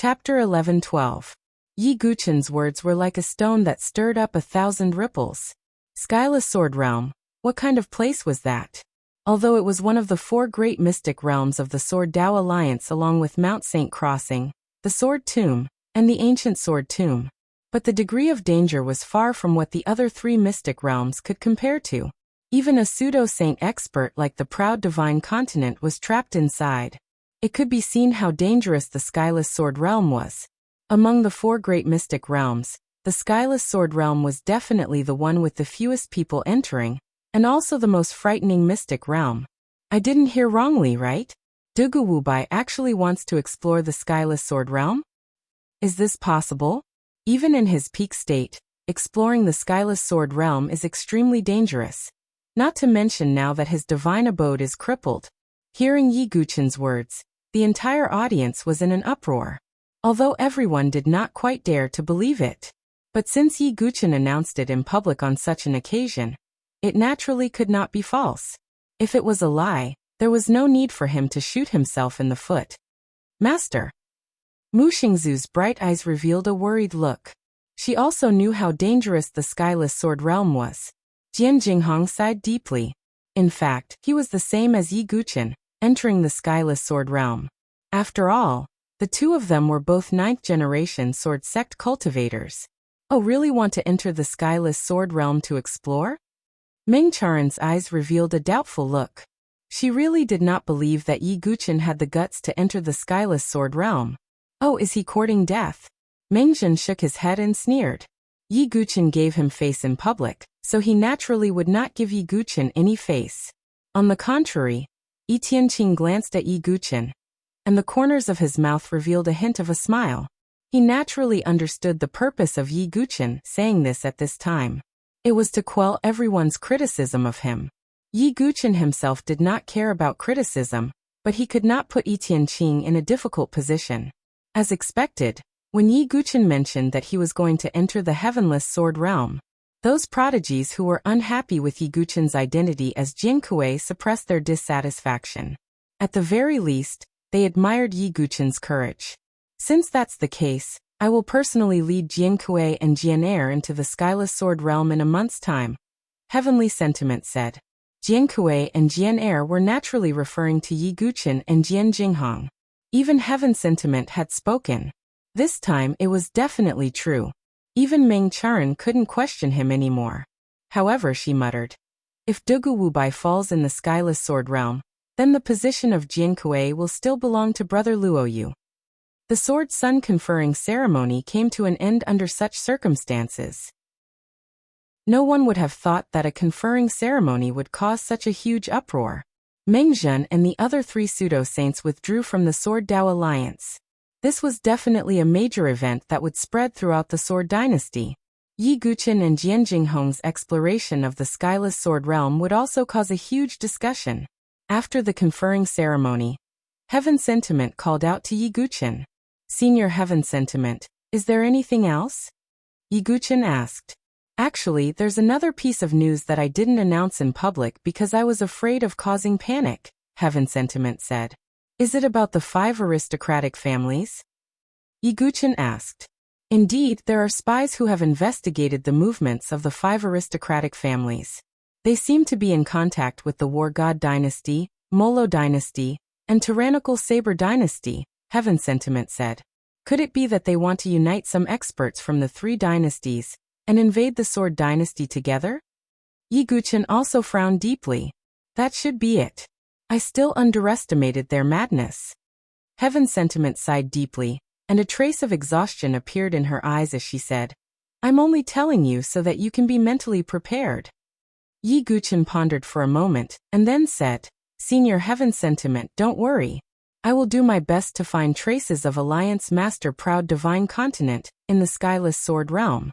Chapter 11-12. Yi Guqin's words were like a stone that stirred up 1,000 ripples. Skyless Sword Realm, what kind of place was that? Although it was one of the 4 great mystic realms of the Sword Dao Alliance along with Mount Saint Crossing, the Sword Tomb, and the Ancient Sword Tomb. But the degree of danger was far from what the other 3 mystic realms could compare to. Even a pseudo-saint expert like the proud divine continent was trapped inside. It could be seen how dangerous the Skyless Sword Realm was. Among the 4 great mystic realms, the Skyless Sword Realm was definitely the one with the fewest people entering, and also the most frightening mystic realm. I didn't hear wrongly, right? Dugu Wubai actually wants to explore the Skyless Sword Realm? Is this possible? Even in his peak state, exploring the Skyless Sword Realm is extremely dangerous. Not to mention now that his divine abode is crippled. Hearing Yi Guqin's words, the entire audience was in an uproar. Although everyone did not quite dare to believe it. But since Yi Guqin announced it in public on such an occasion, it naturally could not be false. If it was a lie, there was no need for him to shoot himself in the foot. Master. Mu Xingzu's bright eyes revealed a worried look. She also knew how dangerous the Skyless Sword Realm was. Jian Jinghong sighed deeply. In fact, he was the same as Yi Guqin, entering the Skyless Sword Realm. After all, the 2 of them were both 9th-generation sword sect cultivators. Oh, really want to enter the Skyless Sword Realm to explore? Ming Charan's eyes revealed a doubtful look. She really did not believe that Yi Guqin had the guts to enter the Skyless Sword Realm. Oh, is he courting death? Meng Zhen shook his head and sneered. Yi Guqin gave him face in public, so he naturally would not give Yi Guqin any face. On the contrary, Yi Tianqing glanced at Yi Guqin, and the corners of his mouth revealed a hint of a smile. He naturally understood the purpose of Yi Guqin saying this at this time. It was to quell everyone's criticism of him. Yi Guqin himself did not care about criticism, but he could not put Yi Tianqing in a difficult position. As expected, when Yi Guqin mentioned that he was going to enter the Heavenless Sword Realm, those prodigies who were unhappy with Yi Guqin's identity as Jian Kuei suppressed their dissatisfaction. At the very least, they admired Yi Guqin's courage. Since that's the case, I will personally lead Jian Kuei and Jian Er into the Skyless Sword Realm in a month's time, Heavenly Sentiment said. Jian Kuei and Jian Er were naturally referring to Yi Guqin and Jian Jinghong. Even Heaven Sentiment had spoken. This time it was definitely true. Even Meng Charan couldn't question him anymore. However, she muttered, if Dugu Wubai falls in the Skyless Sword Realm, then the position of Jian Kuei will still belong to Brother Luoyu. The Sword Sun conferring ceremony came to an end under such circumstances. No one would have thought that a conferring ceremony would cause such a huge uproar. Meng Zhen and the other 3 pseudo-saints withdrew from the Sword Dao Alliance. This was definitely a major event that would spread throughout the Sword Dynasty. Yi Guqin and Jian Jinghong's exploration of the Skyless Sword Realm would also cause a huge discussion. After the conferring ceremony, Heaven Sentiment called out to Yi Guqin. Senior Heaven Sentiment, is there anything else? Yi Guqin asked. Actually, there's another piece of news that I didn't announce in public because I was afraid of causing panic, Heaven Sentiment said. Is it about the 5 aristocratic families? Yi Guqin asked. Indeed, there are spies who have investigated the movements of the 5 aristocratic families. They seem to be in contact with the War God Dynasty, Molo Dynasty, and Tyrannical Saber Dynasty, Heaven Sentiment said. Could it be that they want to unite some experts from the 3 dynasties and invade the Sword Dynasty together? Yi Guqin also frowned deeply. That should be it. I still underestimated their madness. Heaven Sentiment sighed deeply, and a trace of exhaustion appeared in her eyes as she said, I'm only telling you so that you can be mentally prepared. Yi Guqin pondered for a moment, and then said, Senior Heaven Sentiment, don't worry. I will do my best to find traces of Alliance Master Proud Divine Continent in the Skyless Sword Realm.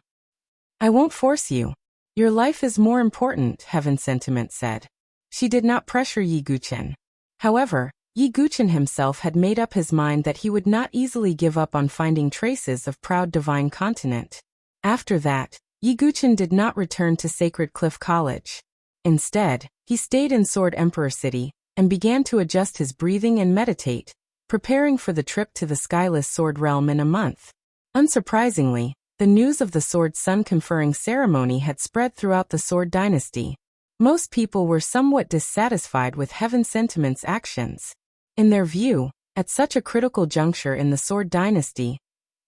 I won't force you. Your life is more important, Heaven Sentiment said. She did not pressure Yi Guqin. However, Yi Guqin himself had made up his mind that he would not easily give up on finding traces of Proud Divine Continent. After that, Yi Guqin did not return to Sacred Cliff College. Instead, he stayed in Sword Emperor City and began to adjust his breathing and meditate, preparing for the trip to the skyless sword realm in a month. Unsurprisingly, the news of the sword sun conferring ceremony had spread throughout the Sword Dynasty. Most people were somewhat dissatisfied with Heaven Sentiment's actions. In their view, at such a critical juncture in the Sword Dynasty,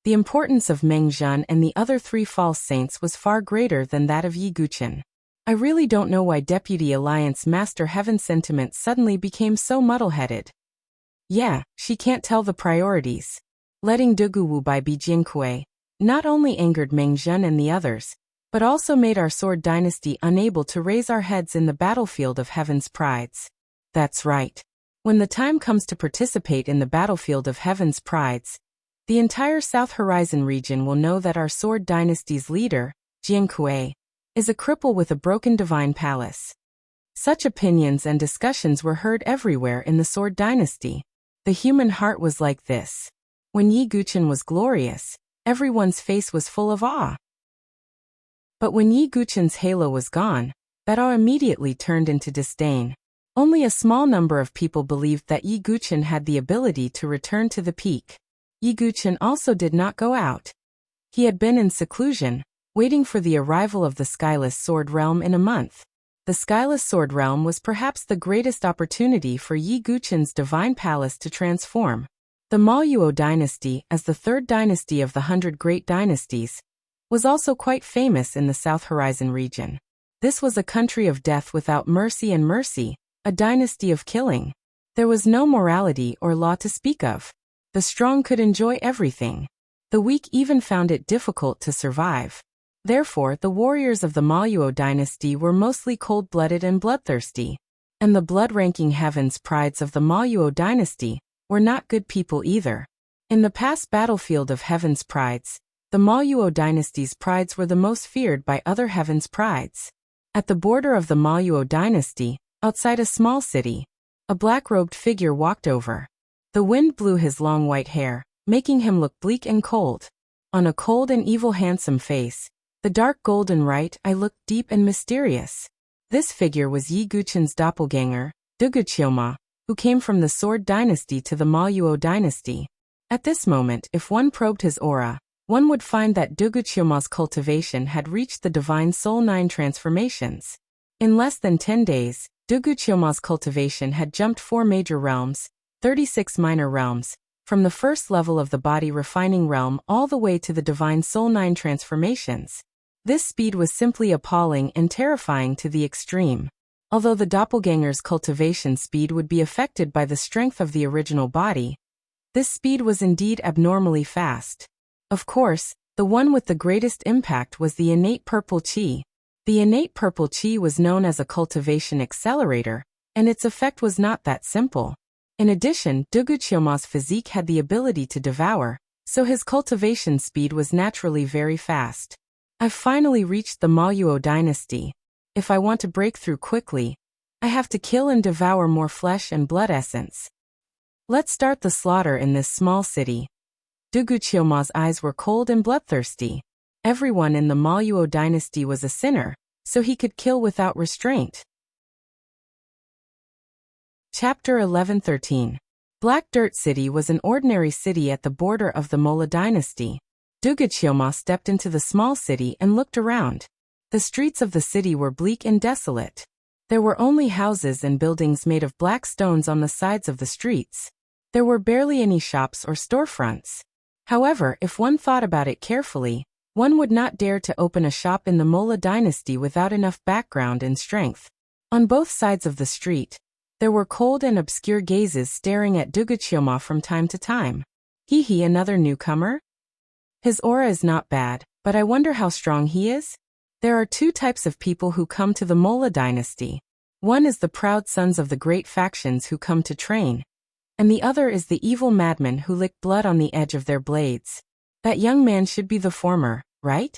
the importance of Meng Zhen and the other 3 false saints was far greater than that of Yi Guqin. I really don't know why Deputy Alliance Master Heaven Sentiment suddenly became so muddle-headed. Yeah, she can't tell the priorities. Letting Dugu Wubai be Jinkui not only angered Meng Zhen and the others, but also made our Sword Dynasty unable to raise our heads in the battlefield of Heaven's Prides. That's right. When the time comes to participate in the battlefield of Heaven's Prides, the entire South Horizon region will know that our Sword Dynasty's leader, Jinkui, is a cripple with a broken divine palace. Such opinions and discussions were heard everywhere in the Sword Dynasty. The human heart was like this. When Yi Guqin was glorious, everyone's face was full of awe. But when Yi Guqin's halo was gone, that awe immediately turned into disdain. Only a small number of people believed that Yi Guqin had the ability to return to the peak. Yi Guqin also did not go out. He had been in seclusion, waiting for the arrival of the Skyless Sword Realm in a month. The Skyless Sword Realm was perhaps the greatest opportunity for Yi Guqin's divine palace to transform. The Malyuo dynasty, as the 3rd dynasty of the 100 Great Dynasties, was also quite famous in the South Horizon region. This was a country of death without mercy and mercy, a dynasty of killing. There was no morality or law to speak of. The strong could enjoy everything. The weak even found it difficult to survive. Therefore, the warriors of the Malyuo dynasty were mostly cold-blooded and bloodthirsty. And the blood-ranking Heaven's Prides of the Malyuo dynasty were not good people either. In the past battlefield of Heaven's Prides, the Malyuo dynasty's prides were the most feared by other Heaven's Prides. At the border of the Malyuo dynasty, outside a small city, a black-robed figure walked over. The wind blew his long white hair, making him look bleak and cold. On a cold and evil handsome face, the dark golden right eye looked deep and mysterious. This figure was Yi Guqin's doppelganger, Duguqioma, who came from the Sword Dynasty to the Malyuo dynasty. At this moment, if one probed his aura, one would find that Duguqioma's cultivation had reached the Divine Soul 9 transformations. In less than 10 days, Duguqioma's cultivation had jumped 4 major realms, 36 minor realms, from the first level of the body refining realm all the way to the Divine Soul 9 transformations. This speed was simply appalling and terrifying to the extreme. Although the doppelganger's cultivation speed would be affected by the strength of the original body, this speed was indeed abnormally fast. Of course, the one with the greatest impact was the innate purple chi. The innate purple chi was known as a cultivation accelerator, and its effect was not that simple. In addition, Duguqioma's physique had the ability to devour, so his cultivation speed was naturally very fast. I've finally reached the Malyuo dynasty. If I want to break through quickly, I have to kill and devour more flesh and blood essence. Let's start the slaughter in this small city. Duguqioma's eyes were cold and bloodthirsty. Everyone in the Malyuo dynasty was a sinner, so he could kill without restraint. Chapter 11-13. Black Dirt City was an ordinary city at the border of the Mola dynasty. Duguqioma stepped into the small city and looked around. The streets of the city were bleak and desolate. There were only houses and buildings made of black stones on the sides of the streets. There were barely any shops or storefronts. However, if one thought about it carefully, one would not dare to open a shop in the Mola dynasty without enough background and strength. On both sides of the street, there were cold and obscure gazes staring at Duguqioma from time to time. He another newcomer? His aura is not bad, but I wonder how strong he is? There are 2 types of people who come to the Mola dynasty. One is the proud sons of the great factions who come to train, and the other is the evil madmen who lick blood on the edge of their blades. That young man should be the former, right?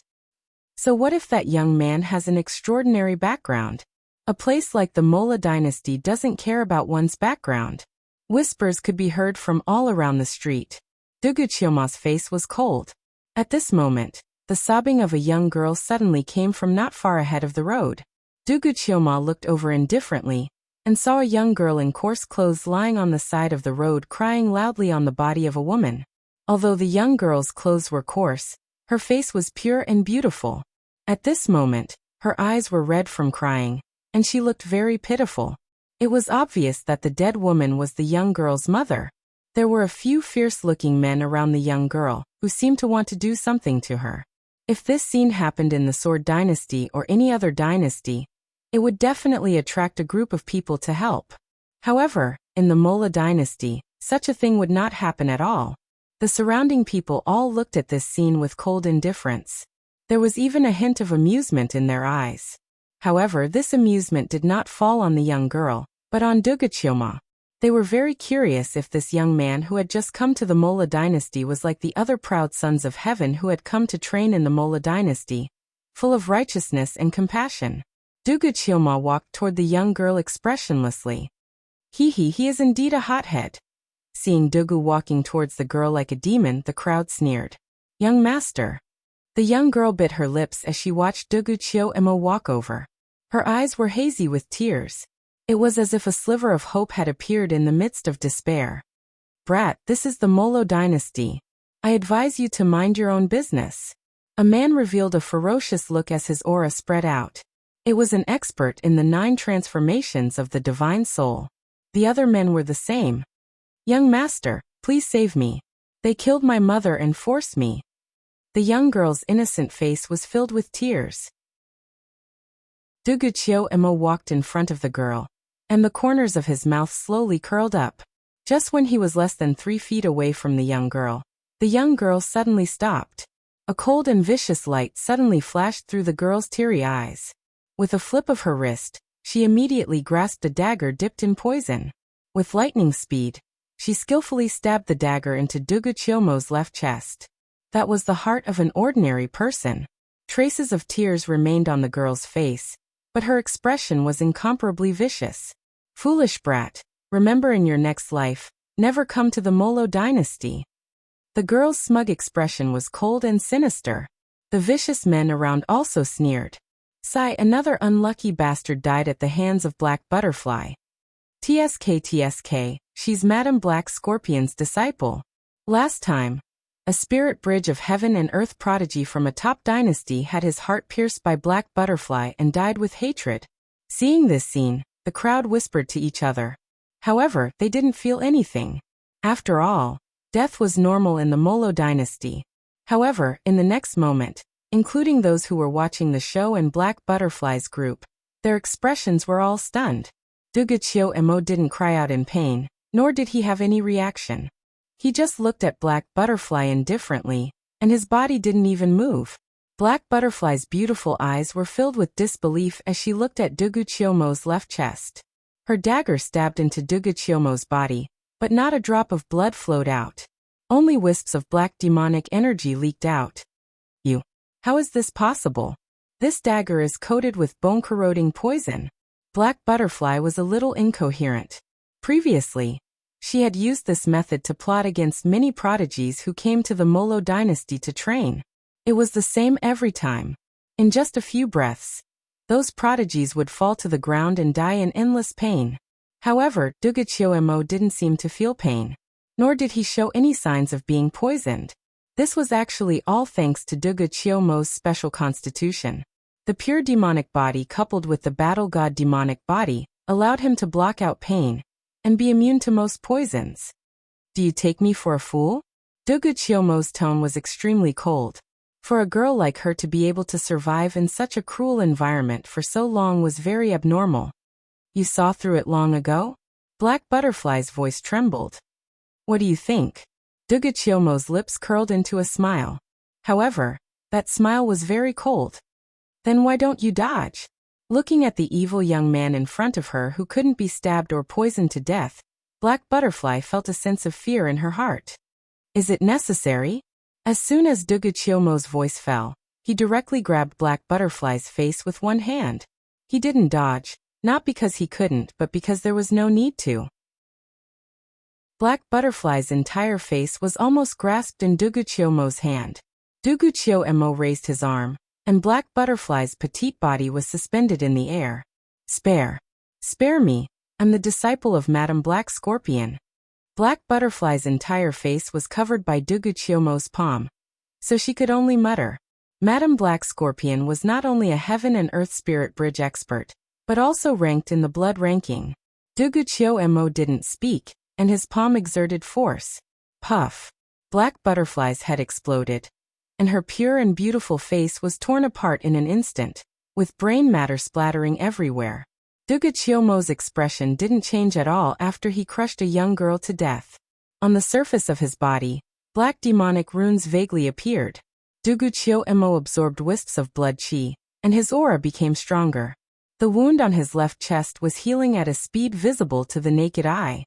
So what if that young man has an extraordinary background? A place like the Mola dynasty doesn't care about one's background. Whispers could be heard from all around the street. Duguqioma's face was cold. At this moment, the sobbing of a young girl suddenly came from not far ahead of the road. Duguqioma looked over indifferently, and saw a young girl in coarse clothes lying on the side of the road crying loudly on the body of a woman. Although the young girl's clothes were coarse, her face was pure and beautiful. At this moment, her eyes were red from crying, and she looked very pitiful. It was obvious that the dead woman was the young girl's mother. There were a few fierce-looking men around the young girl, who seemed to want to do something to her. If this scene happened in the Sword Dynasty or any other dynasty, it would definitely attract a group of people to help. However, in the Mola dynasty, such a thing would not happen at all. The surrounding people all looked at this scene with cold indifference. There was even a hint of amusement in their eyes. However, this amusement did not fall on the young girl, but on Duguchioma. They were very curious if this young man who had just come to the Mola dynasty was like the other proud sons of heaven who had come to train in the Mola dynasty, full of righteousness and compassion. Duguchioma walked toward the young girl expressionlessly. He is indeed a hothead. Seeing Dugu walking towards the girl like a demon, the crowd sneered. Young master. The young girl bit her lips as she watched Duguchioma walk over. Her eyes were hazy with tears. It was as if a sliver of hope had appeared in the midst of despair. Brat, this is the Molo dynasty. I advise you to mind your own business. A man revealed a ferocious look as his aura spread out. It was an expert in the 9 transformations of the divine soul. The other men were the same. Young master, please save me. They killed my mother and forced me. The young girl's innocent face was filled with tears. Duguchioma walked in front of the girl, and the corners of his mouth slowly curled up. Just when he was less than 3 feet away from the young girl suddenly stopped. A cold and vicious light suddenly flashed through the girl's teary eyes. With a flip of her wrist, she immediately grasped a dagger dipped in poison. With lightning speed, she skillfully stabbed the dagger into Duguchiomo's left chest. That was the heart of an ordinary person. Traces of tears remained on the girl's face, but her expression was incomparably vicious. Foolish brat, remember in your next life, never come to the Molo dynasty. The girl's smug expression was cold and sinister. The vicious men around also sneered. Sigh, another unlucky bastard died at the hands of Black Butterfly. TSK, she's Madam Black Scorpion's disciple. Last time, a spirit bridge of heaven and earth prodigy from a top dynasty had his heart pierced by Black Butterfly and died with hatred. Seeing this scene, the crowd whispered to each other. However, they didn't feel anything. After all, death was normal in the Molo dynasty. However, in the next moment, including those who were watching the show and Black Butterfly's group, their expressions were all stunned. Duguchioma didn't cry out in pain, nor did he have any reaction. He just looked at Black Butterfly indifferently, and his body didn't even move. Black Butterfly's beautiful eyes were filled with disbelief as she looked at Duguchiomo's left chest. Her dagger stabbed into Duguchiomo's body, but not a drop of blood flowed out. Only wisps of black demonic energy leaked out. How is this possible? This dagger is coated with bone-corroding poison. Black Butterfly was a little incoherent. Previously, she had used this method to plot against many prodigies who came to the Molo dynasty to train. It was the same every time. In just a few breaths, those prodigies would fall to the ground and die in endless pain. However, Duguchioma didn't seem to feel pain, nor did he show any signs of being poisoned. This was actually all thanks to Duguchiomo's special constitution. The pure demonic body coupled with the battle god demonic body allowed him to block out pain and be immune to most poisons. Do you take me for a fool? Duguchiomo's tone was extremely cold. For a girl like her to be able to survive in such a cruel environment for so long was very abnormal. You saw through it long ago? Black Butterfly's voice trembled. What do you think? Duguchiomo's lips curled into a smile. However, that smile was very cold. Then why don't you dodge? Looking at the evil young man in front of her who couldn't be stabbed or poisoned to death, Black Butterfly felt a sense of fear in her heart. Is it necessary? As soon as Duguchiomo's voice fell, he directly grabbed Black Butterfly's face with one hand. He didn't dodge, not because he couldn't but because there was no need to. Black Butterfly's entire face was almost grasped in Duguchiomo's hand. Duguchioma raised his arm, and Black Butterfly's petite body was suspended in the air. Spare me. I'm the disciple of Madame Black Scorpion. Black Butterfly's entire face was covered by Duguchiomo's palm, so she could only mutter. Madame Black Scorpion was not only a heaven and earth spirit bridge expert, but also ranked in the blood ranking. Duguchiomo didn't speak, and his palm exerted force. Puff! Black Butterfly's head exploded, and her pure and beautiful face was torn apart in an instant, with brain matter splattering everywhere. Duguchiomo's expression didn't change at all after he crushed a young girl to death. On the surface of his body, black demonic runes vaguely appeared. Duguchiomo absorbed wisps of blood chi, and his aura became stronger. The wound on his left chest was healing at a speed visible to the naked eye.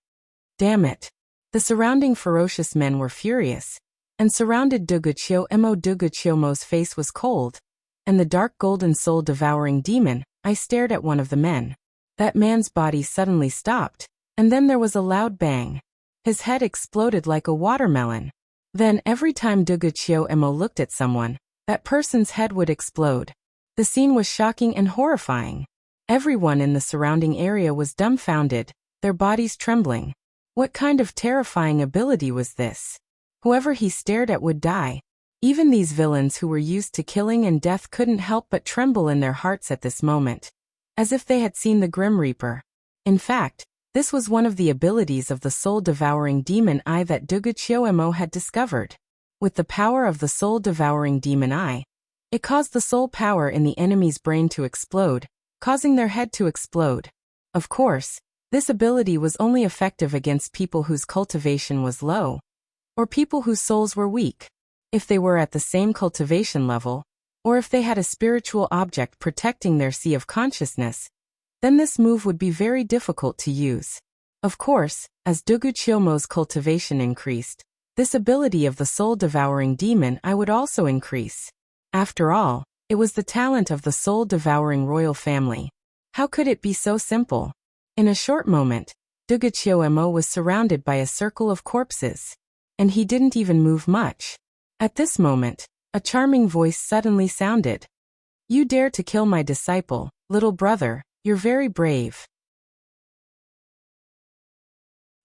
Damn it! The surrounding ferocious men were furious, and surrounded Duguchiomo. Duguchiomo's face was cold, and the dark golden soul-devouring demon. I stared at one of the men. That man's body suddenly stopped, and then there was a loud bang. His head exploded like a watermelon. Then every time Duguchiomo looked at someone, that person's head would explode. The scene was shocking and horrifying. Everyone in the surrounding area was dumbfounded, their bodies trembling. What kind of terrifying ability was this? Whoever he stared at would die. Even these villains who were used to killing and death couldn't help but tremble in their hearts at this moment, as if they had seen the Grim Reaper. In fact, this was one of the abilities of the soul-devouring demon eye that Duguchiomo had discovered. With the power of the soul-devouring demon eye, it caused the soul power in the enemy's brain to explode, causing their head to explode. Of course, this ability was only effective against people whose cultivation was low, or people whose souls were weak. If they were at the same cultivation level, or if they had a spiritual object protecting their sea of consciousness, then this move would be very difficult to use. Of course, as Duguchiomo's cultivation increased, this ability of the soul-devouring demon eye would also increase. After all, it was the talent of the soul-devouring royal family. How could it be so simple? In a short moment, Duguchiomo was surrounded by a circle of corpses, and he didn't even move much. At this moment, a charming voice suddenly sounded. You dare to kill my disciple, little brother, you're very brave.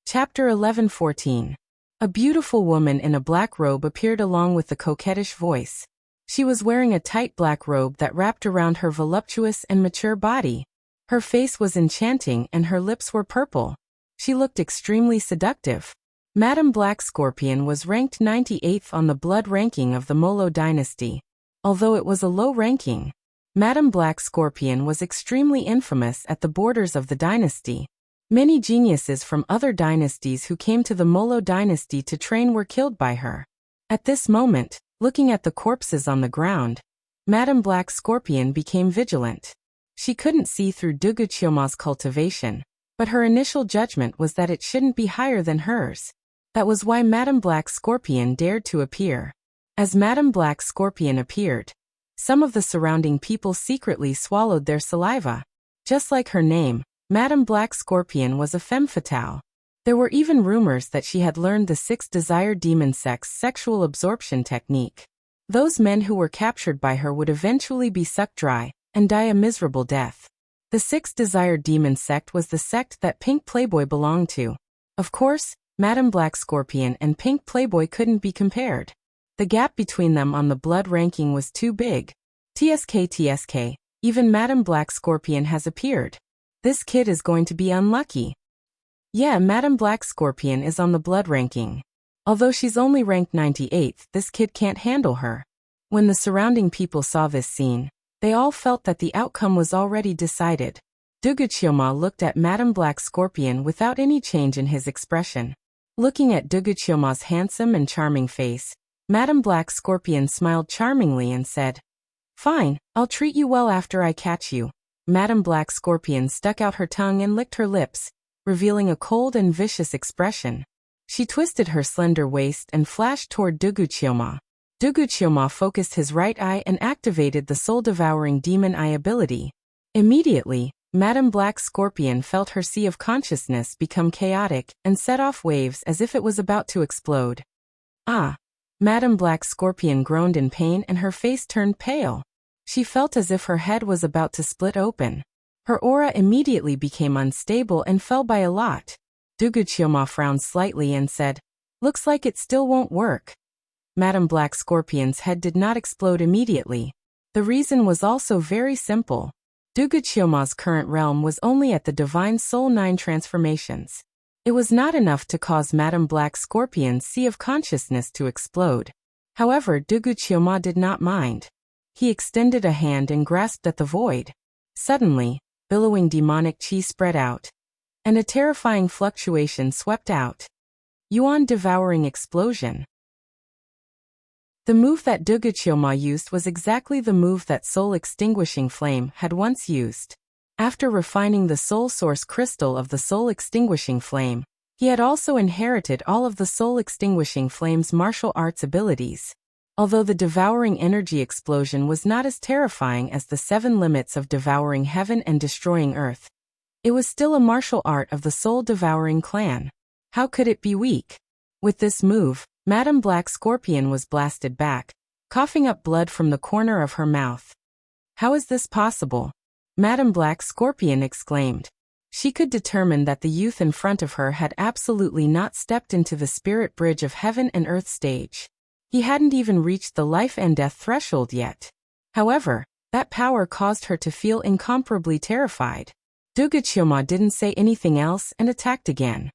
Chapter 11:14. A beautiful woman in a black robe appeared along with the coquettish voice. She was wearing a tight black robe that wrapped around her voluptuous and mature body. Her face was enchanting and her lips were purple. She looked extremely seductive. Madame Black Scorpion was ranked 98th on the blood ranking of the Molo dynasty. Although it was a low ranking, Madame Black Scorpion was extremely infamous at the borders of the dynasty. Many geniuses from other dynasties who came to the Molo dynasty to train were killed by her. At this moment, looking at the corpses on the ground, Madame Black Scorpion became vigilant. She couldn't see through Duguchiomo's cultivation, but her initial judgment was that it shouldn't be higher than hers. That was why Madame Black Scorpion dared to appear. As Madame Black Scorpion appeared, some of the surrounding people secretly swallowed their saliva. Just like her name, Madame Black Scorpion was a femme fatale. There were even rumors that she had learned the 6 desired demon sect's sexual absorption technique. Those men who were captured by her would eventually be sucked dry and die a miserable death. The 6 desired demon sect was the sect that Pink Playboy belonged to. Of course, Madame Black Scorpion and Pink Playboy couldn't be compared. The gap between them on the blood ranking was too big. TSK, even Madame Black Scorpion has appeared. This kid is going to be unlucky. Yeah, Madame Black Scorpion is on the blood ranking. Although she's only ranked 98th, this kid can't handle her. When the surrounding people saw this scene, they all felt that the outcome was already decided. Duguchiomo looked at Madame Black Scorpion without any change in his expression. Looking at Duguchiomo's handsome and charming face, Madame Black Scorpion smiled charmingly and said, Fine, I'll treat you well after I catch you. Madame Black Scorpion stuck out her tongue and licked her lips, revealing a cold and vicious expression. She twisted her slender waist and flashed toward Duguchiomo. Duguchiomo focused his right eye and activated the soul-devouring demon eye ability. Immediately, Madame Black Scorpion felt her sea of consciousness become chaotic and set off waves as if it was about to explode. Ah! Madame Black Scorpion groaned in pain and her face turned pale. She felt as if her head was about to split open. Her aura immediately became unstable and fell by a lot. Duguchioma frowned slightly and said, "Looks like it still won't work." Madame Black Scorpion's head did not explode immediately. The reason was also very simple. Duguchioma's current realm was only at the Divine Soul 9 transformations. It was not enough to cause Madame Black Scorpion's sea of consciousness to explode. However, Duguchioma did not mind. He extended a hand and grasped at the void. Suddenly, billowing demonic chi spread out, and a terrifying fluctuation swept out. Yuan devouring explosion. The move that Duguchioma used was exactly the move that Soul Extinguishing Flame had once used. After refining the soul source crystal of the Soul Extinguishing Flame, he had also inherited all of the Soul Extinguishing Flame's martial arts abilities. Although the devouring energy explosion was not as terrifying as the 7 limits of devouring heaven and destroying earth, it was still a martial art of the soul-devouring clan. How could it be weak? With this move, Madame Black Scorpion was blasted back, coughing up blood from the corner of her mouth. "How is this possible?" Madame Black Scorpion exclaimed. She could determine that the youth in front of her had absolutely not stepped into the spirit bridge of heaven and earth stage. He hadn't even reached the life and death threshold yet. However, that power caused her to feel incomparably terrified. Duguchioma didn't say anything else and attacked again.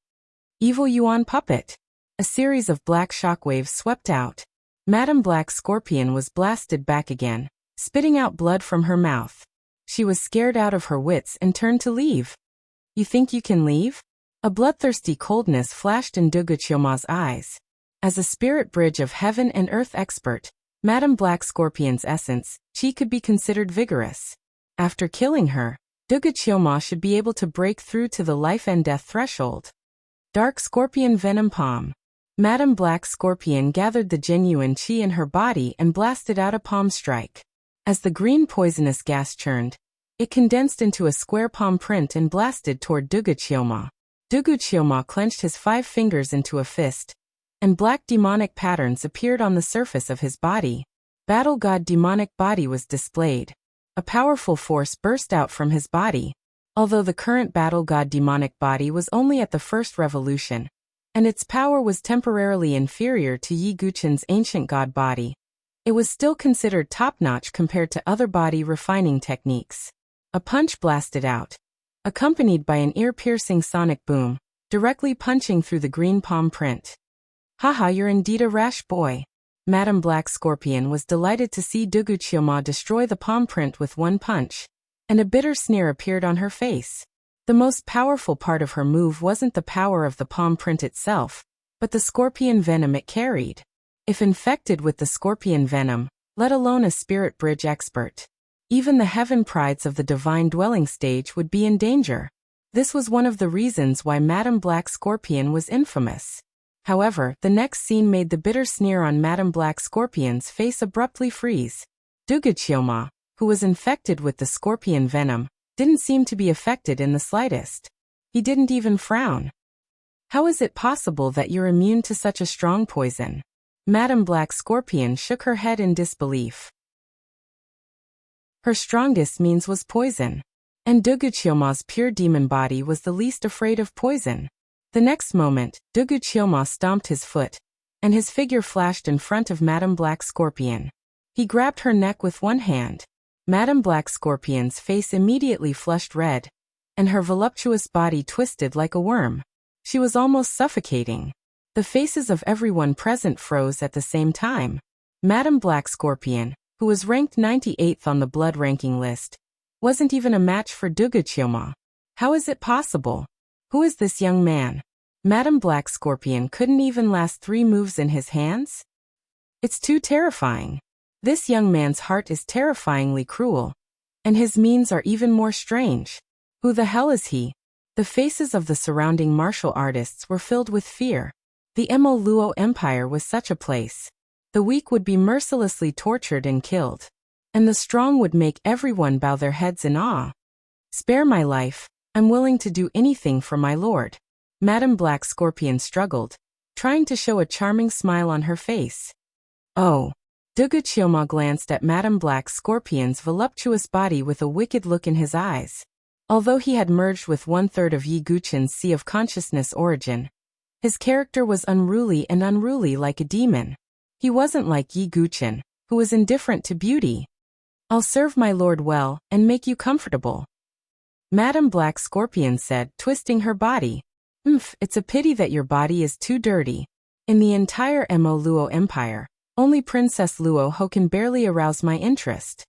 Evil Yuan puppet. A series of black shockwaves swept out. Madame Black Scorpion was blasted back again, spitting out blood from her mouth. She was scared out of her wits and turned to leave. "You think you can leave?" A bloodthirsty coldness flashed in Duguchioma's eyes. As a spirit bridge of heaven and earth expert, Madame Black Scorpion's essence, she could be considered vigorous. After killing her, Duguchioma should be able to break through to the life and death threshold. Dark Scorpion Venom Palm. Madame Black Scorpion gathered the genuine chi in her body and blasted out a palm strike. As the green poisonous gas churned, it condensed into a square palm print and blasted toward Duguchioma. Duguchioma clenched his 5 fingers into a fist, and black demonic patterns appeared on the surface of his body. Battle God demonic body was displayed. A powerful force burst out from his body. Although the current Battle God demonic body was only at the first revolution, and its power was temporarily inferior to Yi Guchen's ancient god body, it was still considered top-notch compared to other body refining techniques. A punch blasted out, accompanied by an ear-piercing sonic boom, directly punching through the green palm print. "Haha, you're indeed a rash boy." Madame Black Scorpion was delighted to see Duguchioma destroy the palm print with one punch, and a bitter sneer appeared on her face. The most powerful part of her move wasn't the power of the palm print itself, but the scorpion venom it carried. If infected with the scorpion venom, let alone a spirit bridge expert, even the heaven prides of the divine dwelling stage would be in danger. This was one of the reasons why Madame Black Scorpion was infamous. However, the next scene made the bitter sneer on Madame Black Scorpion's face abruptly freeze. Duguchioma, who was infected with the scorpion venom, didn't seem to be affected in the slightest. He didn't even frown. "How is it possible that you're immune to such a strong poison?" Madame Black Scorpion shook her head in disbelief. Her strongest means was poison, and Duguchioma's pure demon body was the least afraid of poison. The next moment, Duguchioma stomped his foot, and his figure flashed in front of Madame Black Scorpion. He grabbed her neck with one hand. Madame Black Scorpion's face immediately flushed red, and her voluptuous body twisted like a worm. She was almost suffocating. The faces of everyone present froze at the same time. Madame Black Scorpion, who was ranked 98th on the blood ranking list, wasn't even a match for Duguchioma. How is it possible? Who is this young man? Madame Black Scorpion couldn't even last 3 moves in his hands? It's too terrifying. This young man's heart is terrifyingly cruel, and his means are even more strange. Who the hell is he? The faces of the surrounding martial artists were filled with fear. The Mo Luo Empire was such a place. The weak would be mercilessly tortured and killed, and the strong would make everyone bow their heads in awe. "Spare my life, I'm willing to do anything for my lord." Madame Black Scorpion struggled, trying to show a charming smile on her face. "Oh." Duguchioma glanced at Madame Black Scorpion's voluptuous body with a wicked look in his eyes. Although he had merged with one-third of Yi Guchen's Sea of Consciousness origin, his character was unruly like a demon. He wasn't like Yi Guchen, who was indifferent to beauty. "I'll serve my lord well, and make you comfortable," Madame Black Scorpion said, twisting her body. It's a pity that your body is too dirty. In the entire Mo Luo Empire, only Princess Luo Ho can barely arouse my interest."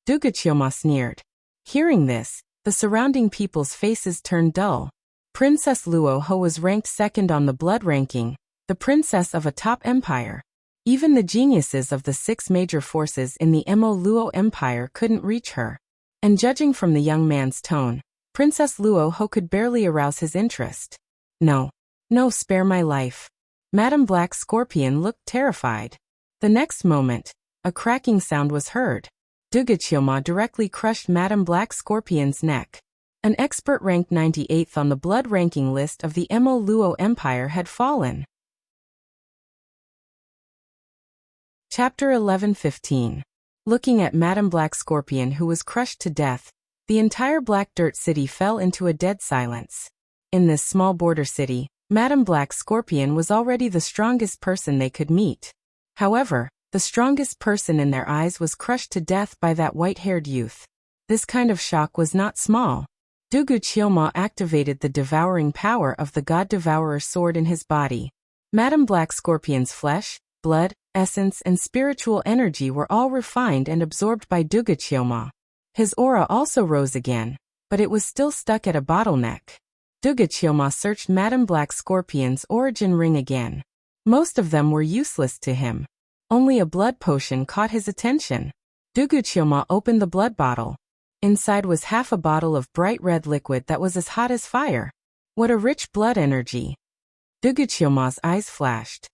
Dugu Qioma sneered. Hearing this, the surrounding people's faces turned dull. Princess Luo Ho was ranked second on the blood ranking, the princess of a top empire. Even the geniuses of the 6 major forces in the Mo Luo Empire couldn't reach her. And judging from the young man's tone, Princess Luo Ho could barely arouse his interest. No, spare my life." Madame Black Scorpion looked terrified. The next moment, a cracking sound was heard. Dugu Qioma directly crushed Madame Black Scorpion's neck. An expert ranked 98th on the blood ranking list of the Mo Luo Empire had fallen. Chapter 11:15. Looking at Madame Black Scorpion, who was crushed to death, the entire Black Dirt City fell into a dead silence. In this small border city, Madame Black Scorpion was already the strongest person they could meet. However, the strongest person in their eyes was crushed to death by that white-haired youth. This kind of shock was not small. Dugu Qioma activated the devouring power of the God Devourer sword in his body. Madame Black Scorpion's flesh, blood, essence and spiritual energy were all refined and absorbed by Dugu Qioma. His aura also rose again, but it was still stuck at a bottleneck. Dugu Qioma searched Madame Black Scorpion's origin ring again. Most of them were useless to him. Only a blood potion caught his attention. Dugu Qioma opened the blood bottle. Inside was half a bottle of bright red liquid that was as hot as fire. What a rich blood energy! Dugu Qioma's eyes flashed.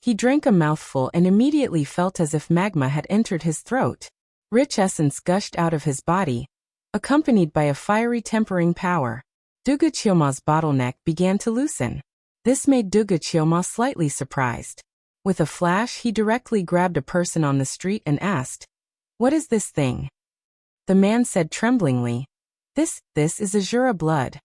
He drank a mouthful and immediately felt as if magma had entered his throat. Rich essence gushed out of his body, accompanied by a fiery tempering power. Dugu Qioma's bottleneck began to loosen. This made Dugu Qioma slightly surprised. With a flash, he directly grabbed a person on the street and asked, "What is this thing?" The man said tremblingly, This is Azura blood."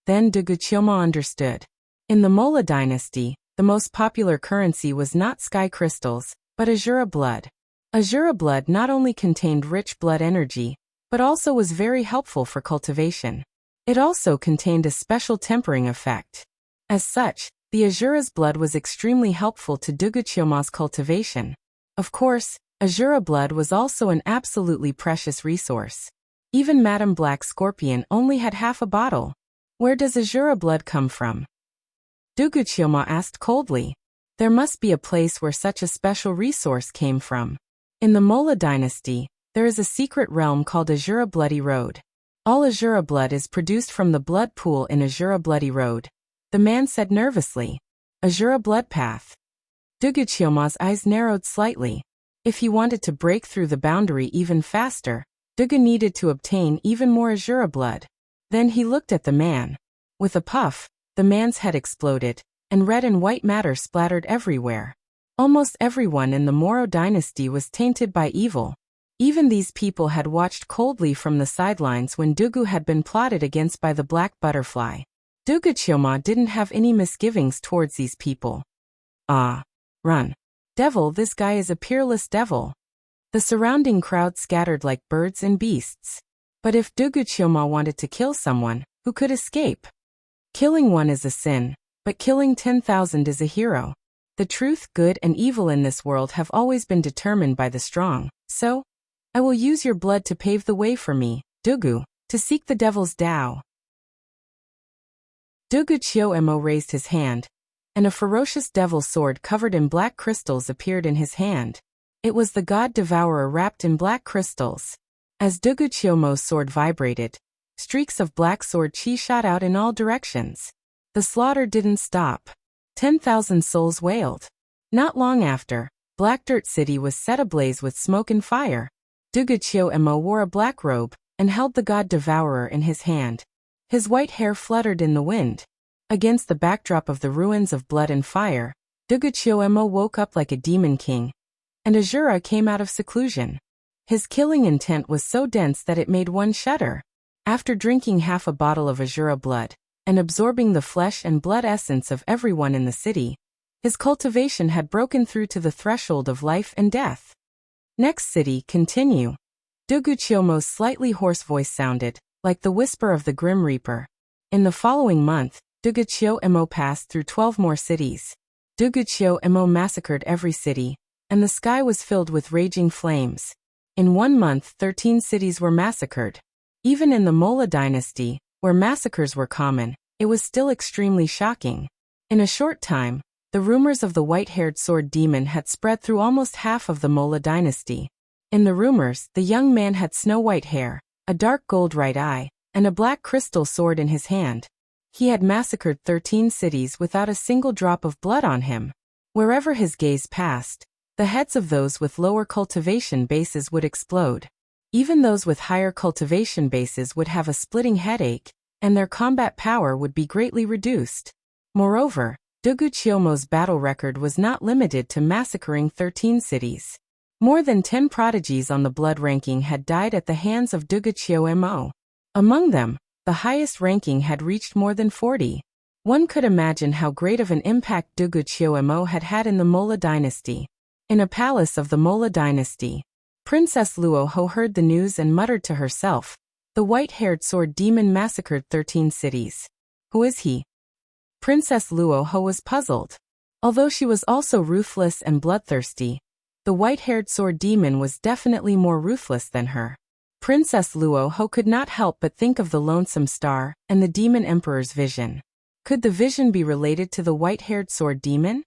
Then Dugu Qioma understood. In the Mola dynasty, the most popular currency was not sky crystals, but Azura blood. Azura blood not only contained rich blood energy, but also was very helpful for cultivation. It also contained a special tempering effect. As such, the Azura's blood was extremely helpful to Dugu Qioma's cultivation. Of course, Azura blood was also an absolutely precious resource. Even Madame Black Scorpion only had half a bottle. Where does Azura blood come from? Dugu Qioma asked coldly. There must be a place where such a special resource came from. In the Mola dynasty, there is a secret realm called Azura Bloody Road. All Azura blood is produced from the blood pool in Azura Bloody Road. The man said nervously. Azura blood path. Dugu Qioma's eyes narrowed slightly. If he wanted to break through the boundary even faster, Dugu needed to obtain even more Azura blood. Then he looked at the man. With a puff, the man's head exploded, and red and white matter splattered everywhere. Almost everyone in the Moro dynasty was tainted by evil. Even these people had watched coldly from the sidelines when Dugu had been plotted against by the Black Butterfly. Dugu Qioma didn't have any misgivings towards these people. Ah, run. Devil, this guy is a peerless devil. The surrounding crowd scattered like birds and beasts. But if Dugu Qioma wanted to kill someone, who could escape? Killing one is a sin, but killing 10,000 is a hero. The truth, good and evil in this world have always been determined by the strong, so I will use your blood to pave the way for me, Dugu, to seek the devil's Tao. Dugu Qioma raised his hand, and a ferocious devil sword covered in black crystals appeared in his hand. It was the God Devourer wrapped in black crystals. As Dugu Qioma's sword vibrated, streaks of black sword chi shot out in all directions. The slaughter didn't stop. 10,000 souls wailed. Not long after, Black Dirt City was set ablaze with smoke and fire. Dugu Qioma wore a black robe and held the God Devourer in his hand. His white hair fluttered in the wind. Against the backdrop of the ruins of blood and fire, Dugu Qioma woke up like a demon king, and Azura came out of seclusion. His killing intent was so dense that it made one shudder. After drinking half a bottle of Azura blood, and absorbing the flesh and blood essence of everyone in the city, his cultivation had broken through to the threshold of life and death. Next city, continue. Duguchiomo's slightly hoarse voice sounded, like the whisper of the Grim Reaper. In the following month, Duguchiomo passed through 12 more cities. Duguchiomo massacred every city, and the sky was filled with raging flames. In 1 month 13 cities were massacred. Even in the Mola dynasty, where massacres were common, it was still extremely shocking. In a short time, the rumors of the white-haired sword demon had spread through almost half of the Mola dynasty. In the rumors, the young man had snow-white hair, a dark gold right eye, and a black crystal sword in his hand. He had massacred 13 cities without a single drop of blood on him. Wherever his gaze passed, the heads of those with lower cultivation bases would explode. Even those with higher cultivation bases would have a splitting headache, and their combat power would be greatly reduced. Moreover, Duguchiomo's battle record was not limited to massacring 13 cities. More than 10 prodigies on the blood ranking had died at the hands of Duguchiomo. Among them, the highest ranking had reached more than 40. One could imagine how great of an impact Duguchiomo had had in the Mola dynasty. In a palace of the Mola dynasty, Princess Luoho heard the news and muttered to herself, "The white-haired sword demon massacred 13 cities. Who is he?" Princess Luoho was puzzled. Although she was also ruthless and bloodthirsty, the white-haired sword demon was definitely more ruthless than her. Princess Luoho could not help but think of the lonesome star and the demon emperor's vision. Could the vision be related to the white-haired sword demon?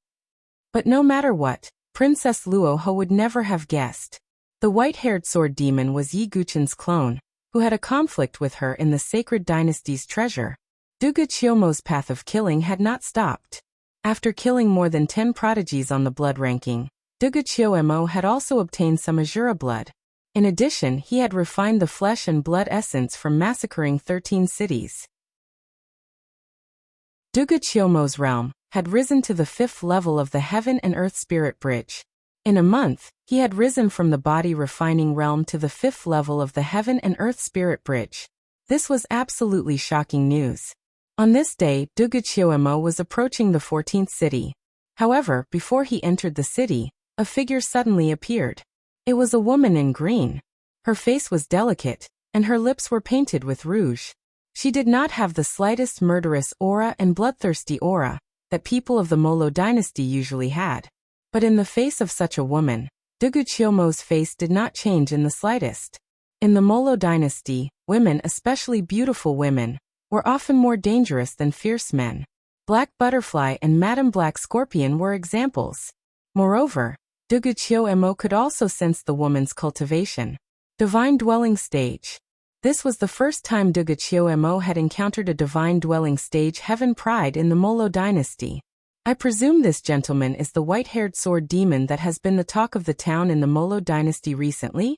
But no matter what, Princess Luoho would never have guessed. The white-haired sword demon was Yi Guchen's clone, who had a conflict with her in the sacred dynasty's treasure. Duguchiomo's path of killing had not stopped. After killing more than 10 prodigies on the blood ranking, Duguchiomo had also obtained some Azura blood. In addition, he had refined the flesh and blood essence from massacring 13 cities. Duguchiomo's realm had risen to the 5th level of the Heaven and Earth Spirit Bridge. In a month, he had risen from the body refining realm to the 5th level of the Heaven and Earth Spirit Bridge. This was absolutely shocking news. On this day, Duguchiomo was approaching the 14th city. However, before he entered the city, a figure suddenly appeared. It was a woman in green. Her face was delicate, and her lips were painted with rouge. She did not have the slightest murderous aura and bloodthirsty aura that people of the Molo dynasty usually had. But in the face of such a woman, Duguchiomo's face did not change in the slightest. In the Molo dynasty, women, especially beautiful women, were often more dangerous than fierce men. Black Butterfly and Madame Black Scorpion were examples. Moreover, Duguchiomo could also sense the woman's cultivation. Divine Dwelling Stage. This was the first time Duguchiomo had encountered a Divine Dwelling Stage Heaven Pride in the Molo dynasty. I presume this gentleman is the white-haired sword demon that has been the talk of the town in the Molo dynasty recently?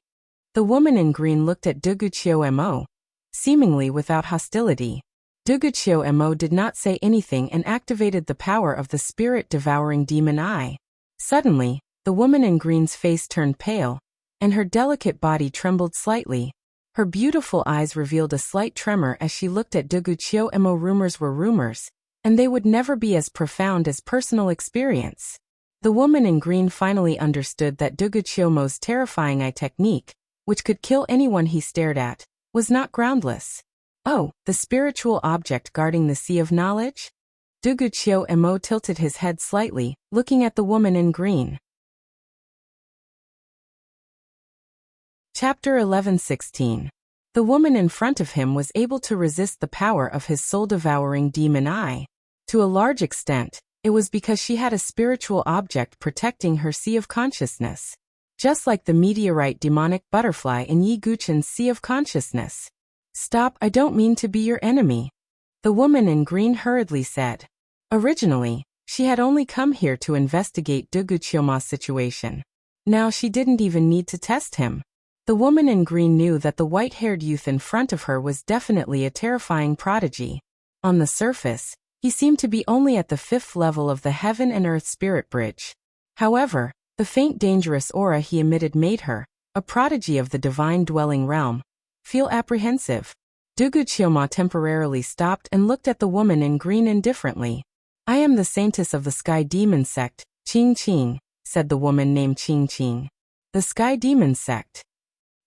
The woman in green looked at Duguchiomo, seemingly without hostility. Duguchiomo did not say anything and activated the power of the spirit-devouring demon eye. Suddenly, the woman in green's face turned pale, and her delicate body trembled slightly. Her beautiful eyes revealed a slight tremor as she looked at Duguchiomo. Rumors were rumors, and they would never be as profound as personal experience. The woman in green finally understood that Duguchiomo's terrifying eye technique, which could kill anyone he stared at, was not groundless. Oh, the spiritual object guarding the sea of knowledge? Duguchiomo tilted his head slightly, looking at the woman in green. Chapter 11:16. The woman in front of him was able to resist the power of his soul-devouring demon eye. To a large extent, it was because she had a spiritual object protecting her sea of consciousness. Just like the meteorite demonic butterfly in Yi Guchen's sea of consciousness. "Stop, I don't mean to be your enemy," the woman in green hurriedly said. Originally, she had only come here to investigate Duguchiomo's situation. Now she didn't even need to test him. The woman in green knew that the white-haired youth in front of her was definitely a terrifying prodigy. On the surface, he seemed to be only at the 5th level of the Heaven and Earth Spirit Bridge. However, the faint dangerous aura he emitted made her, a prodigy of the Divine Dwelling Realm, feel apprehensive. Duguqioma temporarily stopped and looked at the woman in green indifferently. I am the saintess of the Sky Demon Sect, Qing Qing, said the woman named Qing Qing. The Sky Demon Sect.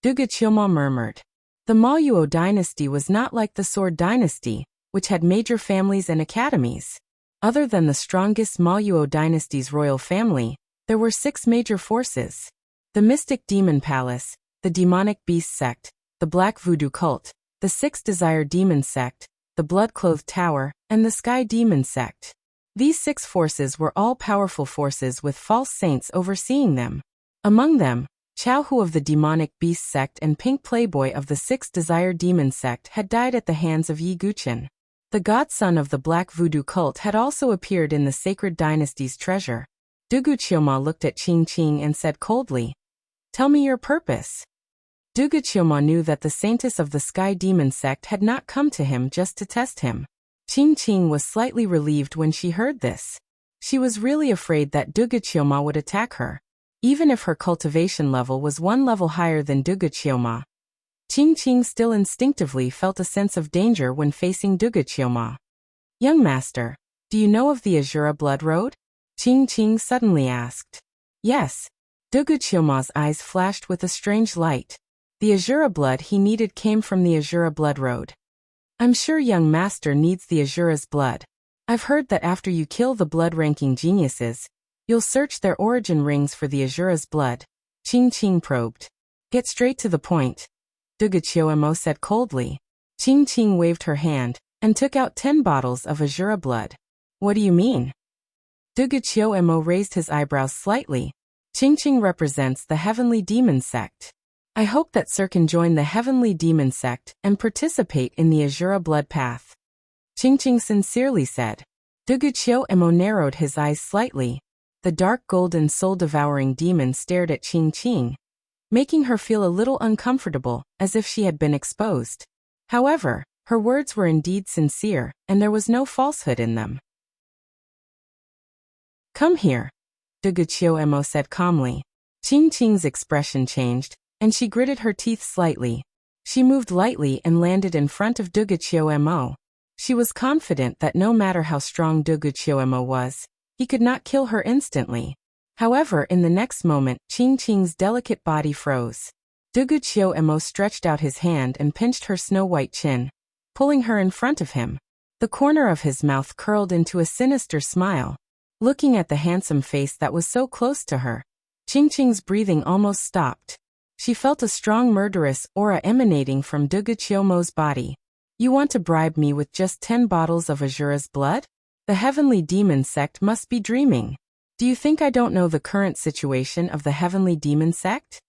Duguqioma murmured. The Maoyuo dynasty was not like the Sword dynasty, which had major families and academies. Other than the strongest Maoyuo dynasty's royal family, there were 6 major forces. The Mystic Demon Palace, the Demonic Beast Sect, the Black Voodoo Cult, the 6 Desire Demon Sect, the Blood-Clothed Tower, and the Sky Demon Sect. These 6 forces were all powerful forces with false saints overseeing them. Among them, Chao Hu of the Demonic Beast Sect and Pink Playboy of the 6 Desire Demon Sect had died at the hands of Yi Guchen. The godson of the Black Voodoo Cult had also appeared in the Sacred Dynasty's treasure. Duguqioma looked at Qing Qing and said coldly, "Tell me your purpose." Duguqioma knew that the saintess of the Sky Demon Sect had not come to him just to test him. Qing Qing was slightly relieved when she heard this. She was really afraid that Duguqioma would attack her. Even if her cultivation level was 1 level higher than Duguqioma, Qing Qing still instinctively felt a sense of danger when facing Duguqioma. "Young master, do you know of the Azura Blood Road?" Qing Qing suddenly asked. "Yes." Duguqioma's eyes flashed with a strange light. The Azura blood he needed came from the Azura Blood Road. "I'm sure young master needs the Azura's blood. I've heard that after you kill the blood-ranking geniuses, you'll search their origin rings for the Azura's blood." Qing Qing probed. "Get straight to the point," Duguqioma said coldly. Qing Qing waved her hand and took out 10 bottles of Azura blood. "What do you mean?" Duguqioma raised his eyebrows slightly. Qing Qing represents the Heavenly Demon Sect. "I hope that Sir can join the Heavenly Demon Sect and participate in the Azura Blood Path," Qing Qing sincerely said. Duguqioma narrowed his eyes slightly. The dark golden soul-devouring demon stared at Qing Qing, making her feel a little uncomfortable, as if she had been exposed. However, her words were indeed sincere, and there was no falsehood in them. "Come here," Duguqioma said calmly. Qing Qing's expression changed, and she gritted her teeth slightly. She moved lightly and landed in front of Duguqioma. She was confident that no matter how strong Duguqioma was, he could not kill her instantly. However, in the next moment, Qing Qing's delicate body froze. Duguqioma stretched out his hand and pinched her snow-white chin, pulling her in front of him. The corner of his mouth curled into a sinister smile. Looking at the handsome face that was so close to her, Qing Qing's breathing almost stopped. She felt a strong murderous aura emanating from Duguqioma's body. "You want to bribe me with just 10 bottles of Azura's blood? The Heavenly Demon Sect must be dreaming. Do you think I don't know the current situation of the Heavenly Demon Sect?"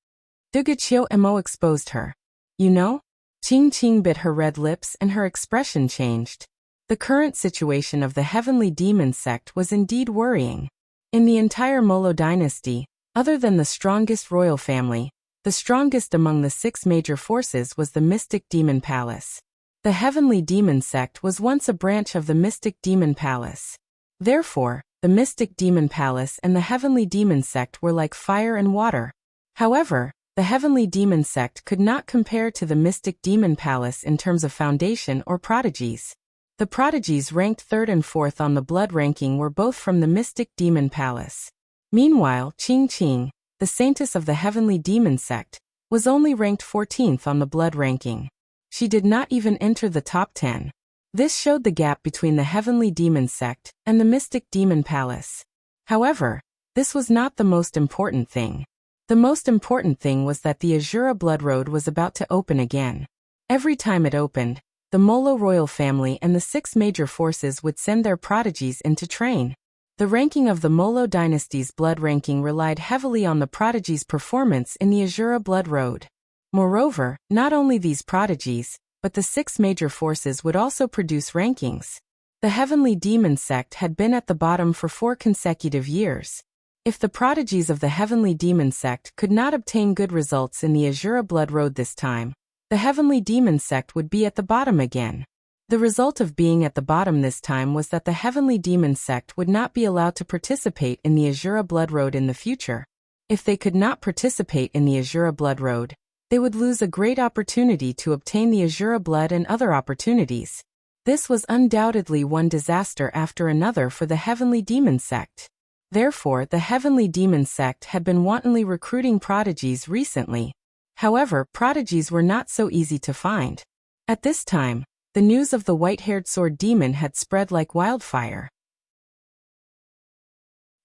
Duguqioma exposed her. "You know?" Qing Qing bit her red lips and her expression changed. The current situation of the Heavenly Demon Sect was indeed worrying. In the entire Molo dynasty, other than the strongest royal family, the strongest among the 6 major forces was the Mystic Demon Palace. The Heavenly Demon Sect was once a branch of the Mystic Demon Palace. Therefore, the Mystic Demon Palace and the Heavenly Demon Sect were like fire and water. However, the Heavenly Demon Sect could not compare to the Mystic Demon Palace in terms of foundation or prodigies. The prodigies ranked 3rd and 4th on the blood ranking were both from the Mystic Demon Palace. Meanwhile, Qing Qing, the saintess of the Heavenly Demon Sect, was only ranked 14th on the blood ranking. She did not even enter the top 10. This showed the gap between the Heavenly Demon Sect and the Mystic Demon Palace. However, this was not the most important thing. The most important thing was that the Azura Blood Road was about to open again. Every time it opened, the Molo royal family and the 6 major forces would send their prodigies in to train. The ranking of the Molo dynasty's blood ranking relied heavily on the prodigies' performance in the Azura Blood Road. Moreover, not only these prodigies, but the 6 major forces would also produce rankings. The Heavenly Demon Sect had been at the bottom for 4 consecutive years. If the prodigies of the Heavenly Demon Sect could not obtain good results in the Azura Blood Road this time, the Heavenly Demon Sect would be at the bottom again. The result of being at the bottom this time was that the Heavenly Demon Sect would not be allowed to participate in the Azura Blood Road in the future. If they could not participate in the Azura Blood Road, They would lose a great opportunity to obtain the Azura blood and other opportunities. This was undoubtedly one disaster after another for the Heavenly Demon Sect. Therefore, the Heavenly Demon Sect had been wantonly recruiting prodigies recently. However, prodigies were not so easy to find. At this time, the news of the white-haired sword demon had spread like wildfire.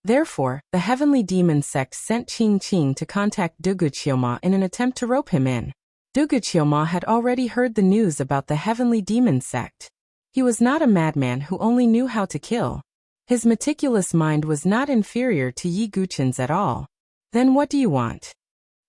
Therefore, the Heavenly Demon Sect sent Qing to contact Duguqioma in an attempt to rope him in. Duguqioma had already heard the news about the Heavenly Demon Sect. He was not a madman who only knew how to kill. His meticulous mind was not inferior to Yi Guchen's at all. Then what do you want?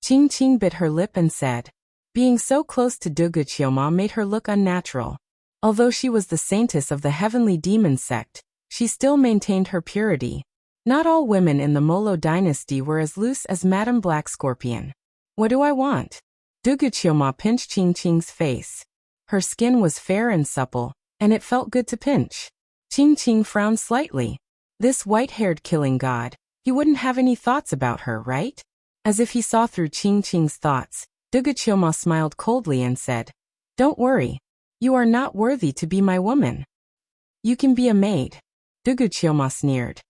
Qing bit her lip and said. Being so close to Duguqioma made her look unnatural. Although she was the saintess of the Heavenly Demon Sect, she still maintained her purity. Not all women in the Molo dynasty were as loose as Madame Black Scorpion. What do I want? Duguqioma pinched Qing's face. Her skin was fair and supple, and it felt good to pinch. Qing frowned slightly. This white-haired killing god, he wouldn't have any thoughts about her, right? As if he saw through Qing's thoughts, Duguqioma smiled coldly and said, Don't worry. You are not worthy to be my woman. You can be a maid. Duguqioma sneered.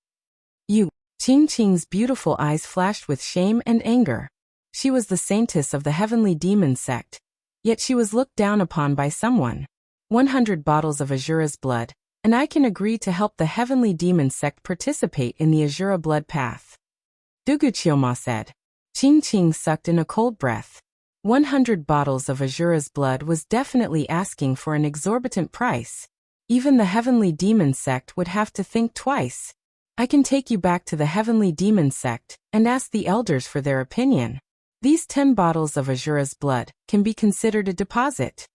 You. Qing's beautiful eyes flashed with shame and anger. She was the saintess of the Heavenly Demon Sect, yet she was looked down upon by someone. 100 bottles of Azura's blood, and I can agree to help the Heavenly Demon Sect participate in the Azura blood path. Duguqioma said. Qing sucked in a cold breath. 100 bottles of Azura's blood was definitely asking for an exorbitant price. Even the Heavenly Demon Sect would have to think twice. I can take you back to the Heavenly Demon Sect and ask the elders for their opinion. These 10 bottles of Azura's blood can be considered a deposit.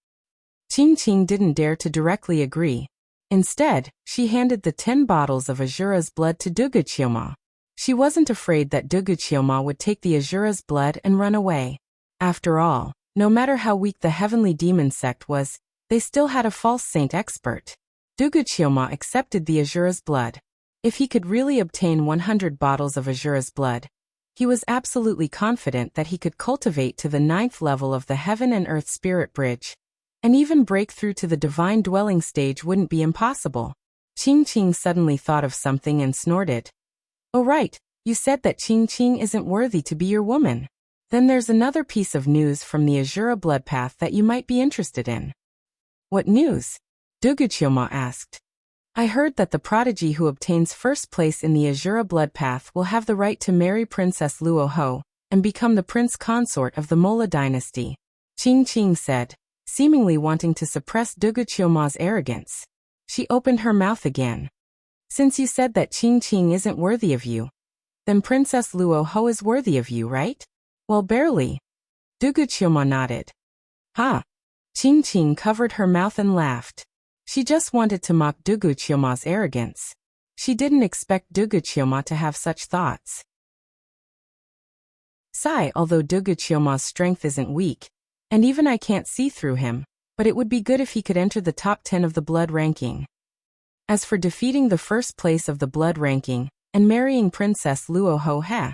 Qing didn't dare to directly agree. Instead, she handed the 10 bottles of Azura's blood to Duguqioma. She wasn't afraid that Duguqioma would take the Azura's blood and run away. After all, no matter how weak the Heavenly Demon Sect was, they still had a false saint expert. Duguqioma accepted the Azura's blood. If he could really obtain 100 bottles of Azura's blood, he was absolutely confident that he could cultivate to the 9th level of the Heaven and Earth Spirit Bridge, and even break through to the Divine Dwelling stage wouldn't be impossible. Qing suddenly thought of something and snorted. Oh right, you said that Qing isn't worthy to be your woman. Then there's another piece of news from the Azura blood path that you might be interested in. What news? Duguqioma asked. I heard that the prodigy who obtains first place in the Azura blood path will have the right to marry Princess Luoho and become the prince consort of the Mola dynasty. Qing said, seemingly wanting to suppress Duguqioma's arrogance. She opened her mouth again. Since you said that Qing isn't worthy of you, then Princess Luoho is worthy of you, right? Well, barely. Duguqioma nodded. Ha! Qing covered her mouth and laughed. She just wanted to mock Duguqioma's arrogance. She didn't expect Duguqioma to have such thoughts. Sigh, although Duguqioma's strength isn't weak, and even I can't see through him, but it would be good if he could enter the top 10 of the blood ranking. As for defeating the first place of the blood ranking, and marrying Princess Luoho he.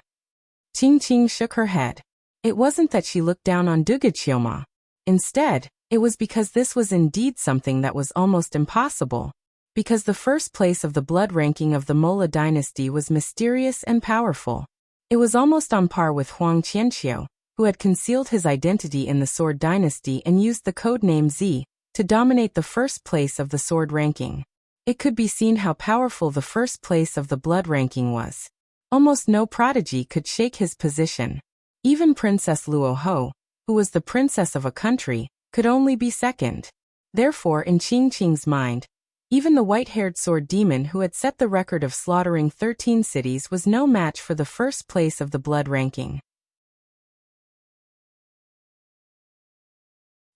Qing shook her head. It wasn't that she looked down on Duguqioma. Instead, it was because this was indeed something that was almost impossible. Because the first place of the blood ranking of the Mola dynasty was mysterious and powerful. It was almost on par with Huang Qianqiu, who had concealed his identity in the Sword dynasty and used the codename Z to dominate the first place of the Sword ranking. It could be seen how powerful the first place of the blood ranking was. Almost no prodigy could shake his position. Even Princess Luoho, who was the princess of a country, could only be second. Therefore, in Qing's mind, even the white-haired sword demon who had set the record of slaughtering 13 cities was no match for the first place of the blood ranking.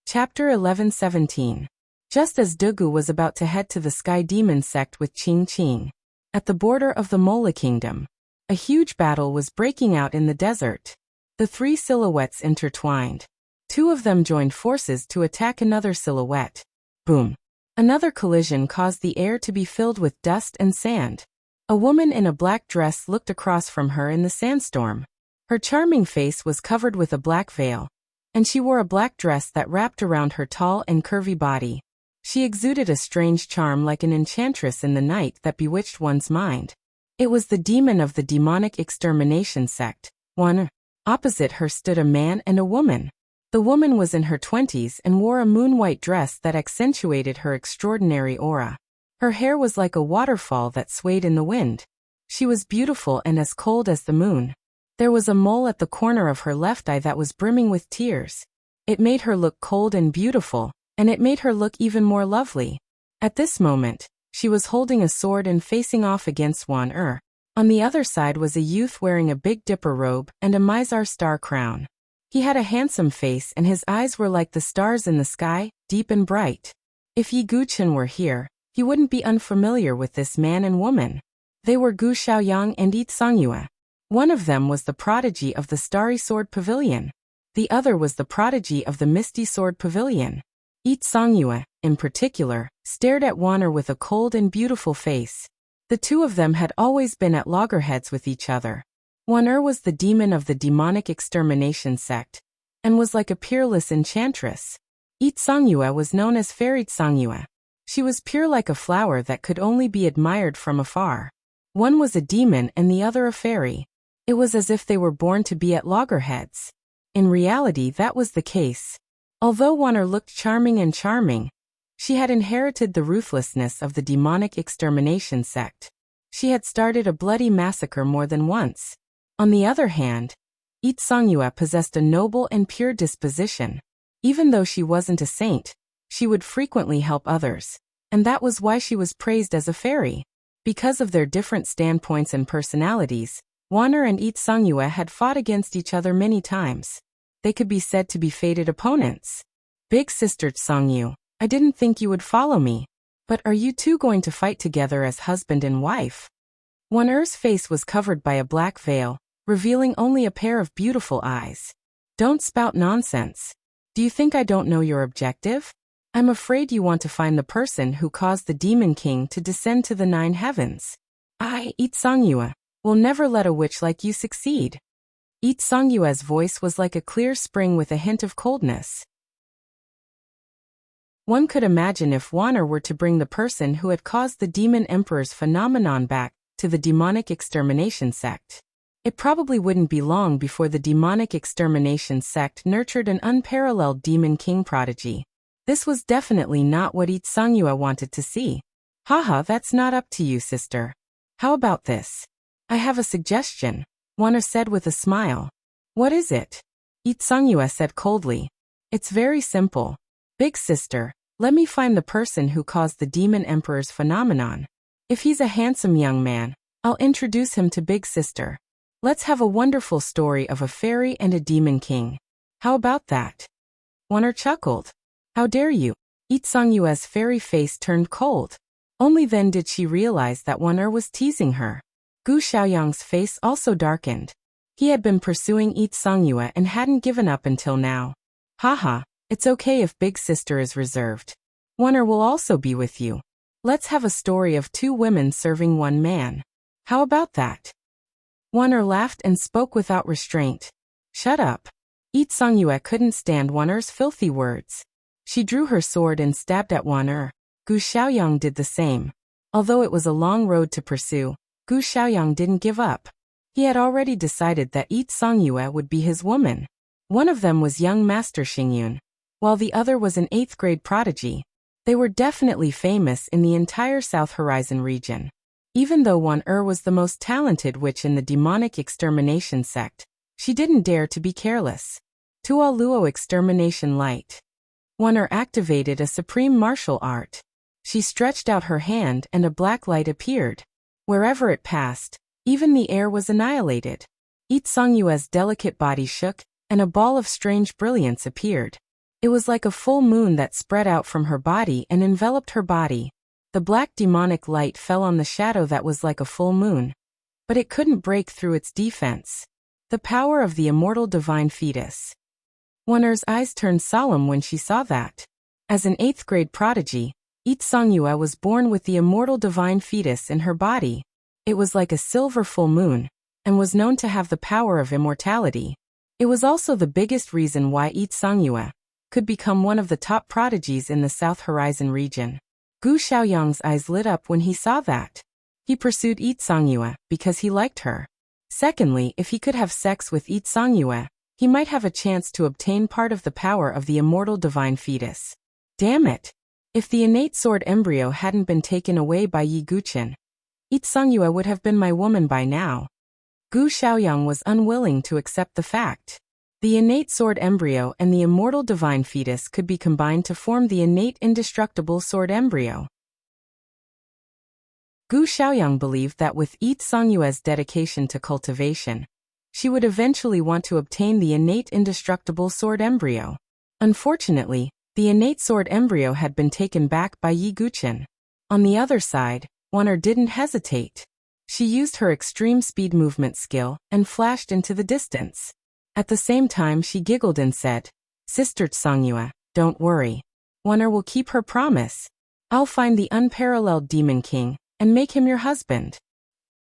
Chapter 11:17. Just as Dugu was about to head to the Sky Demon sect with Qing, at the border of the Mola Kingdom, a huge battle was breaking out in the desert. The 3 silhouettes intertwined. 2 of them joined forces to attack another silhouette. Boom. Another collision caused the air to be filled with dust and sand. A woman in a black dress looked across from her in the sandstorm. Her charming face was covered with a black veil, and she wore a black dress that wrapped around her tall and curvy body. She exuded a strange charm like an enchantress in the night that bewitched one's mind. It was the demon of the demonic extermination sect, Wuner. Opposite her stood a man and a woman. The woman was in her 20s and wore a moon-white dress that accentuated her extraordinary aura. Her hair was like a waterfall that swayed in the wind. She was beautiful and as cold as the moon. There was a mole at the corner of her left eye that was brimming with tears. It made her look cold and beautiful, and it made her look even more lovely. At this moment, she was holding a sword and facing off against Wuner. On the other side was a youth wearing a Big Dipper robe and a Mizar star crown. He had a handsome face and his eyes were like the stars in the sky, deep and bright. If Yi Guqin were here, he wouldn't be unfamiliar with this man and woman. They were Gu Xiaoyang and Yi Songyue. One of them was the prodigy of the Starry Sword Pavilion. The other was the prodigy of the Misty Sword Pavilion. Yi Songyue, in particular, stared at Wuner with a cold and beautiful face. The two of them had always been at loggerheads with each other. Wuner was the demon of the demonic extermination sect, and was like a peerless enchantress. Yi Songyue was known as Fairy Songyue. She was pure like a flower that could only be admired from afar. One was a demon and the other a fairy. It was as if they were born to be at loggerheads. In reality, that was the case. Although Wuner looked charming, she had inherited the ruthlessness of the demonic extermination sect. She had started a bloody massacre more than once. On the other hand, Yi Songyue possessed a noble and pure disposition. Even though she wasn't a saint, she would frequently help others, and that was why she was praised as a fairy. Because of their different standpoints and personalities, Wuner and Yi Songyue had fought against each other many times. They could be said to be fated opponents. Big sister Songyue, I didn't think you would follow me. But are you two going to fight together as husband and wife? Wuner's face was covered by a black veil, revealing only a pair of beautiful eyes. Don't spout nonsense. Do you think I don't know your objective? I'm afraid you want to find the person who caused the Demon King to descend to the 9 heavens. I, Yi Songyue, will never let a witch like you succeed. Yi Songyue's voice was like a clear spring with a hint of coldness. One could imagine if Wuner were to bring the person who had caused the Demon Emperor's phenomenon back to the demonic extermination sect. It probably wouldn't be long before the demonic extermination sect nurtured an unparalleled Demon King prodigy. This was definitely not what Yi Songyue wanted to see. Haha, that's not up to you, sister. How about this? I have a suggestion, Wuner said with a smile. What is it? Yi Songyue said coldly. It's very simple. Big sister, let me find the person who caused the Demon Emperor's phenomenon. If he's a handsome young man, I'll introduce him to Big sister. Let's have a wonderful story of a fairy and a demon king. How about that? Wuner chuckled. How dare you? Yi Songyue's fairy face turned cold. Only then did she realize that Wuner was teasing her. Gu Xiaoyang's face also darkened. He had been pursuing Yi Songyue and hadn't given up until now. Haha, it's okay if Big sister is reserved. Wuner will also be with you. Let's have a story of 2 women serving 1 man. How about that? Wuner laughed and spoke without restraint. Shut up. Yi Songyue couldn't stand Wuner's filthy words. She drew her sword and stabbed at Wuner. Gu Xiaoyang did the same. Although it was a long road to pursue, Gu Xiaoyang didn't give up. He had already decided that Yi Songyue would be his woman. One of them was young Master Xingyun, while the other was an 8th grade prodigy. They were definitely famous in the entire South Horizon region. Even though Wuner was the most talented witch in the demonic extermination sect, she didn't dare to be careless. Tuo Luo Extermination Light. Wuner activated a supreme martial art. She stretched out her hand and a black light appeared. Wherever it passed, even the air was annihilated. Yi Songyue's delicate body shook, and a ball of strange brilliance appeared. It was like a full moon that spread out from her body and enveloped her body. The black demonic light fell on the shadow that was like a full moon. But it couldn't break through its defense. The power of the immortal divine fetus. Wuner's eyes turned solemn when she saw that. As an 8th grade prodigy, Yi Songyue was born with the immortal divine fetus in her body. It was like a silver full moon, and was known to have the power of immortality. It was also the biggest reason why Yi Songyue could become one of the top prodigies in the South Horizon region. Gu Xiaoyang's eyes lit up when he saw that. He pursued Yi Songyue because he liked her. Secondly, if he could have sex with Yi Songyue, he might have a chance to obtain part of the power of the immortal divine fetus. Damn it! If the innate sword embryo hadn't been taken away by Yi Guqin, Yi Songyue would have been my woman by now. Gu Xiaoyang was unwilling to accept the fact. The innate sword embryo and the immortal divine fetus could be combined to form the innate indestructible sword embryo. Gu Xiaoyang believed that with Yi Songyue's dedication to cultivation, she would eventually want to obtain the innate indestructible sword embryo. Unfortunately, the innate sword embryo had been taken back by Yi Guqin. On the other side, Wan'er didn't hesitate. She used her extreme speed movement skill and flashed into the distance. At the same time she giggled and said, "Sister Songyue, don't worry. Wan'er will keep her promise. I'll find the unparalleled Demon King and make him your husband."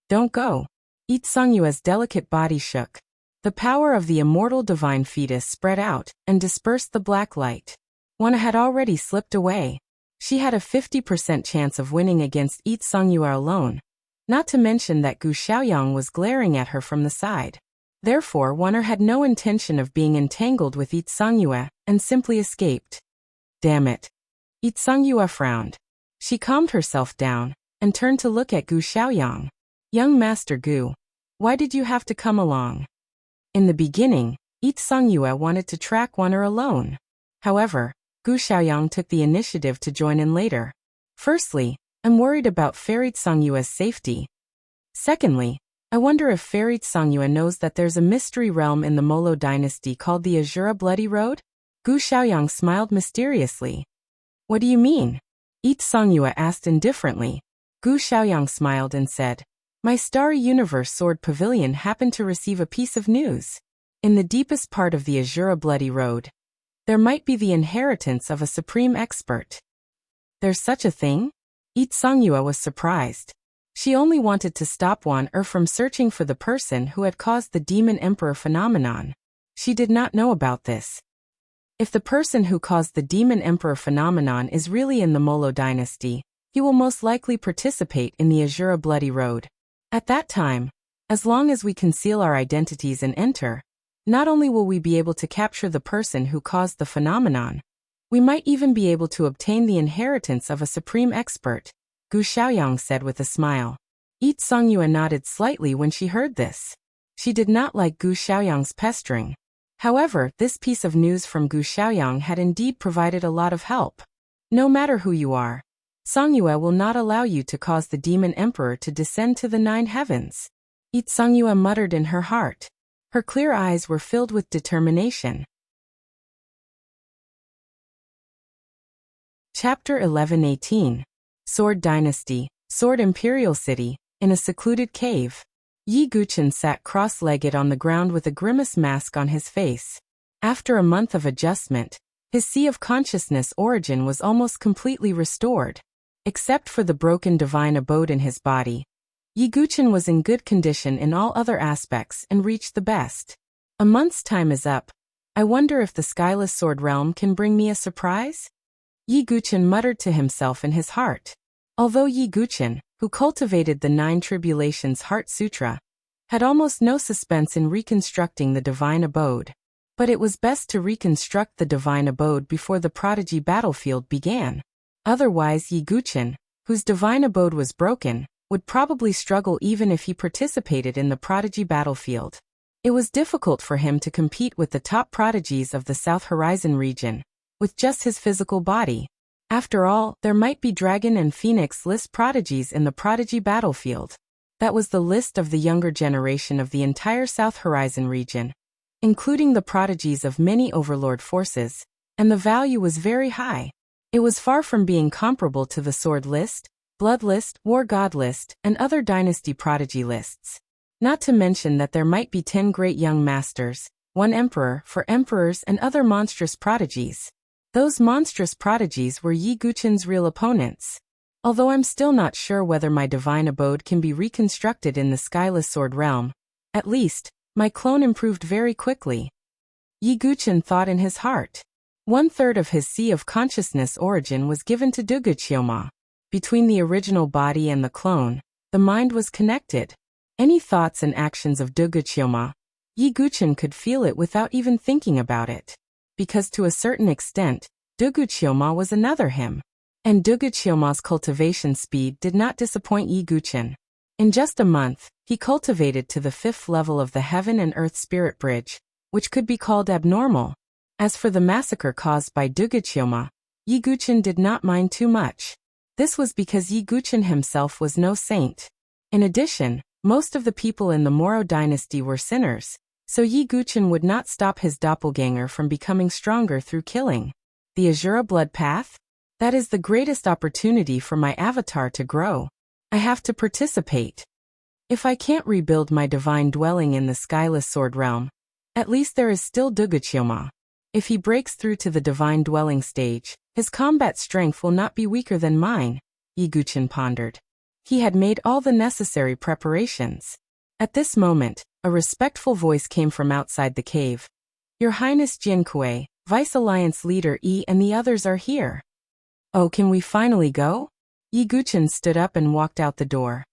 "Don't go." Yi Songyue's delicate body shook. The power of the immortal divine fetus spread out and dispersed the black light. Wan'er had already slipped away. She had a 50% chance of winning against Yi Songyue alone. Not to mention that Gu Xiaoyang was glaring at her from the side. Therefore, Wan'er had no intention of being entangled with Yi Songyue and simply escaped. Damn it. Yi Songyue frowned. She calmed herself down and turned to look at Gu Xiaoyang. "Young Master Gu, why did you have to come along?" In the beginning, Yi Songyue wanted to track Wan'er alone. However, Gu Xiaoyang took the initiative to join in later. Firstly, I'm worried about Fairy Songyue's safety. Secondly, I wonder if Fairy Songyue knows that there's a mystery realm in the Molo dynasty called the Azura Bloody Road? Gu Xiaoyang smiled mysteriously. "What do you mean?" Yi Songyue asked indifferently. Gu Xiaoyang smiled and said, "My Starry Universe Sword Pavilion happened to receive a piece of news. In the deepest part of the Azura Bloody Road, there might be the inheritance of a supreme expert." "There's such a thing?" Yi Songyue was surprised. She only wanted to stop Wan'er from searching for the person who had caused the Demon Emperor phenomenon. She did not know about this. If the person who caused the Demon Emperor phenomenon is really in the Molo dynasty, he will most likely participate in the Azura Bloody Road. At that time, as long as we conceal our identities and enter, not only will we be able to capture the person who caused the phenomenon, we might even be able to obtain the inheritance of a supreme expert, Gu Xiaoyang said with a smile. Yi Songyue nodded slightly when she heard this. She did not like Gu Xiaoyang's pestering. However, this piece of news from Gu Xiaoyang had indeed provided a lot of help. No matter who you are, Songyue will not allow you to cause the Demon Emperor to descend to the 9 heavens. Yi Songyue muttered in her heart. Her clear eyes were filled with determination. Chapter 11:18. Sword Dynasty, Sword Imperial City, in a secluded cave. Yi Guqin sat cross-legged on the ground with a grimace mask on his face. After a month of adjustment, his sea of consciousness origin was almost completely restored. Except for the broken divine abode in his body, Yi Guqin was in good condition in all other aspects and reached the best. A month's time is up. I wonder if the Skyless Sword Realm can bring me a surprise? Yi Guqin muttered to himself in his heart. Although Yi Guqin, who cultivated the 9 Tribulations Heart Sutra, had almost no suspense in reconstructing the divine abode. But it was best to reconstruct the divine abode before the prodigy battlefield began. Otherwise Yi Guqin, whose divine abode was broken, would probably struggle even if he participated in the prodigy battlefield. It was difficult for him to compete with the top prodigies of the South Horizon region, with just his physical body. After all, there might be Dragon and Phoenix list prodigies in the prodigy battlefield. That was the list of the younger generation of the entire South Horizon region, including the prodigies of many overlord forces, and the value was very high. It was far from being comparable to the Sword List, Blood List, War God List, and other dynasty prodigy lists. Not to mention that there might be 10 great young masters, 1 emperor, 4 emperors, and other monstrous prodigies. Those monstrous prodigies were Yi Guqin's real opponents. Although I'm still not sure whether my divine abode can be reconstructed in the Skyless Sword Realm, at least, my clone improved very quickly. Yi Guchen thought in his heart. 1/3 of his sea of consciousness origin was given to Duguqioma. Between the original body and the clone, the mind was connected. Any thoughts and actions of Duguqioma, Yi Guchen could feel it without even thinking about it. Because to a certain extent, Duguqioma was another him. And Duguqioma's cultivation speed did not disappoint Yi Guchen. In just a month, he cultivated to the 5th level of the Heaven and Earth Spirit Bridge, which could be called abnormal. As for the massacre caused by Duguqioma, Yi Guchen did not mind too much. This was because Yi Guchen himself was no saint. In addition, most of the people in the Moro dynasty were sinners, so Yi Guchen would not stop his doppelganger from becoming stronger through killing. The Azura blood path? That is the greatest opportunity for my avatar to grow. I have to participate. If I can't rebuild my divine dwelling in the skyless sword realm, at least there is still Duguqioma. If he breaks through to the divine dwelling stage, his combat strength will not be weaker than mine, Yi Guchen pondered. He had made all the necessary preparations. At this moment, a respectful voice came from outside the cave. Your Highness Jiankui, Vice Alliance Leader Yi and the others are here. Oh, can we finally go? Yi Guchen stood up and walked out the door.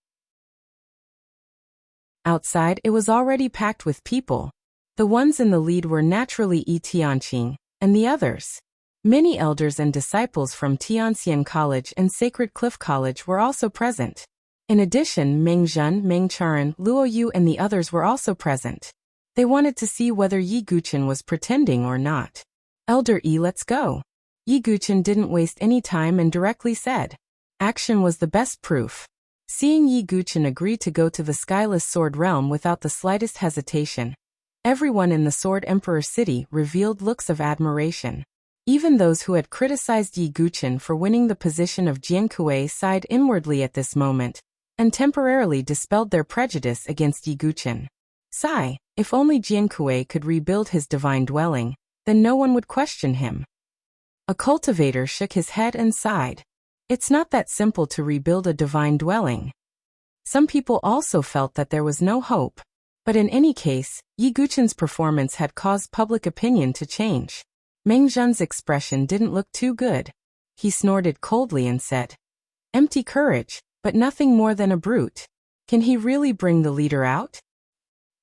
Outside, it was already packed with people. The ones in the lead were naturally Yi Tianqing, and the others. Many elders and disciples from Tianxian College and Sacred Cliff College were also present. In addition, Meng Zhen, Meng Charan, Luo Yu and the others were also present. They wanted to see whether Yi Guchen was pretending or not. Elder Yi, let's go. Yi Guchen didn't waste any time and directly said. Action was the best proof. Seeing Yi Guchen agree to go to the Skyless Sword Realm without the slightest hesitation, everyone in the Sword Emperor City revealed looks of admiration. Even those who had criticized Yi Guchen for winning the position of Jiankui sighed inwardly at this moment, and temporarily dispelled their prejudice against Yi Guchen. Sigh, if only Jiankui could rebuild his divine dwelling, then no one would question him. A cultivator shook his head and sighed. It's not that simple to rebuild a divine dwelling. Some people also felt that there was no hope. But in any case, Yi Guchen's performance had caused public opinion to change. Meng Zhen's expression didn't look too good. He snorted coldly and said, empty courage, but nothing more than a brute. Can he really bring the leader out?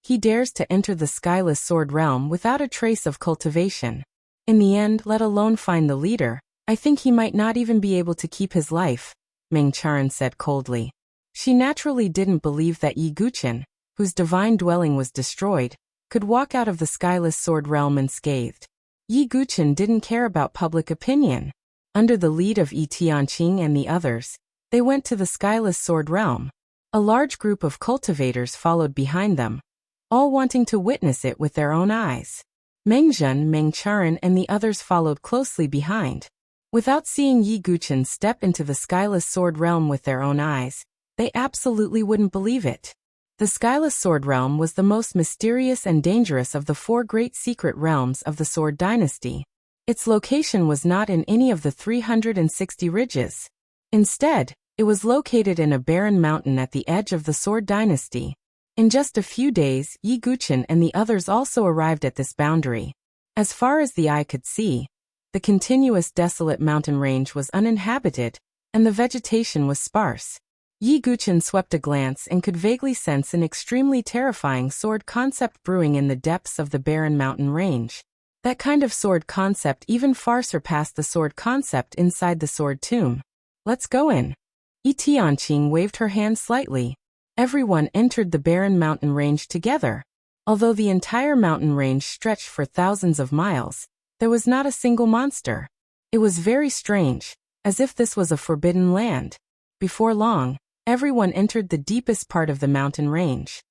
He dares to enter the Skyless Sword Realm without a trace of cultivation. In the end, let alone find the leader, I think he might not even be able to keep his life, Meng Charan said coldly. She naturally didn't believe that Yi Guchen, whose divine dwelling was destroyed, could walk out of the Skyless Sword Realm unscathed. Yi Guchen didn't care about public opinion. Under the lead of Yi Tianqing and the others, they went to the Skyless Sword Realm. A large group of cultivators followed behind them, all wanting to witness it with their own eyes. Meng Zhen, Meng Charan and the others followed closely behind. Without seeing Yi Guchen step into the Skyless Sword Realm with their own eyes, they absolutely wouldn't believe it. The Skyless Sword Realm was the most mysterious and dangerous of the 4 great secret realms of the Sword Dynasty. Its location was not in any of the 360 ridges. Instead, it was located in a barren mountain at the edge of the Sword Dynasty. In just a few days, Yi Guchen and the others also arrived at this boundary. As far as the eye could see, the continuous desolate mountain range was uninhabited, and the vegetation was sparse. Yi Guchen swept a glance and could vaguely sense an extremely terrifying sword concept brewing in the depths of the barren mountain range. That kind of sword concept even far surpassed the sword concept inside the sword tomb. Let's go in. Yi Tianqing waved her hand slightly. Everyone entered the barren mountain range together. Although the entire mountain range stretched for thousands of miles, there was not a single monster. It was very strange, as if this was a forbidden land. Before long, everyone entered the deepest part of the mountain range.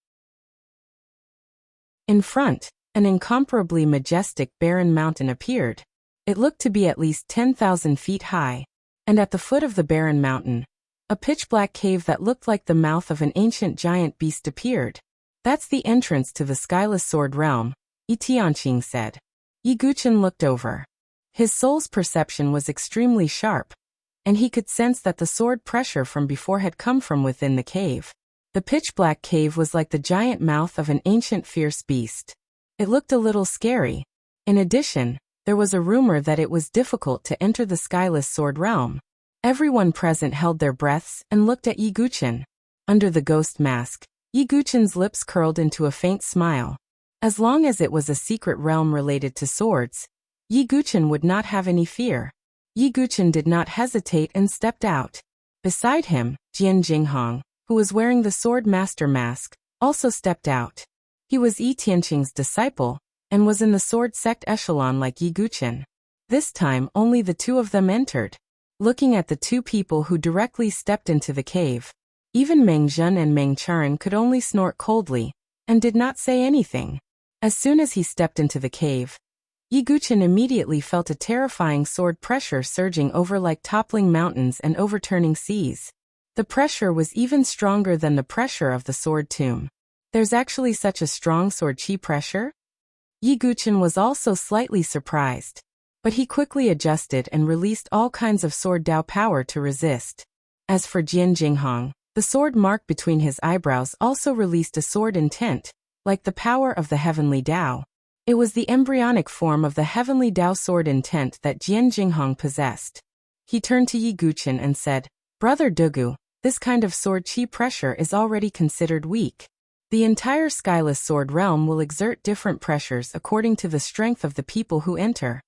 In front, an incomparably majestic barren mountain appeared. It looked to be at least 10,000 feet high, and at the foot of the barren mountain, a pitch-black cave that looked like the mouth of an ancient giant beast appeared. That's the entrance to the Skyless Sword Realm, Yi Tianqing said. Yi Guchen looked over. His soul's perception was extremely sharp, and he could sense that the sword pressure from before had come from within the cave. The pitch-black cave was like the giant mouth of an ancient fierce beast. It looked a little scary. In addition, there was a rumor that it was difficult to enter the skyless sword realm. Everyone present held their breaths and looked at Yi Guchen. Under the ghost mask, Yi Guchen's lips curled into a faint smile. As long as it was a secret realm related to swords, Yi Guchen would not have any fear. Yi Guchen did not hesitate and stepped out. Beside him, Jian Jinghong, who was wearing the sword master mask, also stepped out. He was Yi Tianqing's disciple, and was in the sword sect echelon like Yi Guchen. This time only the two of them entered. Looking at the two people who directly stepped into the cave, even Meng Zhen and Meng Charan could only snort coldly, and did not say anything. As soon as he stepped into the cave, Yi Guchen immediately felt a terrifying sword pressure surging over like toppling mountains and overturning seas. The pressure was even stronger than the pressure of the sword tomb. There's actually such a strong sword chi pressure? Yi Guchen was also slightly surprised, but he quickly adjusted and released all kinds of sword Dao power to resist. As for Jian Jinghong, the sword mark between his eyebrows also released a sword intent, like the power of the heavenly Dao. It was the embryonic form of the heavenly Dao sword intent that Jian Jinghong possessed. He turned to Yi Guchen and said, "Brother Dugu, this kind of sword chi pressure is already considered weak. The entire skyless sword realm will exert different pressures according to the strength of the people who enter."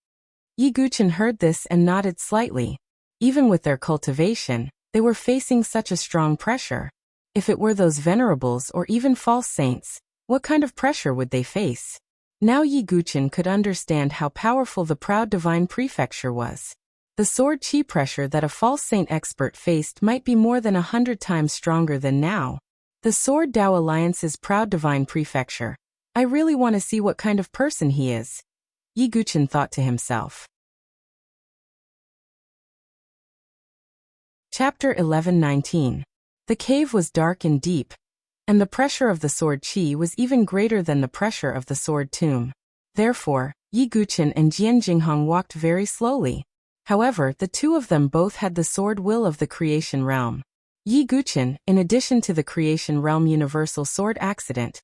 Yi Guchen heard this and nodded slightly. Even with their cultivation, they were facing such a strong pressure. If it were those venerables or even false saints, what kind of pressure would they face? Now Yi Guchen could understand how powerful the proud divine prefecture was. The sword chi pressure that a false saint expert faced might be more than 100 times stronger than now. The Sword Dao Alliance's proud divine prefecture. I really want to see what kind of person he is, Yi Guchen thought to himself. Chapter 11:19. The cave was dark and deep, and the pressure of the sword chi was even greater than the pressure of the sword tomb. Therefore, Yi Guchen and Jian Jinghong walked very slowly. However, the two of them both had the sword will of the creation realm. Yi Guchen, in addition to the creation realm universal sword accident,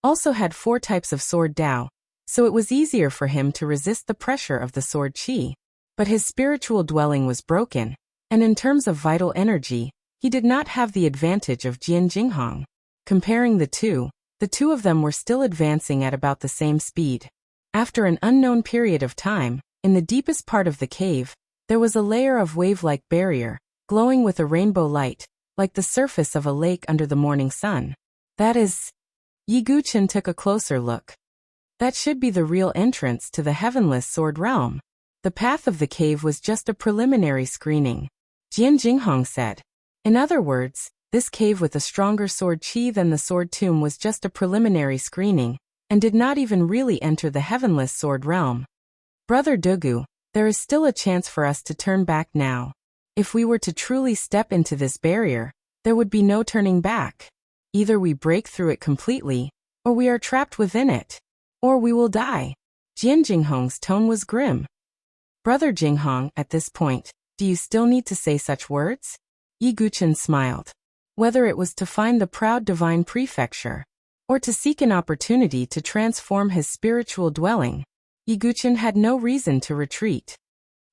also had 4 types of sword Dao, so it was easier for him to resist the pressure of the sword chi. But his spiritual dwelling was broken, and in terms of vital energy, he did not have the advantage of Jian Jinghong. Comparing the two of them were still advancing at about the same speed. After an unknown period of time, in the deepest part of the cave, there was a layer of wave-like barrier, glowing with a rainbow light, like the surface of a lake under the morning sun. That is... Yi Guchen took a closer look. That should be the real entrance to the heavenless sword realm. The path of the cave was just a preliminary screening, Jian Jinghong said. In other words, this cave with a stronger sword chi than the sword tomb was just a preliminary screening, and did not even really enter the heavenless sword realm. Brother Dugu, there is still a chance for us to turn back now. If we were to truly step into this barrier, there would be no turning back. Either we break through it completely, or we are trapped within it. Or we will die. Jian Jinghong's tone was grim. Brother Jinghong, at this point, do you still need to say such words? Yi Guchen smiled. Whether it was to find the proud divine prefecture, or to seek an opportunity to transform his spiritual dwelling, Yi Guchen had no reason to retreat.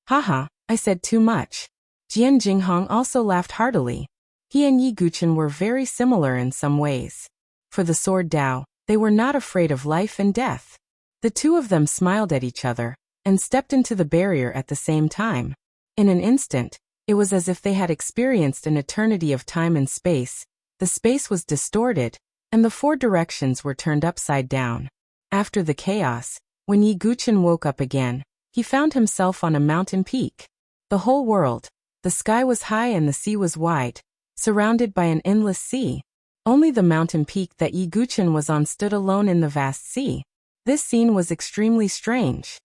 Haha, I said too much. Jian Jinghong also laughed heartily. He and Yi Guchen were very similar in some ways. For the sword Dao, they were not afraid of life and death. The two of them smiled at each other, and stepped into the barrier at the same time. In an instant, it was as if they had experienced an eternity of time and space. The space was distorted, and the 4 directions were turned upside down. After the chaos, when Yi Guchen woke up again, he found himself on a mountain peak. The whole world, the sky was high and the sea was wide, surrounded by an endless sea. Only the mountain peak that Yi Guchen was on stood alone in the vast sea. This scene was extremely strange.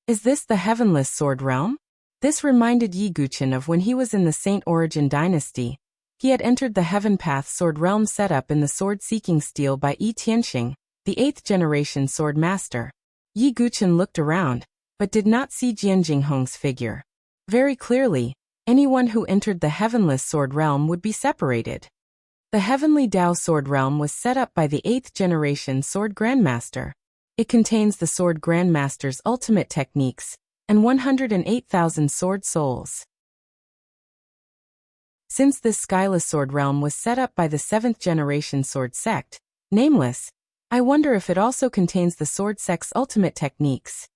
Is this the heavenless sword realm? This reminded Yi Guchen of when he was in the Saint Origin dynasty. He had entered the Heaven Path sword realm set up in the sword-seeking stele by Yi Tianqing, the 8th generation sword master. Yi Guchen looked around, but did not see Jian Jinghong's figure. Very clearly, anyone who entered the heavenless sword realm would be separated. The heavenly Dao sword realm was set up by the 8th generation sword grandmaster. It contains the Sword Grandmaster's ultimate techniques and 108,000 sword souls. Since this skyless sword realm was set up by the 7th generation sword sect, nameless, I wonder if it also contains the sword sect's ultimate techniques.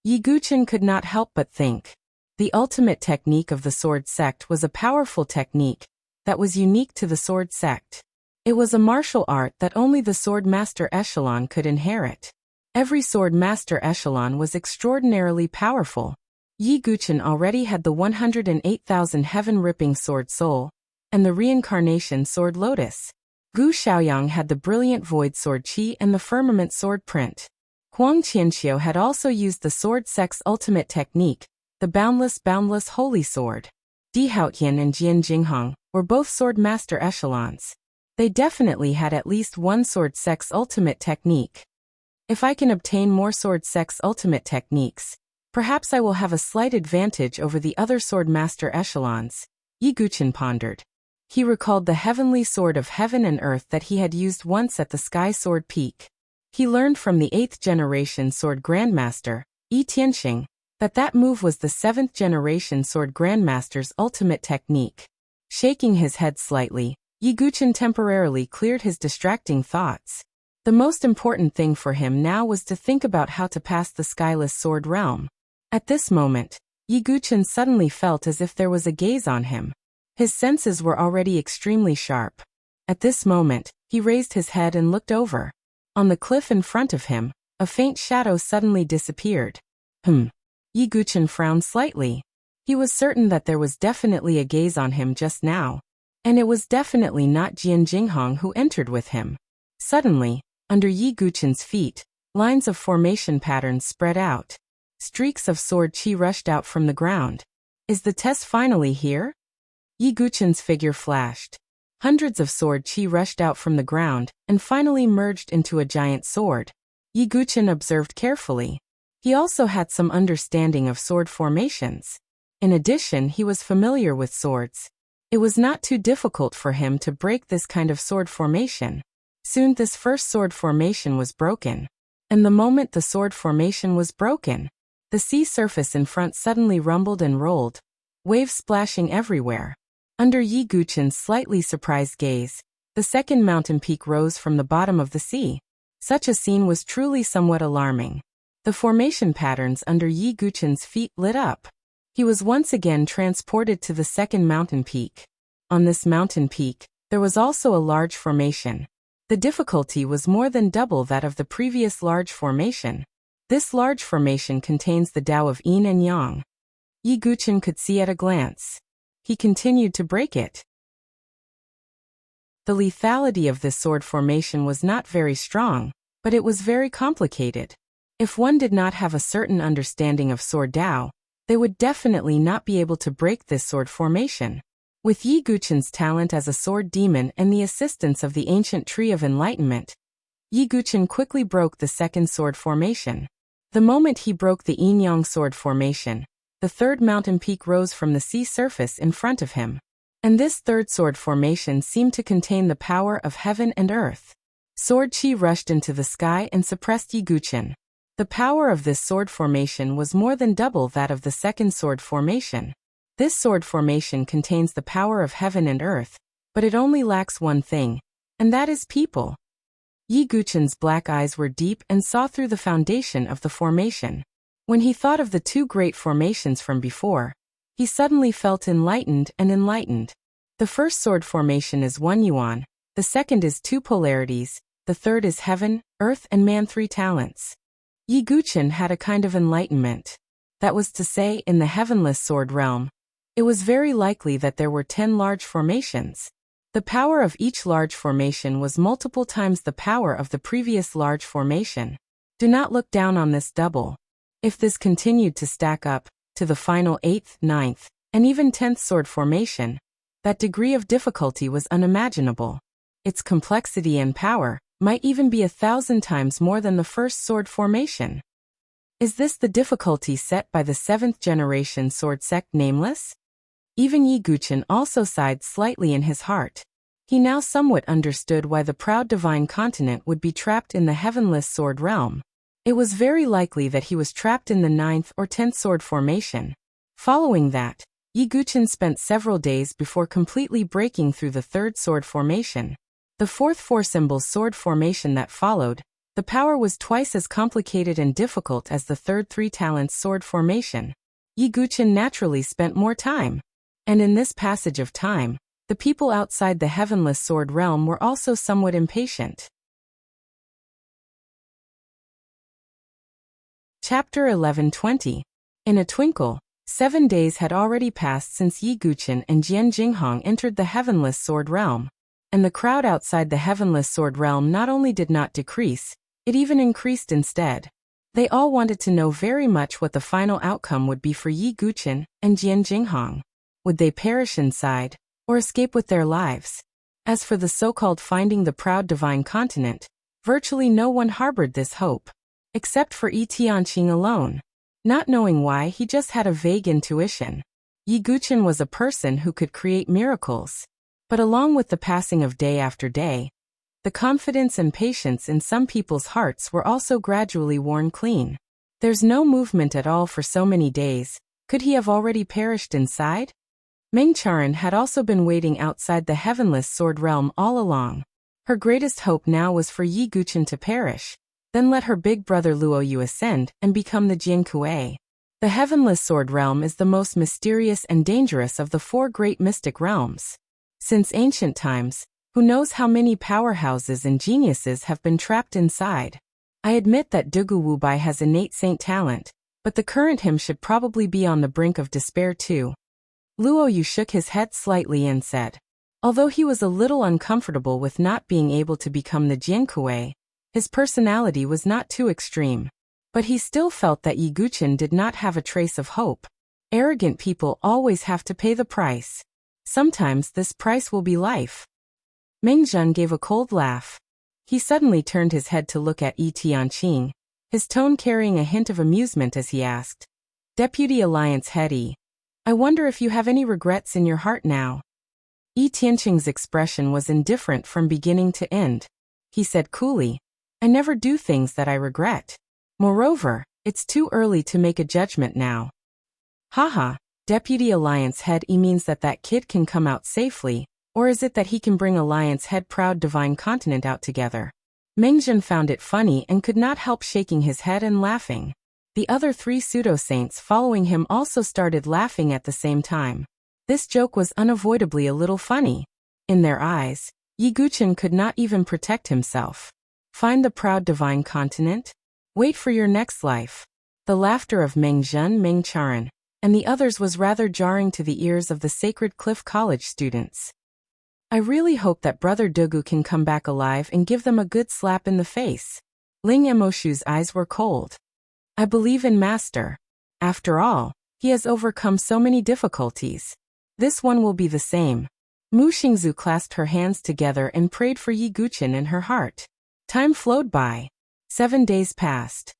Yi Guqin could not help but think. The ultimate technique of the sword sect was a powerful technique that was unique to the sword sect. It was a martial art that only the sword master echelon could inherit. Every sword master echelon was extraordinarily powerful. Yi Guqin already had the 108,000 heaven-ripping sword soul and the reincarnation sword lotus. Gu Xiaoyang had the brilliant void sword qi and the firmament sword print. Huang Qianxiu had also used the sword sect's ultimate technique, the boundless holy sword. Di Haotian and Jian Jinghong were both sword master echelons. They definitely had at least one sword sect's ultimate technique. If I can obtain more sword sect's ultimate techniques, perhaps I will have a slight advantage over the other sword master echelons, Yi Guqin pondered. He recalled the heavenly sword of heaven and earth that he had used once at the Sky Sword Peak. He learned from the 8th generation sword grandmaster, Yi Tianxing, that move was the 7th generation sword grandmaster's ultimate technique. Shaking his head slightly, Yi Guqin temporarily cleared his distracting thoughts. The most important thing for him now was to think about how to pass the skyless sword realm. At this moment, Yi Guqin suddenly felt as if there was a gaze on him. His senses were already extremely sharp. At this moment, he raised his head and looked over. On the cliff in front of him, a faint shadow suddenly disappeared. Yi Guqin frowned slightly. He was certain that there was definitely a gaze on him just now. And it was definitely not Jian Jinghong who entered with him. Suddenly, under Yi Guqin's feet, lines of formation patterns spread out. Streaks of sword qi rushed out from the ground. Is the test finally here? Yi Guqin's figure flashed. Hundreds of sword qi rushed out from the ground and finally merged into a giant sword. Yi Guqin observed carefully. He also had some understanding of sword formations. In addition, he was familiar with swords. It was not too difficult for him to break this kind of sword formation. Soon this first sword formation was broken. And the moment the sword formation was broken, the sea surface in front suddenly rumbled and rolled, waves splashing everywhere. Under Yi Guqin's slightly surprised gaze, the second mountain peak rose from the bottom of the sea. Such a scene was truly somewhat alarming. The formation patterns under Yi Guqin's feet lit up. He was once again transported to the second mountain peak. On this mountain peak, there was also a large formation. The difficulty was more than double that of the previous large formation. This large formation contains the Tao of Yin and Yang. Yi Guqin could see at a glance. He continued to break it. The lethality of this sword formation was not very strong, but it was very complicated. If one did not have a certain understanding of sword Tao, they would definitely not be able to break this sword formation. With Yi Guqin's talent as a sword demon and the assistance of the ancient tree of enlightenment, Yi Guqin quickly broke the second sword formation. The moment he broke the yin-yang sword formation, the third mountain peak rose from the sea surface in front of him. And this third sword formation seemed to contain the power of heaven and earth. Sword qi rushed into the sky and suppressed Yi Guqin. The power of this sword formation was more than double that of the second sword formation. This sword formation contains the power of heaven and earth, but it only lacks one thing, and that is people. Yi Guqin's black eyes were deep and saw through the foundation of the formation. When he thought of the two great formations from before, he suddenly felt enlightened and enlightened. The first sword formation is one yuan, the second is two polarities, the third is heaven, earth and man, three talents. Yi Guqin had a kind of enlightenment. That was to say, in the heavenless sword realm, it was very likely that there were 10 large formations. The power of each large formation was multiple times the power of the previous large formation. Do not look down on this double. If this continued to stack up to the final 8th, 9th, and even 10th sword formation, that degree of difficulty was unimaginable. Its complexity and power might even be 1,000 times more than the first sword formation. Is this the difficulty set by the 7th generation sword sect nameless? Even Yi Guqin also sighed slightly in his heart. He now somewhat understood why the proud divine continent would be trapped in the heavenless sword realm. It was very likely that he was trapped in the 9th or 10th sword formation. Following that, Yi Guchen spent several days before completely breaking through the 3rd sword formation. The 4th four-symbol sword formation that followed, the power was twice as complicated and difficult as the 3rd three-talents sword formation. Yi Guchen naturally spent more time. And in this passage of time, the people outside the heavenless sword realm were also somewhat impatient. Chapter 11:20. In a twinkle, 7 days had already passed since Yi Guchen and Jian Jinghong entered the heavenless sword realm. And the crowd outside the heavenless sword realm not only did not decrease, it even increased instead. They all wanted to know very much what the final outcome would be for Yi Guchen and Jian Jinghong. Would they perish inside, or escape with their lives? As for the so-called finding the proud divine continent, virtually no one harbored this hope, except for Yi Tianqing alone. Not knowing why, he just had a vague intuition. Yi Guchen was a person who could create miracles. But along with the passing of day after day, the confidence and patience in some people's hearts were also gradually worn clean. There's no movement at all for so many days. Could he have already perished inside? Meng Charan had also been waiting outside the heavenless sword realm all along. Her greatest hope now was for Yi Guchen to perish, then let her big brother Luo Yu ascend and become the Jian Kuei. The heavenless sword realm is the most mysterious and dangerous of the 4 great mystic realms. Since ancient times, who knows how many powerhouses and geniuses have been trapped inside. I admit that Dugu Wubai has innate saint talent, but the current him should probably be on the brink of despair too. Luo Yu shook his head slightly and said, although he was a little uncomfortable with not being able to become the Jian Kuei, his personality was not too extreme. But he still felt that Yi Guchen did not have a trace of hope. Arrogant people always have to pay the price. Sometimes this price will be life. Meng Zhen gave a cold laugh. He suddenly turned his head to look at Yi Tianqing, his tone carrying a hint of amusement as he asked, Deputy Alliance Head Yi, I wonder if you have any regrets in your heart now. Yi Tianqing's expression was indifferent from beginning to end. He said coolly, I never do things that I regret. Moreover, it's too early to make a judgment now. Haha, Deputy Alliance Head Yi means that kid can come out safely, or is it that he can bring Alliance Head proud divine continent out together? Meng Zhen found it funny and could not help shaking his head and laughing. The other 3 pseudo-saints following him also started laughing at the same time. This joke was unavoidably a little funny. In their eyes, Yi Guchen could not even protect himself. Find the proud divine continent? Wait for your next life. The laughter of Meng Zhen, Meng Charan, and the others was rather jarring to the ears of the Sacred Cliff College students. I really hope that Brother Dugu can come back alive and give them a good slap in the face. Ling Emoshu's eyes were cold. I believe in Master. After all, he has overcome so many difficulties. This one will be the same. Mu Xingzu clasped her hands together and prayed for Yi Guchen in her heart. Time flowed by. 7 days passed.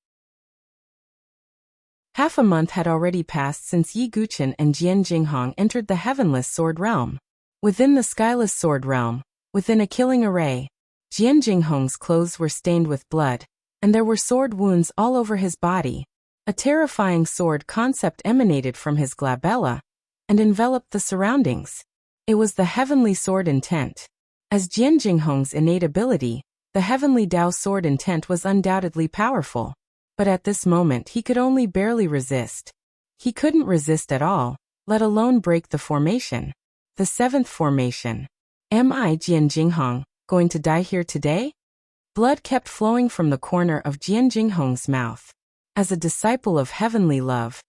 Half a month had already passed since Yi Guchen and Jian Jinghong entered the heavenless sword realm. Within the skyless sword realm, within a killing array, Jian Jinghong's clothes were stained with blood, and there were sword wounds all over his body. A terrifying sword concept emanated from his glabella and enveloped the surroundings. It was the heavenly sword intent. As Jian Jinghong's innate ability, the heavenly Dao sword intent was undoubtedly powerful. But at this moment he could only barely resist. He couldn't resist at all, let alone break the formation. The 7th formation. Am I, Jian Jinghong, going to die here today? Blood kept flowing from the corner of Jian Jinghong's mouth. As a disciple of heavenly love,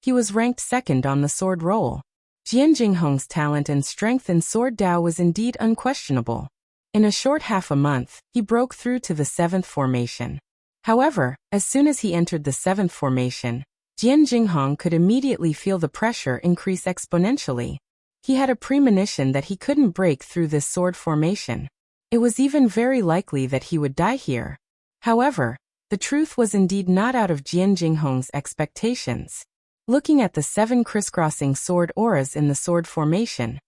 he was ranked 2nd on the sword roll. Jian Jinghong's talent and strength in sword Dao was indeed unquestionable. In a short half a month, he broke through to the 7th formation. However, as soon as he entered the 7th formation, Jian Jinghong could immediately feel the pressure increase exponentially. He had a premonition that he couldn't break through this sword formation. It was even very likely that he would die here. However, the truth was indeed not out of Jian Jinghong's expectations. Looking at the 7 crisscrossing sword auras in the sword formation,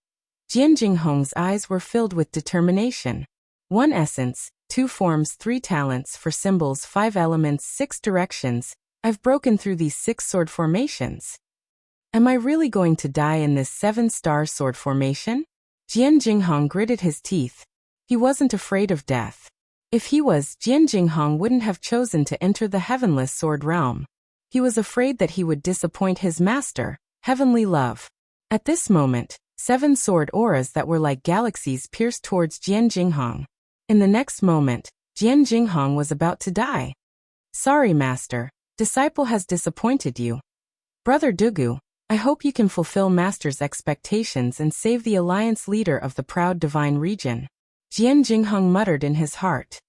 Jian Jinghong's eyes were filled with determination. One essence, 2 forms, 3 talents, 4 symbols, 5 elements, 6 directions. I've broken through these 6 sword formations. Am I really going to die in this 7-star sword formation? Jian Jinghong gritted his teeth. He wasn't afraid of death. If he was, Jian Jinghong wouldn't have chosen to enter the heavenless sword realm. He was afraid that he would disappoint his master, Heavenly Love. At this moment, 7 sword auras that were like galaxies pierced towards Jian Jinghong. In the next moment, Jian Jinghong was about to die. Sorry, master. Disciple has disappointed you. Brother Dugu, I hope you can fulfill master's expectations and save the alliance leader of the proud divine region. Jian Jinghong muttered in his heart.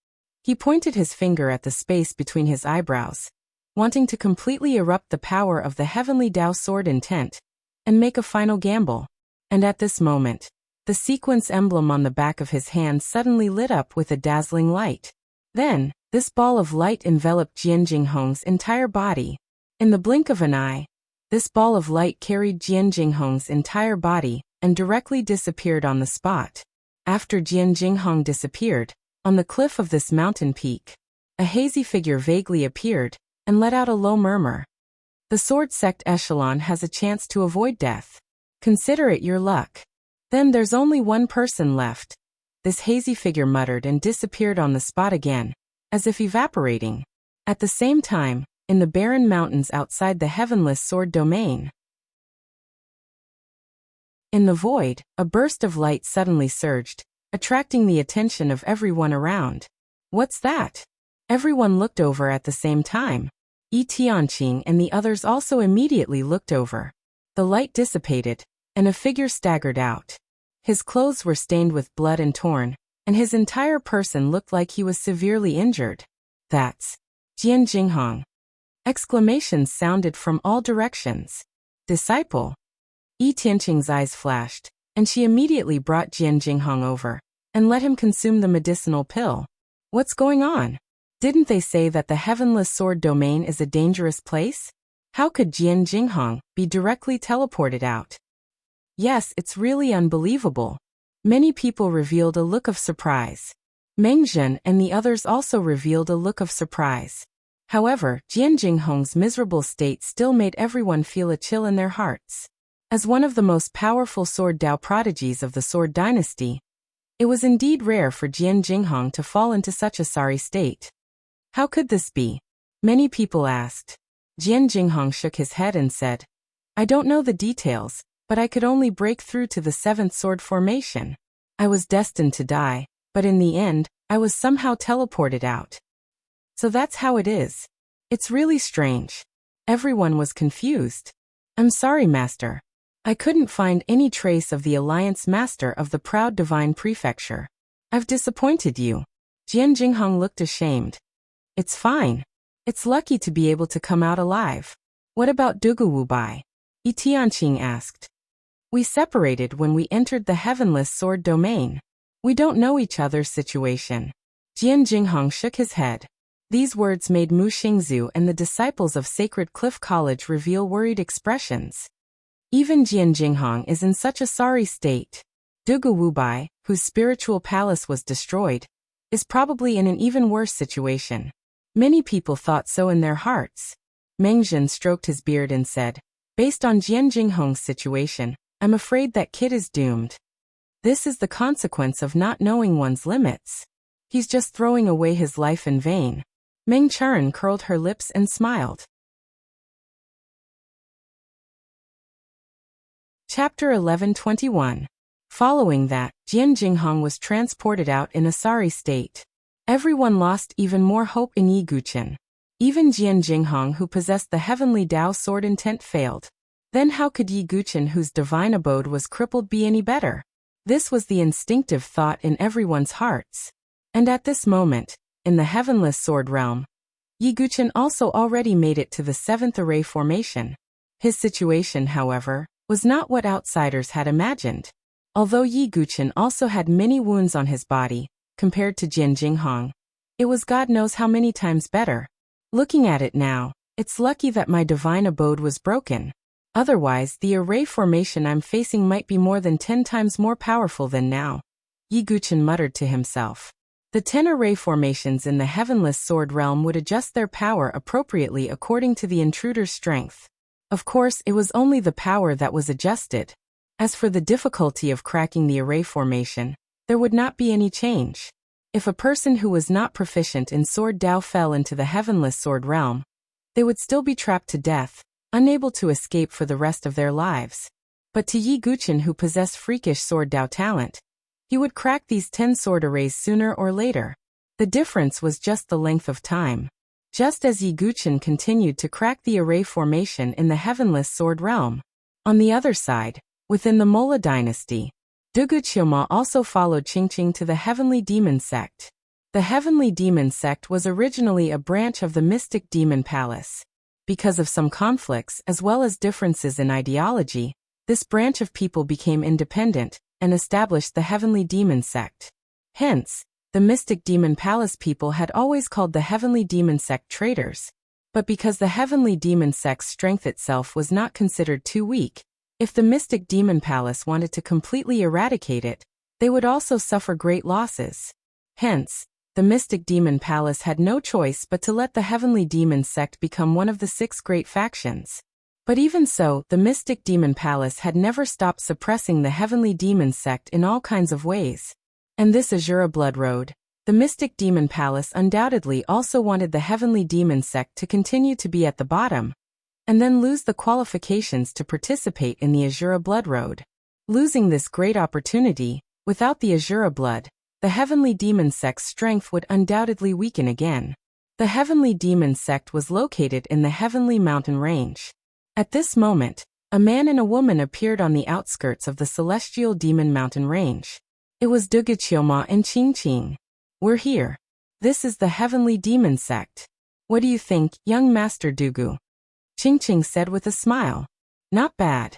He pointed his finger at the space between his eyebrows, wanting to completely erupt the power of the heavenly Dao sword intent, and make a final gamble. And at this moment, the sequence emblem on the back of his hand suddenly lit up with a dazzling light. Then, this ball of light enveloped Jian Jinghong's entire body. In the blink of an eye, this ball of light carried Jian Jinghong's entire body and directly disappeared on the spot. After Jian Jinghong disappeared, on the cliff of this mountain peak, a hazy figure vaguely appeared and let out a low murmur. The sword sect echelon has a chance to avoid death. Consider it your luck. Then there's only one person left. This hazy figure muttered and disappeared on the spot again, as if evaporating. At the same time, in the barren mountains outside the heavenless sword domain, in the void, a burst of light suddenly surged, attracting the attention of everyone around. What's that? Everyone looked over at the same time. Yi Tianqing and the others also immediately looked over. The light dissipated, and a figure staggered out. His clothes were stained with blood and torn, and his entire person looked like he was severely injured. That's Jian Jinghong. Exclamations sounded from all directions. Disciple? Yi Tianqing's eyes flashed, and she immediately brought Jian Jinghong over, and let him consume the medicinal pill. What's going on? Didn't they say that the heavenless sword domain is a dangerous place? How could Jian Jinghong be directly teleported out? Yes, it's really unbelievable. Many people revealed a look of surprise. Meng Zhen and the others also revealed a look of surprise. However, Jian Jinghong's miserable state still made everyone feel a chill in their hearts. As one of the most powerful sword Dao prodigies of the Sword Dynasty, it was indeed rare for Jian Jinghong to fall into such a sorry state. How could this be? Many people asked. Jian Jinghong shook his head and said, I don't know the details, but I could only break through to the 7th sword formation. I was destined to die, but in the end, I was somehow teleported out. So that's how it is. It's really strange. Everyone was confused. I'm sorry, Master. I couldn't find any trace of the Alliance Master of the proud Divine Prefecture. I've disappointed you. Jian Jinghong looked ashamed. It's fine. It's lucky to be able to come out alive. What about Dugu Wubai? Yi Tianqing asked. We separated when we entered the heavenless sword domain. We don't know each other's situation. Jian Jinghong shook his head. These words made Mu Xingzu and the disciples of Sacred Cliff College reveal worried expressions. Even Jian Jinghong is in such a sorry state. Dugu Wubai, whose spiritual palace was destroyed, is probably in an even worse situation. Many people thought so in their hearts. Meng Zhen stroked his beard and said, based on Jian Jinghong's situation, I'm afraid that kid is doomed. This is the consequence of not knowing one's limits. He's just throwing away his life in vain. Meng Charan curled her lips and smiled. Chapter 11:21. Following that, Jian Jinghong was transported out in a sorry state. Everyone lost even more hope in Yi Guchen. Even Jian Jinghong, who possessed the heavenly Dao sword intent, failed. Then how could Yi Guchen, whose divine abode was crippled, be any better? This was the instinctive thought in everyone's hearts. And at this moment, in the heavenless sword realm, Yi Guchen also already made it to the 7th array formation. His situation, however, was not what outsiders had imagined. Although Yi Guchen also had many wounds on his body, compared to Jian Jinghong, it was God knows how many times better. Looking at it now, it's lucky that my divine abode was broken. Otherwise, the array formation I'm facing might be more than 10 times more powerful than now. Yi Guchen muttered to himself. The 10 array formations in the heavenless sword realm would adjust their power appropriately according to the intruder's strength. Of course, it was only the power that was adjusted. As for the difficulty of cracking the array formation, there would not be any change. If a person who was not proficient in sword Dao fell into the heavenless sword realm, they would still be trapped to death, unable to escape for the rest of their lives. But to Yi Guqin, who possessed freakish sword Dao talent, he would crack these 10 sword arrays sooner or later. The difference was just the length of time. Just as Yi Guqin continued to crack the array formation in the heavenless sword realm. On the other side, within the Mola dynasty, Duguqioma also followed Qingqing to the heavenly demon sect. The heavenly demon sect was originally a branch of the mystic demon palace. Because of some conflicts as well as differences in ideology, this branch of people became independent and established the heavenly demon sect. Hence, the mystic demon palace people had always called the heavenly demon sect traitors. But because the heavenly demon sect's strength itself was not considered too weak, if the mystic demon palace wanted to completely eradicate it, they would also suffer great losses. Hence, the mystic demon palace had no choice but to let the heavenly demon sect become one of the 6 great factions. But even so, the mystic demon palace had never stopped suppressing the heavenly demon sect in all kinds of ways. And this Azura Blood Road, the mystic demon palace undoubtedly also wanted the heavenly demon sect to continue to be at the bottom, and then lose the qualifications to participate in the Azura Blood Road. Losing this great opportunity, without the Azura Blood, the heavenly demon sect's strength would undoubtedly weaken again. The heavenly demon sect was located in the heavenly mountain range. At this moment, a man and a woman appeared on the outskirts of the celestial demon mountain range. It was Duguqioma and Qingqing. We're here. This is the heavenly demon sect. What do you think, young Master Dugu? Qingqing said with a smile. Not bad.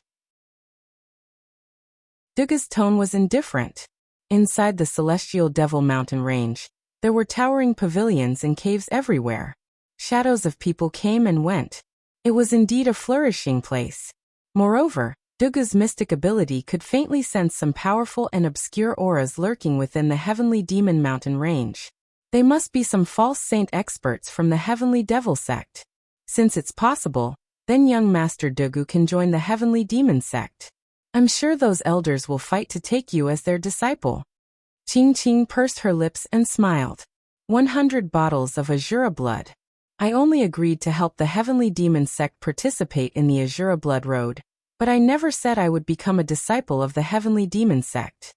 Dugu's tone was indifferent. Inside the celestial devil mountain range, there were towering pavilions and caves everywhere. Shadows of people came and went. It was indeed a flourishing place. Moreover, Dugu's mystic ability could faintly sense some powerful and obscure auras lurking within the heavenly demon mountain range. They must be some false saint experts from the heavenly devil sect. Since it's possible, then young Master Dugu can join the heavenly demon sect. I'm sure those elders will fight to take you as their disciple. Qingqing pursed her lips and smiled. 100 bottles of Azura blood. I only agreed to help the heavenly demon sect participate in the Azura Blood Road, but I never said I would become a disciple of the heavenly demon sect.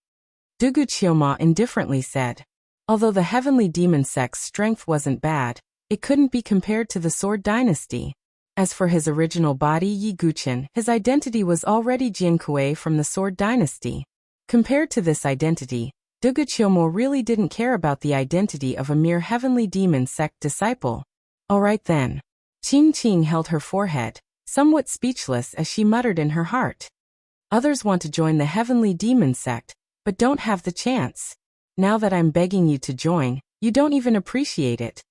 Duguqioma indifferently said. Although the heavenly demon sect's strength wasn't bad, it couldn't be compared to the Sword Dynasty. As for his original body Yi Guqin, his identity was already Jiankuei from the Sword Dynasty. Compared to this identity, Duguqioma really didn't care about the identity of a mere heavenly demon sect disciple. Alright then. Qingqing held her forehead, somewhat speechless as she muttered in her heart. Others want to join the heavenly demon sect, but don't have the chance. Now that I'm begging you to join, you don't even appreciate it.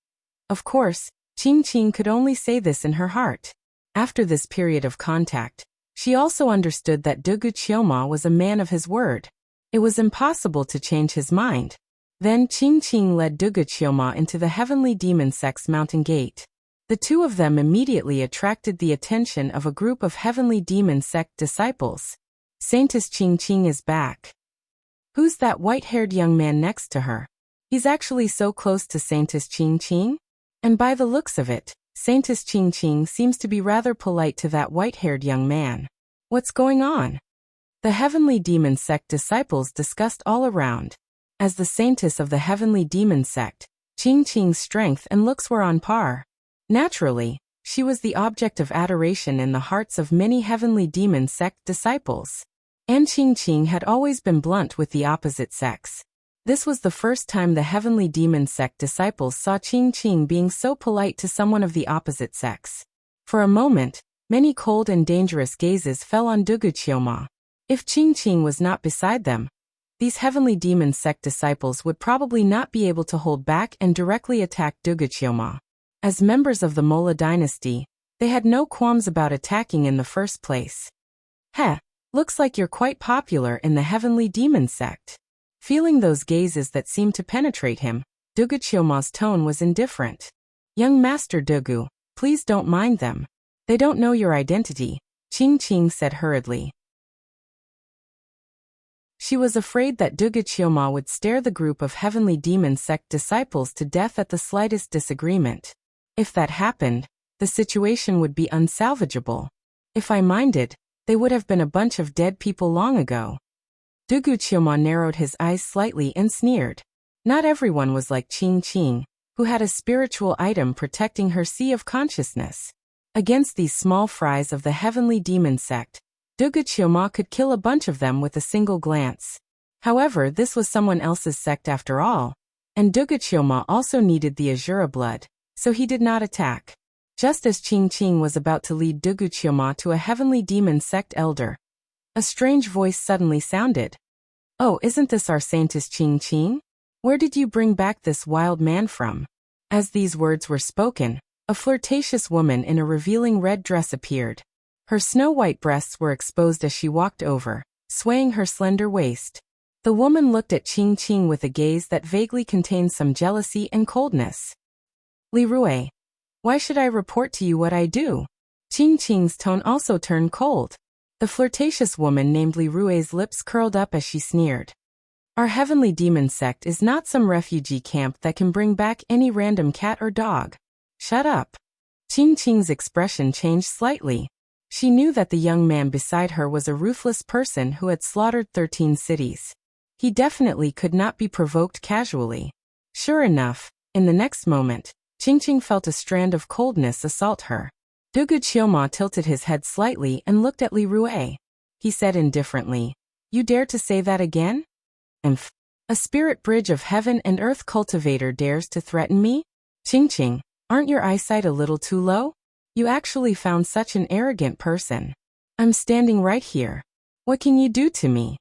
Of course, Qingqing could only say this in her heart. After this period of contact, she also understood that Duguqioma was a man of his word. It was impossible to change his mind. Then Qingqing led Duguqioma into the heavenly demon sect's mountain gate. The two of them immediately attracted the attention of a group of heavenly demon sect disciples. Saintess Qingqing is back. Who's that white-haired young man next to her? He's actually so close to Saintess Qingqing? And by the looks of it, Saintess Qingqing seems to be rather polite to that white-haired young man. What's going on? The heavenly demon sect disciples discussed all around. As the saintess of the heavenly demon sect, Qingqing's strength and looks were on par. Naturally, she was the object of adoration in the hearts of many heavenly demon sect disciples. And Qingqing had always been blunt with the opposite sex. This was the first time the heavenly demon sect disciples saw Qingqing being so polite to someone of the opposite sex. For a moment, many cold and dangerous gazes fell on Duguqioma. If Qingqing was not beside them, these heavenly demon sect disciples would probably not be able to hold back and directly attack Duguqioma. As members of the Mola dynasty, they had no qualms about attacking in the first place. Heh, looks like you're quite popular in the heavenly demon sect. Feeling those gazes that seemed to penetrate him, Dugu Chiuma's tone was indifferent. Young Master Dugu, please don't mind them. They don't know your identity, Qing said hurriedly. She was afraid that Dugu Chiuma would stare the group of heavenly demon sect disciples to death at the slightest disagreement. If that happened, the situation would be unsalvageable. If I minded, they would have been a bunch of dead people long ago. Dugu Chiuma narrowed his eyes slightly and sneered. Not everyone was like Qing, who had a spiritual item protecting her sea of consciousness. Against these small fries of the heavenly demon sect, Dugu Chiuma could kill a bunch of them with a single glance. However, this was someone else's sect after all, and Dugu Chiuma also needed the Azura blood, so he did not attack. Just as Qing was about to lead Dugu Chiuma to a heavenly demon sect elder, a strange voice suddenly sounded. Oh, isn't this our saintess Qing? Where did you bring back this wild man from? As these words were spoken, a flirtatious woman in a revealing red dress appeared. Her snow-white breasts were exposed as she walked over, swaying her slender waist. The woman looked at Qing with a gaze that vaguely contained some jealousy and coldness. Li Rui, why should I report to you what I do? Qing's tone also turned cold. The flirtatious woman named Li Rui's lips curled up as she sneered. Our heavenly demon sect is not some refugee camp that can bring back any random cat or dog. Shut up. Qing's expression changed slightly. She knew that the young man beside her was a ruthless person who had slaughtered 13 cities. He definitely could not be provoked casually. Sure enough, in the next moment, Qing felt a strand of coldness assault her. Dugu Chiuma tilted his head slightly and looked at Li Rui. He said indifferently, You dare to say that again? Imph. A spirit bridge of heaven and earth cultivator dares to threaten me? Qing, aren't your eyesight a little too low? You actually found such an arrogant person. I'm standing right here. What can you do to me?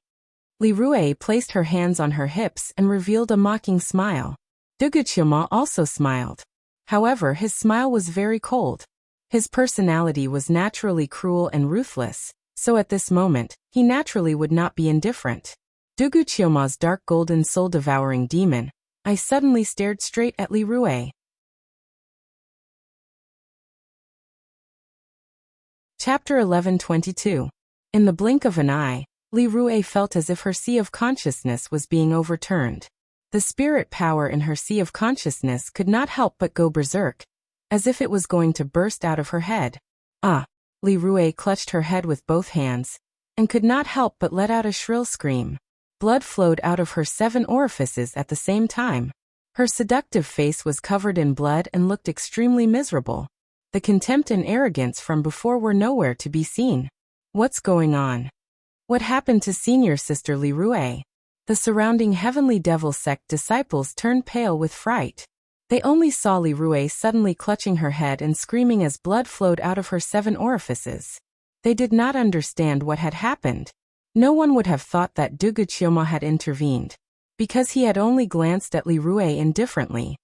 Li Rui placed her hands on her hips and revealed a mocking smile. Dugu Chiuma also smiled. However, his smile was very cold. His personality was naturally cruel and ruthless, so at this moment, he naturally would not be indifferent. Dugu Chiuma's dark golden soul-devouring demon, I suddenly stared straight at Li Rui. Chapter 11:22. In the blink of an eye, Li Rui felt as if her sea of consciousness was being overturned. The spirit power in her sea of consciousness could not help but go berserk, as if it was going to burst out of her head. Ah! Li Rui clutched her head with both hands, and could not help but let out a shrill scream. Blood flowed out of her 7 orifices at the same time. Her seductive face was covered in blood and looked extremely miserable. The contempt and arrogance from before were nowhere to be seen. What's going on? What happened to senior sister Li Rui? The surrounding heavenly devil sect disciples turned pale with fright. They only saw Li Rui suddenly clutching her head and screaming as blood flowed out of her 7 orifices. They did not understand what had happened. No one would have thought that Dugu Chiuma had intervened, because he had only glanced at Li Rui indifferently.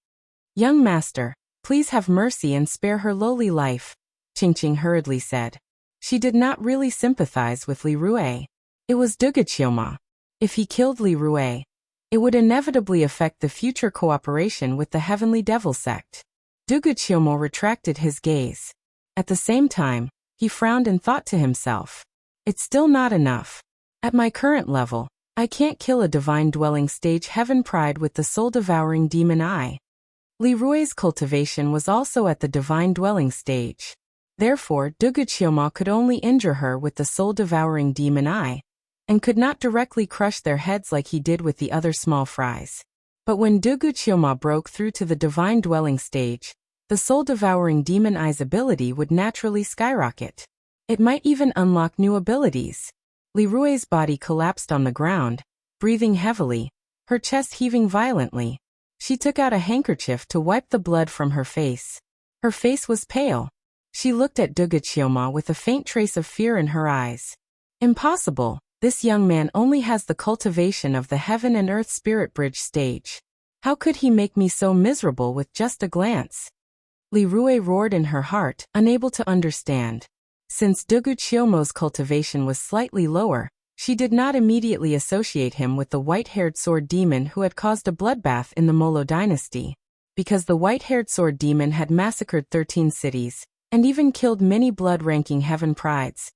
Young master, please have mercy and spare her lowly life, Qing hurriedly said. She did not really sympathize with Li Rui. It was Dugu Chiuma. If he killed Li Rui, it would inevitably affect the future cooperation with the heavenly devil sect. Dugu Chiuma retracted his gaze. At the same time, he frowned and thought to himself, it's still not enough. At my current level, I can't kill a divine dwelling stage heaven pride with the soul-devouring demon eye. Li Rui's cultivation was also at the divine dwelling stage. Therefore, Dugu Chiuma could only injure her with the soul-devouring demon eye, and could not directly crush their heads like he did with the other small fries. But when Dugu Chiuma broke through to the divine dwelling stage, the soul-devouring demon eye's ability would naturally skyrocket. It might even unlock new abilities. Li Rui's body collapsed on the ground, breathing heavily, her chest heaving violently. She took out a handkerchief to wipe the blood from her face. Her face was pale. She looked at Dugu Chiuma with a faint trace of fear in her eyes. Impossible, this young man only has the cultivation of the heaven and earth spirit bridge stage. How could he make me so miserable with just a glance? Li Rui roared in her heart, unable to understand. Since Dugu Chiuma's cultivation was slightly lower, She did not immediately associate him with the white-haired sword demon who had caused a bloodbath in the Molo dynasty, because the white-haired sword demon had massacred 13 cities, and even killed many blood-ranking heaven prides.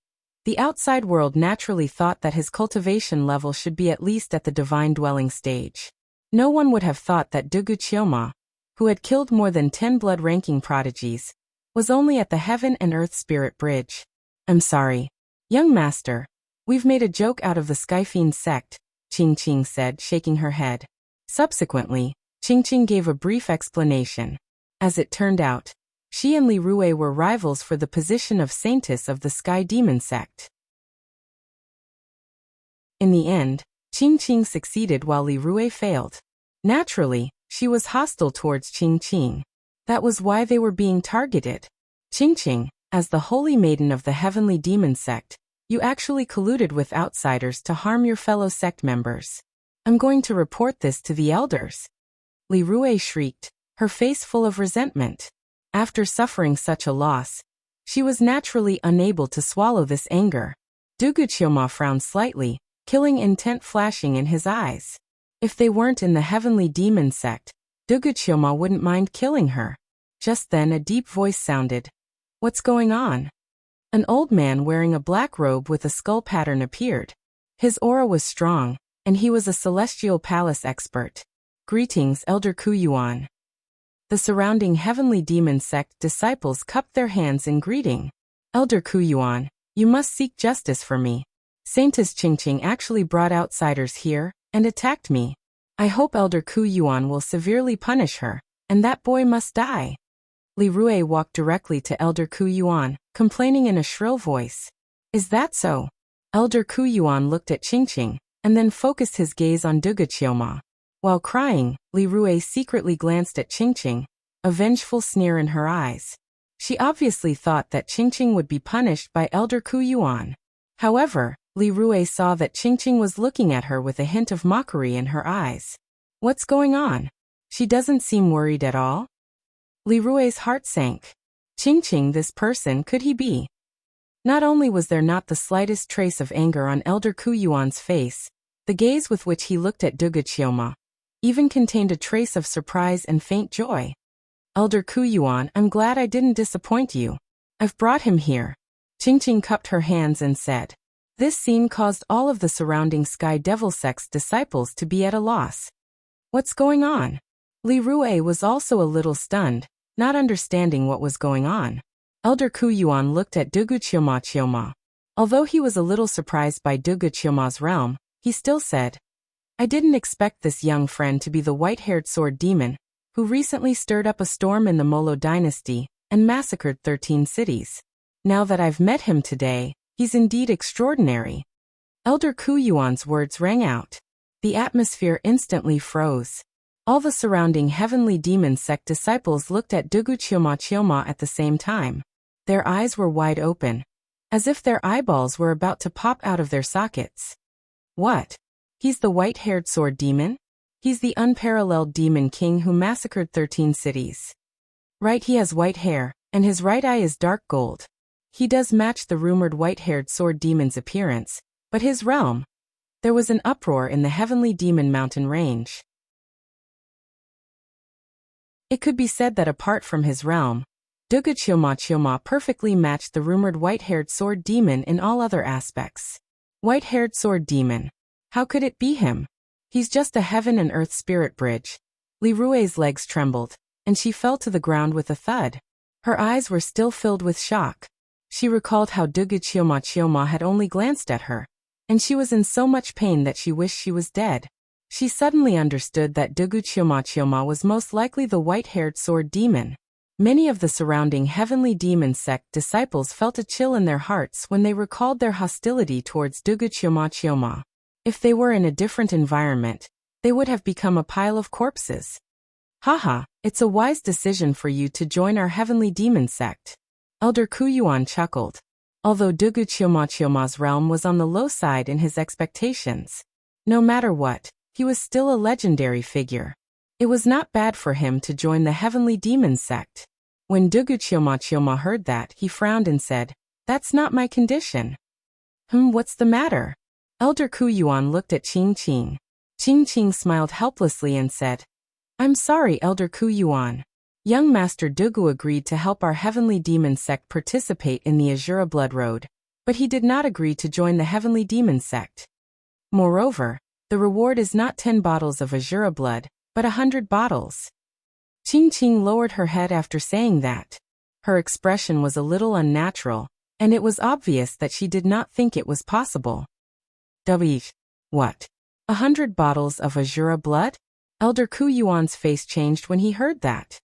The outside world naturally thought that his cultivation level should be at least at the divine dwelling stage. No one would have thought that Wuxia, who had killed more than 10 blood-ranking prodigies, was only at the heaven and earth spirit bridge. I'm sorry, young master. We've made a joke out of the Skyfiend sect, Qingqing said, shaking her head. Subsequently, Qingqing gave a brief explanation. As it turned out, she and Li Rui were rivals for the position of saintess of the Sky Demon sect. In the end, Qingqing succeeded while Li Rui failed. Naturally, she was hostile towards Qingqing. That was why they were being targeted. Qingqing, as the holy maiden of the heavenly demon sect, you actually colluded with outsiders to harm your fellow sect members. I'm going to report this to the elders. Li Rui shrieked, her face full of resentment. After suffering such a loss, she was naturally unable to swallow this anger. Wuxia frowned slightly, killing intent flashing in his eyes. If they weren't in the heavenly demon sect, Wuxia wouldn't mind killing her. Just then a deep voice sounded. What's going on? An old man wearing a black robe with a skull pattern appeared. His aura was strong, and he was a celestial palace expert. Greetings, Elder Kuyuan. The surrounding heavenly demon sect disciples cupped their hands in greeting. Elder Kuyuan, you must seek justice for me. Saintess Qingqing actually brought outsiders here and attacked me. I hope Elder Kuyuan will severely punish her, and that boy must die. Li Rui walked directly to Elder Kuyuan, complaining in a shrill voice. Is that so? Elder Kuyuan looked at Qingqing, and then focused his gaze on Wuxia. While crying, Li Rui secretly glanced at Qingqing, a vengeful sneer in her eyes. She obviously thought that Qingqing would be punished by Elder Kuyuan. However, Li Rui saw that Qingqing was looking at her with a hint of mockery in her eyes. What's going on? She doesn't seem worried at all. Li Rui's heart sank. Qingqing, this person, could he be? Not only was there not the slightest trace of anger on Elder Kuyuan's face, the gaze with which he looked at Wuxia even contained a trace of surprise and faint joy. Elder Kuyuan, I'm glad I didn't disappoint you. I've brought him here. Qingqing cupped her hands and said. This scene caused all of the surrounding Sky Devil sect's disciples to be at a loss. What's going on? Li Rui was also a little stunned, not understanding what was going on. Elder Kuyuan looked at Wuxia. Although he was a little surprised by Wuxia's realm, he still said, I didn't expect this young friend to be the white-haired sword demon, who recently stirred up a storm in the Molo dynasty and massacred 13 cities. Now that I've met him today, he's indeed extraordinary. Elder Kuyuan's words rang out. The atmosphere instantly froze. All the surrounding heavenly demon sect disciples looked at Wuxia at the same time. Their eyes were wide open, as if their eyeballs were about to pop out of their sockets. What? He's the white-haired sword demon? He's the unparalleled demon king who massacred 13 cities. Right, he has white hair, and his right eye is dark gold. He does match the rumored white-haired sword demon's appearance, but his realm? There was an uproar in the heavenly demon mountain range. It could be said that apart from his realm, Wuxia perfectly matched the rumored white-haired sword demon in all other aspects. White-haired sword demon. How could it be him? He's just a heaven and earth spirit bridge. Li Rui's legs trembled, and she fell to the ground with a thud. Her eyes were still filled with shock. She recalled how Wuxia had only glanced at her, and she was in so much pain that she wished she was dead. She suddenly understood that Wuxia was most likely the white-haired sword demon. Many of the surrounding heavenly demon sect disciples felt a chill in their hearts when they recalled their hostility towards Wuxia. If they were in a different environment, they would have become a pile of corpses. Haha, it's a wise decision for you to join our heavenly demon sect. Elder Kuyuan chuckled. Although Wuxia's realm was on the low side in his expectations, no matter what, he was still a legendary figure. It was not bad for him to join the heavenly demon sect. When Wuxia heard that, he frowned and said, That's not my condition. What's the matter? Elder Ku Yuan looked at Qing Qing. Qing Qing smiled helplessly and said, I'm sorry, Elder Ku Yuan. Young Master Dugu agreed to help our Heavenly Demon Sect participate in the Azura Blood Road, but he did not agree to join the Heavenly Demon Sect. Moreover, the reward is not 10 bottles of Azura blood, but 100 bottles. Qing Qing lowered her head after saying that. Her expression was a little unnatural, and it was obvious that she did not think it was possible. What? 100 bottles of Azura blood? Elder Ku Yuan's face changed when he heard that.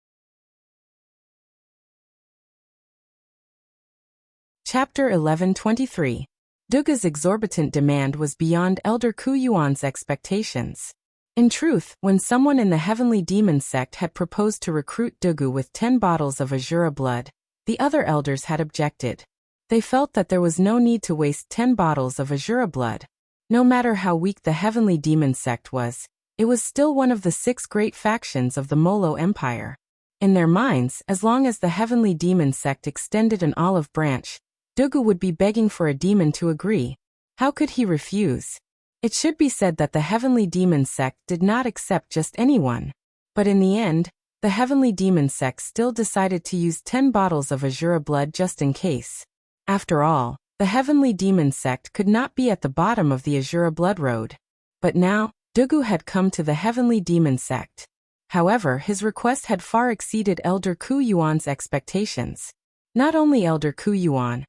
Chapter 1123. Duga's exorbitant demand was beyond Elder Ku Yuan's expectations. In truth, when someone in the Heavenly Demon Sect had proposed to recruit Dugu with 10 bottles of Azura blood, the other elders had objected. They felt that there was no need to waste 10 bottles of Azura blood. No matter how weak the Heavenly Demon Sect was, it was still one of the 6 great factions of the Molo Empire. In their minds, as long as the Heavenly Demon Sect extended an olive branch, Dugu would be begging for a demon to agree. How could he refuse? It should be said that the Heavenly Demon Sect did not accept just anyone. But in the end, the Heavenly Demon Sect still decided to use 10 bottles of Azura blood just in case. After all, the Heavenly Demon Sect could not be at the bottom of the Azura Blood Road. But now, Dugu had come to the Heavenly Demon Sect. However, his request had far exceeded Elder Ku Yuan's expectations. Not only Elder Ku Yuan,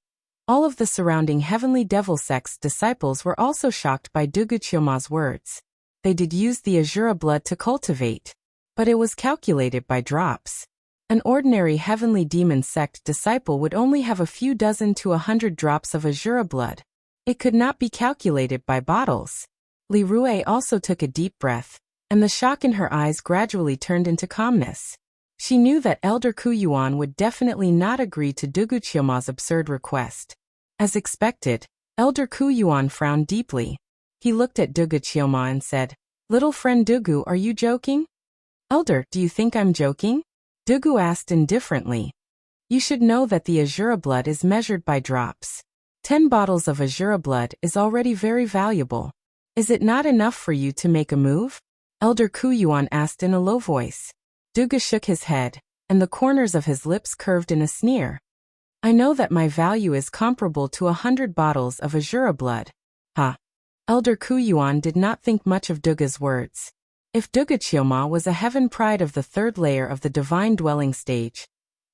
all of the surrounding Heavenly Devil Sect's disciples were also shocked by Dugu Chioma's words. They did use the Azura blood to cultivate, but it was calculated by drops. An ordinary Heavenly Demon Sect disciple would only have a few dozen to 100 drops of Azura blood. It could not be calculated by bottles. Li Rue also took a deep breath, and the shock in her eyes gradually turned into calmness. She knew that Elder Ku Yuan would definitely not agree to Dugu Chioma's absurd request. As expected, Elder Ku Yuan frowned deeply. He looked at Dugu Chioma and said, Little friend Dugu, are you joking? Elder, do you think I'm joking? Dugu asked indifferently. You should know that the Azura blood is measured by drops. 10 bottles of Azura blood is already very valuable. Is it not enough for you to make a move? Elder Ku Yuan asked in a low voice. Dugu shook his head, and the corners of his lips curved in a sneer. I know that my value is comparable to 100 bottles of Azura blood. Ha! Elder Ku Yuan did not think much of Duga's words. If Dugu Chioma was a heaven pride of the 3rd layer of the divine dwelling stage,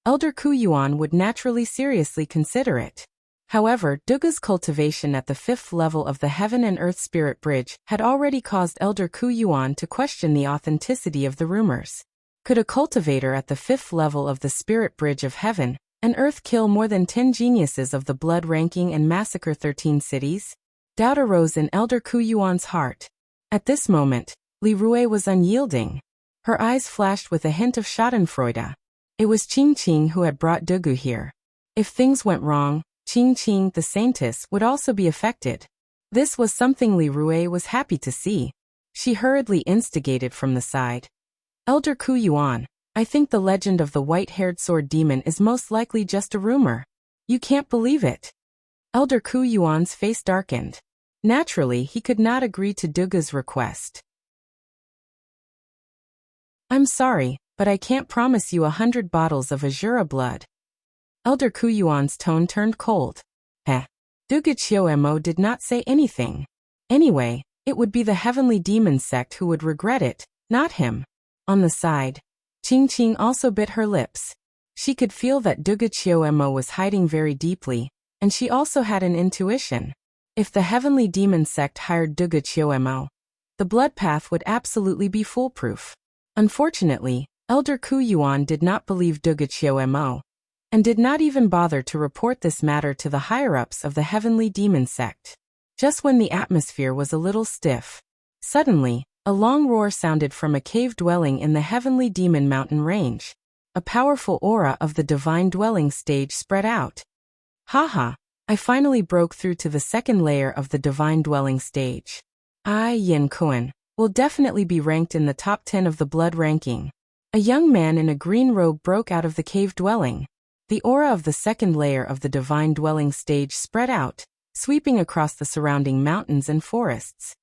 Elder Ku Yuan would naturally seriously consider it. However, Duga's cultivation at the 5th level of the Heaven and Earth Spirit Bridge had already caused Elder Ku Yuan to question the authenticity of the rumors. Could a cultivator at the 5th level of the Spirit Bridge of Heaven and Earth kill more than 10 geniuses of the blood ranking and massacre 13 cities? Doubt arose in Elder Ku Yuan's heart. At this moment, Li Rue was unyielding. Her eyes flashed with a hint of schadenfreude. It was Qing Qing who had brought Dugu here. If things went wrong, Qing Qing, the saintess, would also be affected. This was something Li Rue was happy to see. She hurriedly instigated from the side. Elder Ku Yuan, I think the legend of the white-haired sword demon is most likely just a rumor. You can't believe it. Elder Ku Yuan's face darkened. Naturally, he could not agree to Duga's request. I'm sorry, but I can't promise you 100 bottles of Azura blood. Elder Ku Yuan's tone turned cold. Dugu Chiomo did not say anything. Anyway, it would be the Heavenly Demon Sect who would regret it, not him. On the side, Qing Qing also bit her lips. She could feel that Dugu Chiomo was hiding very deeply, and she also had an intuition. If the Heavenly Demon Sect hired Dugu Chiomo, the blood path would absolutely be foolproof. Unfortunately, Elder Ku Yuan did not believe Dugu Chiomo, and did not even bother to report this matter to the higher-ups of the Heavenly Demon Sect. Just when the atmosphere was a little stiff, suddenly, a long roar sounded from a cave dwelling in the Heavenly Demon Mountain range. A powerful aura of the divine dwelling stage spread out. Haha, I finally broke through to the 2nd layer of the divine dwelling stage. I, Yin Kuan, will definitely be ranked in the top 10 of the blood ranking. A young man in a green robe broke out of the cave dwelling. The aura of the 2nd layer of the divine dwelling stage spread out, sweeping across the surrounding mountains and forests.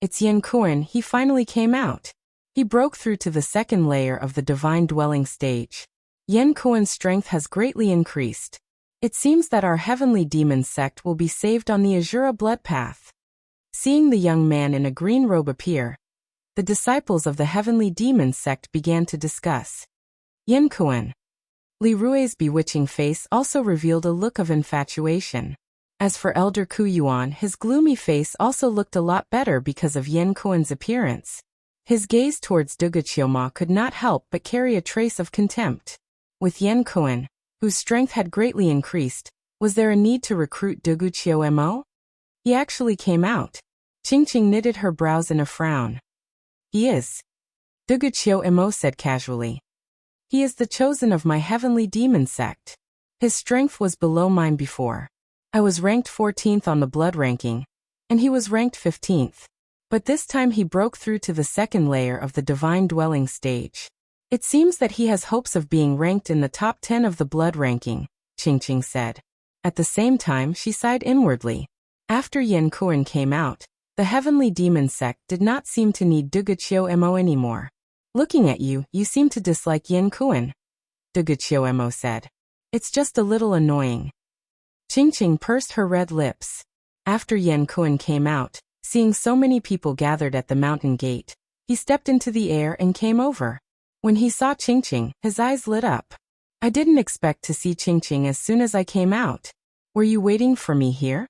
It's Yan Kuan, he finally came out. He broke through to the second layer of the divine dwelling stage. Yan Kuan's strength has greatly increased. It seems that our heavenly demon sect will be saved on the Azura blood path. Seeing the young man in a green robe appear, the disciples of the heavenly demon sect began to discuss. Yan Kuan. Li Rui's bewitching face also revealed a look of infatuation. As for Elder Ku Yuan, his gloomy face also looked a lot better because of Yan Kuan's appearance. His gaze towards Dugu Qioma could not help but carry a trace of contempt. With Yan Kuan, whose strength had greatly increased, was there a need to recruit Dugu Qioma? He actually came out. Qingqing knitted her brows in a frown. He is. Dugu Qioma said casually. He is the chosen of my heavenly demon sect. His strength was below mine before. I was ranked 14th on the blood ranking, and he was ranked 15th. But this time he broke through to the second layer of the divine dwelling stage. It seems that he has hopes of being ranked in the top 10 of the blood ranking, Qingqing said. At the same time, she sighed inwardly. After Yan Kuan came out, the heavenly demon sect did not seem to need Dugu Qioma anymore. Looking at you, you seem to dislike Yan Kuan, Dugu Qioma said. It's just a little annoying. Qingqing pursed her red lips. After Yan Kuan came out, seeing so many people gathered at the mountain gate, he stepped into the air and came over. When he saw Qingqing, his eyes lit up. I didn't expect to see Qingqing as soon as I came out. Were you waiting for me here?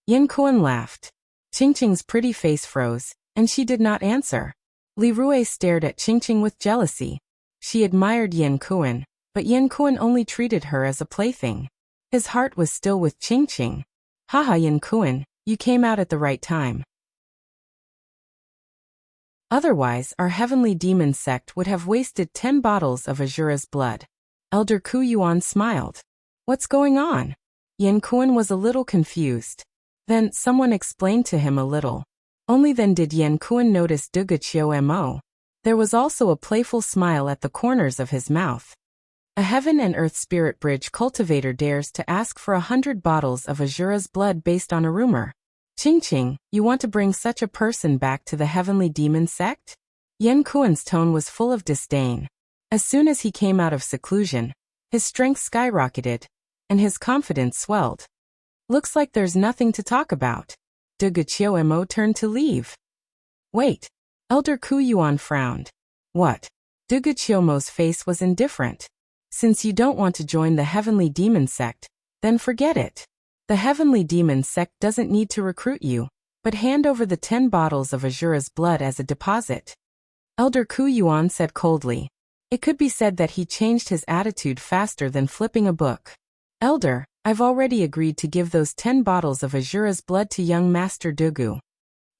Yan Kuan laughed. Qingqing's pretty face froze, and she did not answer. Li Rui stared at Qingqing with jealousy. She admired Yan Kuan, but Yan Kuan only treated her as a plaything. His heart was still with Qingqing. Haha, Yan Kuan, you came out at the right time. Otherwise, our heavenly demon sect would have wasted 10 bottles of Azura's blood. Elder Ku Yuan smiled. What's going on? Yan Kuan was a little confused. Then, someone explained to him a little. Only then did Yan Kuan notice Dugu Qioma. There was also a playful smile at the corners of his mouth. A heaven and earth spirit bridge cultivator dares to ask for 100 bottles of Azura's blood based on a rumor. Qingqing, you want to bring such a person back to the heavenly demon sect? Yan Kuan's tone was full of disdain. As soon as he came out of seclusion, his strength skyrocketed, and his confidence swelled. Looks like there's nothing to talk about. Dugu Qioma turned to leave. Wait. Elder Ku Yuan frowned. What? Dugu Qiomo's face was indifferent. Since you don't want to join the heavenly demon sect, then forget it. The heavenly demon sect doesn't need to recruit you, but hand over the 10 bottles of Azura's blood as a deposit. Elder Ku Yuan said coldly. It could be said that he changed his attitude faster than flipping a book. Elder, I've already agreed to give those 10 bottles of Azura's blood to young Master Dugu.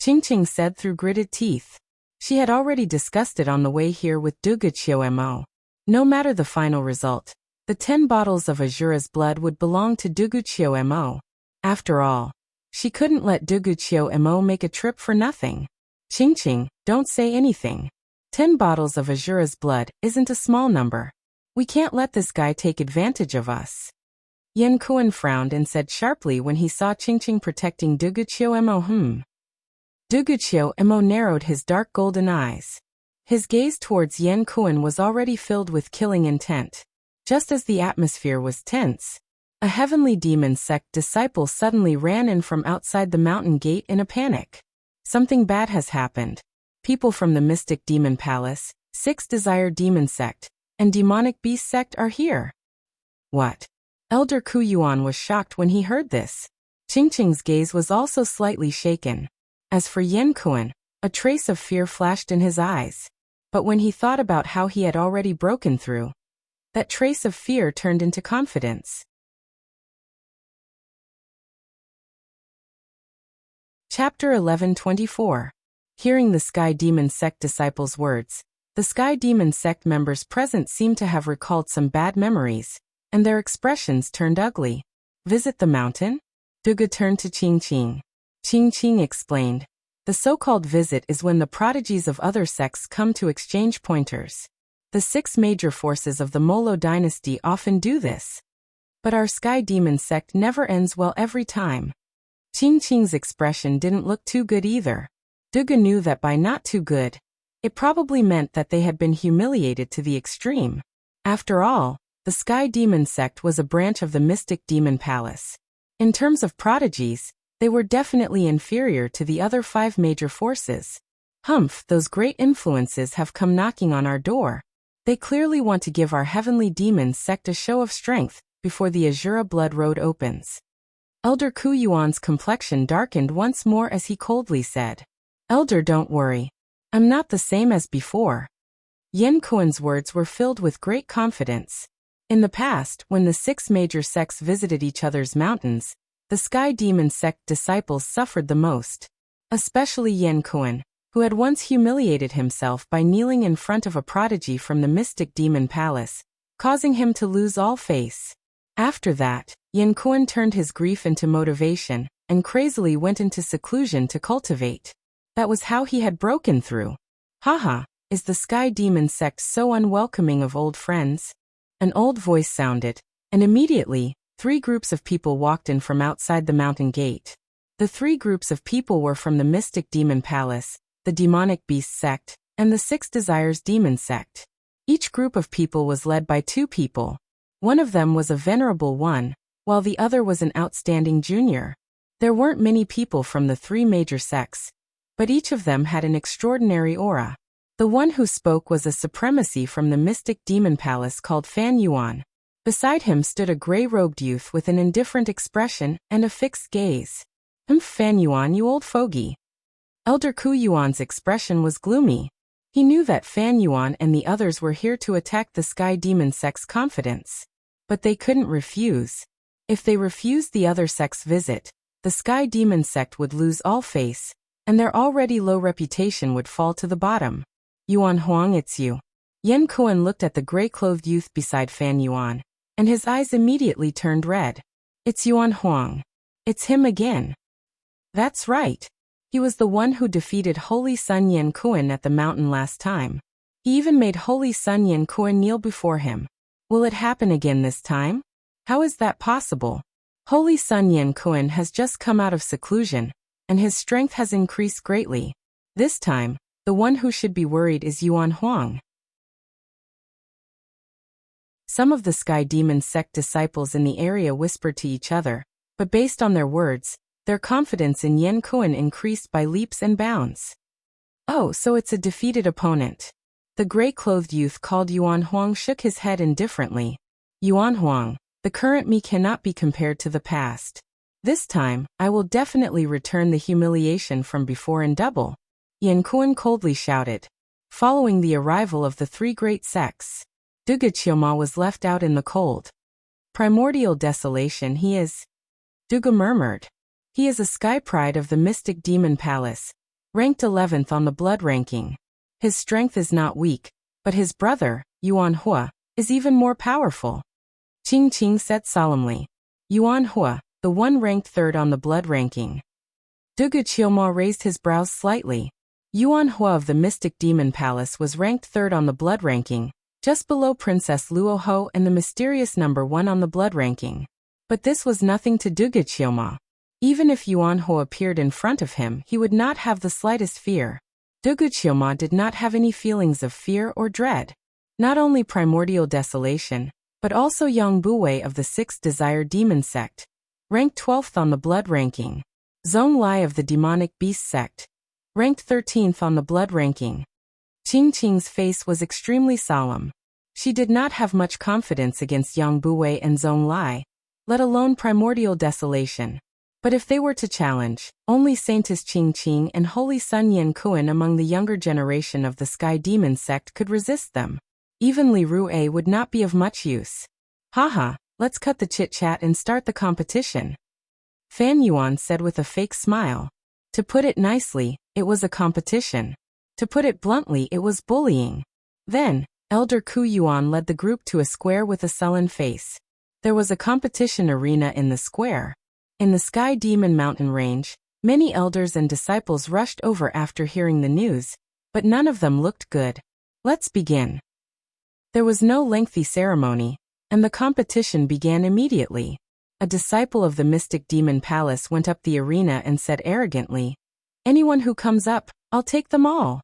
Qingqing said through gritted teeth. She had already discussed it on the way here with Dugu Qioma. No matter the final result, the 10 bottles of Azura's blood would belong to Dugu Qioma. After all, she couldn't let Dugu Qioma make a trip for nothing. Qingqing, don't say anything. 10 bottles of Azura's blood isn't a small number. We can't let this guy take advantage of us. Yan Kuan frowned and said sharply when he saw Qingqing protecting Dugu Qioma. Dugu Qioma narrowed his dark golden eyes. His gaze towards Yan Kuan was already filled with killing intent. Just as the atmosphere was tense, a heavenly demon sect disciple suddenly ran in from outside the mountain gate in a panic. Something bad has happened. People from the Mystic Demon Palace, 6 Desire Demon Sect, and Demonic Beast Sect are here. What? Elder Ku Yuan was shocked when he heard this. Qingqing's gaze was also slightly shaken. As for Yan Kuan, a trace of fear flashed in his eyes. But when he thought about how he had already broken through, that trace of fear turned into confidence. Chapter 11:24. Hearing the Sky Demon Sect disciples' words, the Sky Demon Sect members present seemed to have recalled some bad memories, and their expressions turned ugly. Visit the mountain? Dugu turned to Qingqing. Qingqing explained. The so-called visit is when the prodigies of other sects come to exchange pointers. The 6 major forces of the Molo dynasty often do this. But our Sky Demon Sect never ends well every time. Qing's expression didn't look too good either. Duga knew that by not too good, it probably meant that they had been humiliated to the extreme. After all, the Sky Demon sect was a branch of the Mystic Demon Palace. In terms of prodigies, they were definitely inferior to the other 5 major forces. Humph, those great influences have come knocking on our door. They clearly want to give our heavenly demon sect a show of strength before the Azura Blood Road opens. Elder Ku Yuan's complexion darkened once more as he coldly said, "Elder, don't worry. I'm not the same as before." Yan Kuan's words were filled with great confidence. In the past, when the 6 major sects visited each other's mountains, the Sky Demon sect disciples suffered the most. Especially Yan Kuan, who had once humiliated himself by kneeling in front of a prodigy from the Mystic Demon Palace, causing him to lose all face. After that, Yan Kuan turned his grief into motivation, and crazily went into seclusion to cultivate. That was how he had broken through. Haha, is the Sky Demon sect so unwelcoming of old friends? An old voice sounded, and immediately, 3 groups of people walked in from outside the mountain gate. The 3 groups of people were from the Mystic Demon Palace, the Demonic Beast sect, and the 6 Desires Demon sect. Each group of people was led by 2 people. One of them was a venerable one, while the other was an outstanding junior. There weren't many people from the 3 major sects, but each of them had an extraordinary aura. The one who spoke was a supremacy from the Mystic Demon Palace called Fan Yuan. Beside him stood a gray-robed youth with an indifferent expression and a fixed gaze. Fan Yuan, you old fogey." Elder Ku Yuan's expression was gloomy. He knew that Fan Yuan and the others were here to attack the Sky Demon sect's confidence. But they couldn't refuse. If they refused the other sect's visit, the Sky Demon sect would lose all face, and their already low reputation would fall to the bottom. "Yuan Huang, it's you." Yan Kuan looked at the gray-clothed youth beside Fan Yuan, and his eyes immediately turned red. "It's Yuan Huang. It's him again." That's right. He was the one who defeated Holy Sun Yan Kuan at the mountain last time. He even made Holy Sun Yan Kuan kneel before him. Will it happen again this time? How is that possible? Holy Sun Yan Kuan has just come out of seclusion, and his strength has increased greatly. This time, the one who should be worried is Yuan Huang. Some of the Sky Demon sect disciples in the area whispered to each other, but based on their words, their confidence in Yan Kuan increased by leaps and bounds. "Oh, so it's a defeated opponent." The gray-clothed youth called Yuan Huang shook his head indifferently. "Yuan Huang, the current me cannot be compared to the past. This time, I will definitely return the humiliation from before in double," Yan Kuan coldly shouted. Following the arrival of the 3 great sects, Duga Chioma was left out in the cold. "Primordial desolation he is," Duga murmured. "He is a sky pride of the Mystic Demon Palace, ranked 11th on the blood ranking. His strength is not weak, but his brother, Yuan Hua, is even more powerful." Qing said solemnly. "Yuan Hua, the one ranked 3rd on the blood ranking." Duga Chioma raised his brows slightly. Yuan Hua of the Mystic Demon Palace was ranked 3rd on the blood ranking, just below Princess Luoho and the mysterious number 1 on the blood ranking. But this was nothing to Duga Chioma. Even if Yuan Hua appeared in front of him, he would not have the slightest fear. Duga Chioma did not have any feelings of fear or dread. Not only Primordial Desolation, but also Yang Buwei of the 6th Desire Demon sect, ranked 12th on the blood ranking. Zhong Lai of the Demonic Beast sect, ranked 13th on the blood ranking. Qing's face was extremely solemn. She did not have much confidence against Yang Buwei and Zhong Lai, let alone Primordial Desolation. But if they were to challenge, only Saintess Qing and Holy Sun Yan Kuan among the younger generation of the Sky Demon sect could resist them. Even Li Rue would not be of much use. "Haha, let's cut the chit-chat and start the competition," Fan Yuan said with a fake smile. To put it nicely, it was a competition. To put it bluntly, it was bullying. Then, Elder Ku Yuan led the group to a square with a sullen face. There was a competition arena in the square. In the Sky Demon Mountain Range, many elders and disciples rushed over after hearing the news, but none of them looked good. "Let's begin." There was no lengthy ceremony, and the competition began immediately. A disciple of the mystic demon palace went up the arena and said arrogantly, "Anyone who comes up, I'll take them all."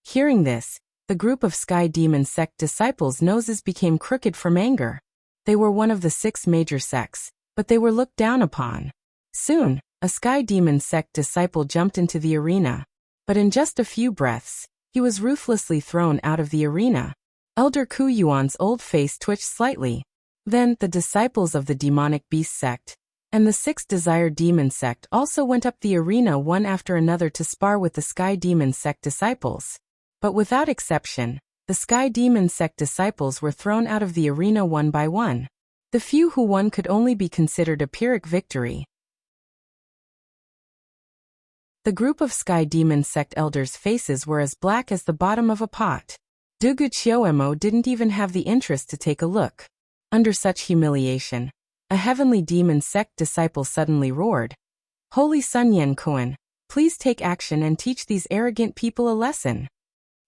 Hearing this, the group of Sky Demon sect disciples' noses became crooked from anger. They were one of the 6 major sects, but they were looked down upon. Soon, a Sky Demon sect disciple jumped into the arena, but in just a few breaths, he was ruthlessly thrown out of the arena. Elder Ku Yuan's old face twitched slightly. Then, the disciples of the demonic beast sect and the 6th Desire Demon sect also went up the arena one after another to spar with the Sky Demon sect disciples. But without exception, the Sky Demon sect disciples were thrown out of the arena one by one. The few who won could only be considered a Pyrrhic victory. The group of Sky Demon sect elders' faces were as black as the bottom of a pot. Dugu Chioemo didn't even have the interest to take a look. Under such humiliation, a heavenly demon sect disciple suddenly roared, "Holy Sun Yenkoan, please take action and teach these arrogant people a lesson."